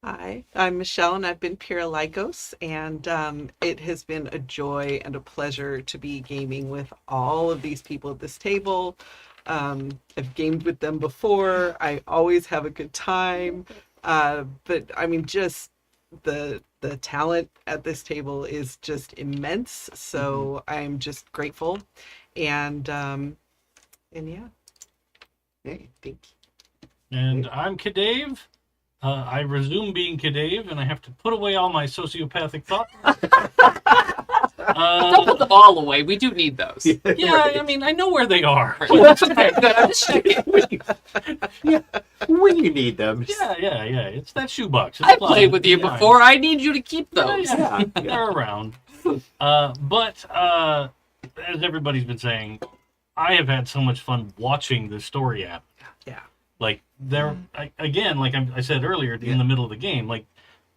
Hi, I'm Michelle, and I've been Pira Lykos, and it has been a joy and a pleasure to be gaming with all of these people at this table. I've gamed with them before. I always have a good time, but I mean, just the talent at this table is just immense. So I'm just grateful, and yeah. Hey, thank you. And I'm CADave. I resume being CADave, and I have to put away all my sociopathic thoughts. Don't put them all away. We do need those. Yeah, I mean, I know where they are. I'm just checking. When you need them. Yeah. It's that shoebox. It's I fine. played with you Yeah. before. I need you to keep those. Yeah, they're around. But as everybody's been saying, I have had so much fun watching the story app. Yeah. Like, again, like I said earlier, in the middle of the game, like,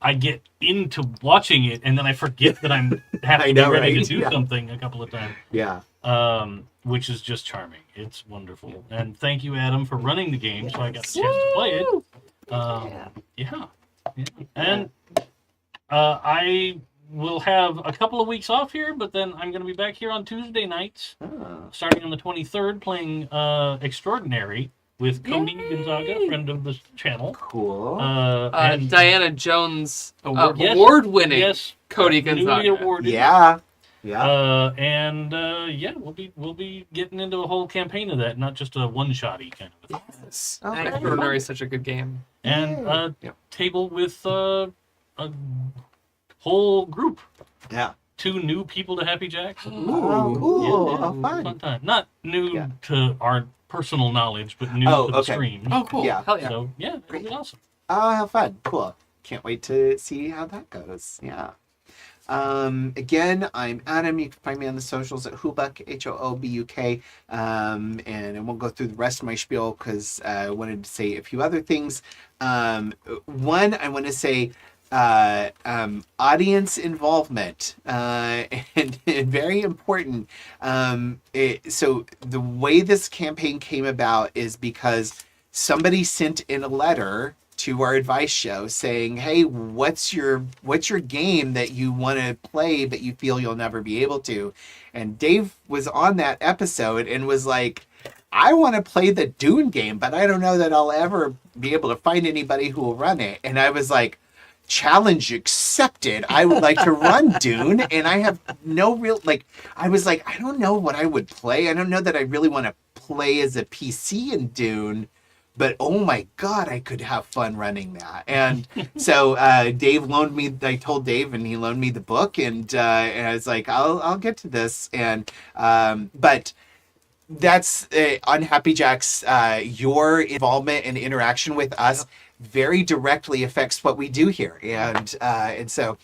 I get into watching it, and then I forget that I'm have to I know, be ready right? to do Yeah. something a couple of times. Yeah. Which is just charming. It's wonderful. And thank you, Adam, for running the game, so I got a chance to play it. Yeah. And I will have a couple of weeks off here, but then I'm going to be back here on Tuesday nights, starting on the 23rd, playing Extraordinary with Cody Gonzaga, friend of the channel. Cool. And Diana Jones Yes. award-winning yes, Cody newly Gonzaga. awarded. Yeah. We'll be getting into a whole campaign of that, not just a one-shotty kind of a thing. Yes. Okay. Extraordinary is such a good game. And Yep. table with a whole group. Yeah. 2 new people to Happy Jacks. Oh, cool. Yeah. Oh, fun. Time. Not new Yeah. to our personal knowledge, but new Oh, to the okay. stream. Oh, cool. Yeah. Hell yeah. So yeah, it'll be awesome. Oh, how fun. Cool. Can't wait to see how that goes. Yeah. Again, I'm Adam. You can find me on the socials at Hoobuk, Hoobuk. And I won't go through the rest of my spiel because I wanted to say a few other things. One, I want to say audience involvement and very important. So the way this campaign came about is because somebody sent in a letter to our advice show saying, hey, what's your game that you want to play but you feel you'll never be able to? And Dave was on that episode and was like, I want to play the Dune game, but I don't know that I'll ever be able to find anybody who will run it. And I was like, challenge accepted. I would like to run Dune, and I have no real, I was like, I don't know what I would play. I don't know that I really want to play as a PC in Dune, but oh my God, I could have fun running that. And so Dave loaned me, I told Dave, and he loaned me the book, and I was like, I'll get to this. And, but that's on Happy Jacks, your involvement and interaction with us very directly affects what we do here. And so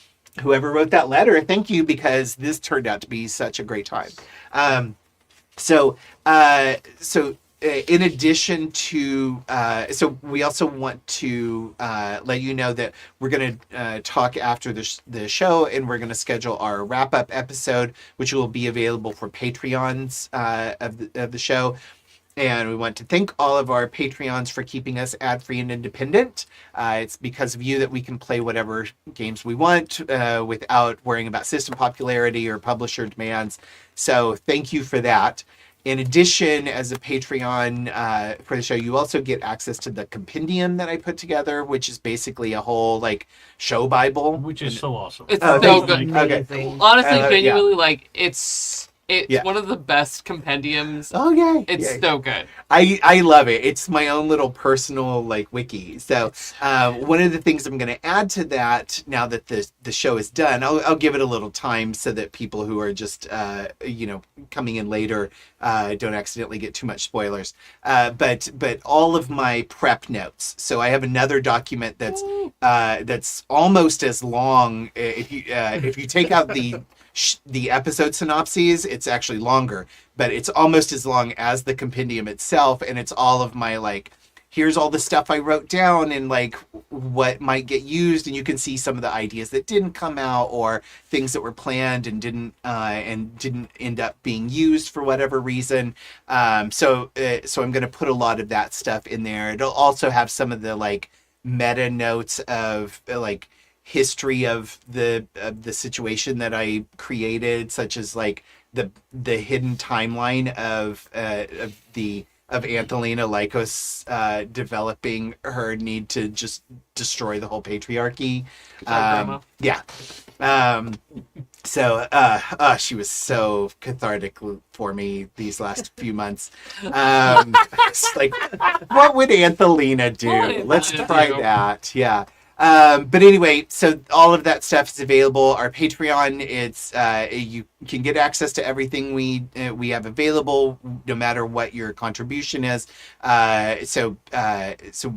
whoever wrote that letter, thank you, because this turned out to be such a great time. So in addition to, so we also want to let you know that we're going to talk after the show, and we're going to schedule our wrap-up episode, which will be available for Patreons of the show. And we want to thank all of our Patreons for keeping us ad-free and independent. It's because of you that we can play whatever games we want without worrying about system popularity or publisher demands. So thank you for that. In addition, as a Patreon for the show, you also get access to the compendium that I put together, which is basically a whole show Bible. Which is so awesome. It's Oh, so thank good. you. Okay. Honestly, Yeah. genuinely, it's Yeah. one of the best compendiums. Oh, yeah. It's yeah. so good. I love it. It's my own little personal wiki. So one of the things I'm going to add to that now that the show is done, I'll give it a little time so that people who are just coming in later don't accidentally get too much spoilers. But all of my prep notes. So I have another document that's almost as long. If you take out the episode synopses, it's actually longer, but it's almost as long as the compendium itself, and it's all of my here's all the stuff I wrote down and what might get used, and you can see some of the ideas that didn't come out or things that were planned and didn't end up being used for whatever reason. So I'm going to put a lot of that stuff in there. It'll also have some of the meta notes of history of the situation that I created, such as the hidden timeline of Anthelina Lykos developing her need to just destroy the whole patriarchy. Yeah. So she was so cathartic for me these last few months. It's what would Anthelina do? What would Let's Anthelina try do? that. Yeah. But anyway, so all of that stuff is available. Our Patreon, it's you can get access to everything we have available, no matter what your contribution is. So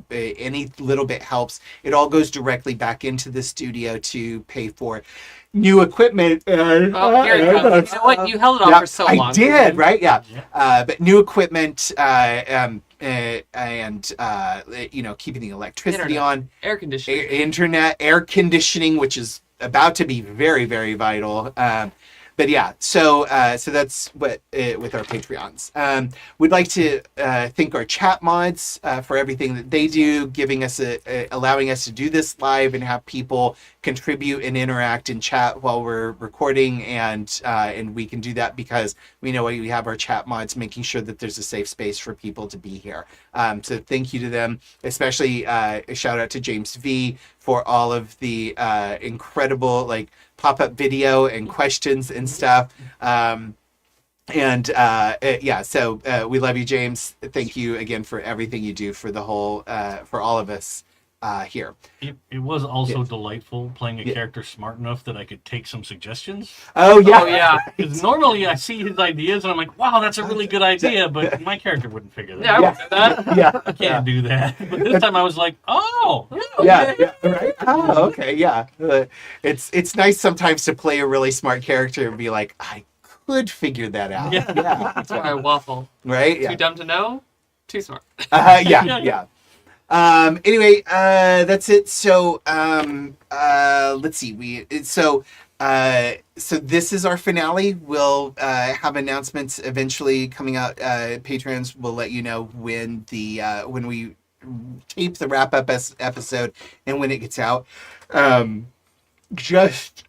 any little bit helps. It all goes directly back into the studio to pay for new equipment. Oh, here it comes. You know what? You held it off for so long. I did, right? Yeah. But new equipment, and keeping the electricity Internet. on, Air conditioning. internet, air conditioning, which is about to be very, very vital. But yeah, so that's what with our Patreons. We'd like to thank our chat mods for everything that they do, giving us allowing us to do this live and have people contribute and interact and chat while we're recording, and we can do that because we know we have our chat mods making sure that there's a safe space for people to be here. So thank you to them, especially a shout out to James V for all of the incredible pop-up video and questions and stuff. So we love you, James. Thank you again for everything you do for the whole for all of us here. It was also delightful playing a character smart enough that I could take some suggestions. Oh yeah. Oh yeah. Because normally I see his ideas and I'm like, wow, that's a really good idea, but my character wouldn't figure that Yeah, I out. would do that. Yeah. I can't do that. But this time I was like, oh, Yeah, right. Oh, okay, yeah. It's nice sometimes to play a really smart character and be like, I could figure that out. Yeah. That's why I waffle. Right. Too dumb to know, too smart. Yeah. Anyway, that's it. So, let's see. So this is our finale. We'll have announcements eventually coming out. Patrons will let you know when we tape the wrap up episode and when it gets out. Just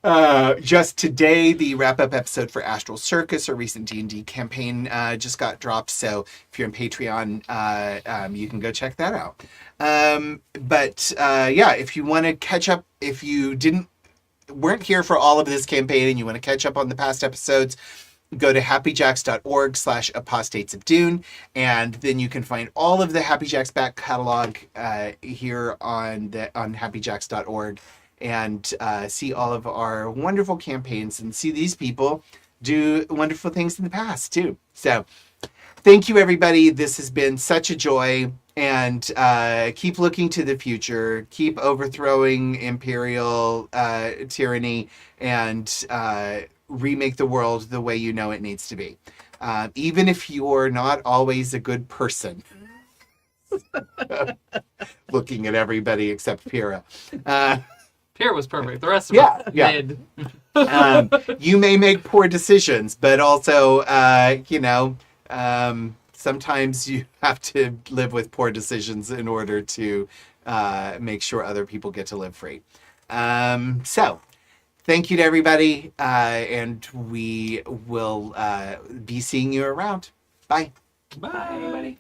today, the wrap up episode for Astral Circus, our recent D&D campaign, just got dropped. So if you're on Patreon, you can go check that out. If you want to catch up, if you weren't here for all of this campaign and you want to catch up on the past episodes, go to happyjacks.org/Apostates of Dune, and then you can find all of the Happy Jacks back catalog here on happyjacks.org, and see all of our wonderful campaigns and see these people do wonderful things in the past too. So thank you, everybody. This has been such a joy, and keep looking to the future, keep overthrowing imperial tyranny, and remake the world the way you know it needs to be. Even if you're not always a good person. Looking at everybody except Pyrrha. Pierre was perfect. The rest of us did. You may make poor decisions, but also, sometimes you have to live with poor decisions in order to make sure other people get to live free. So, thank you to everybody, and we will be seeing you around. Bye. bye. Everybody.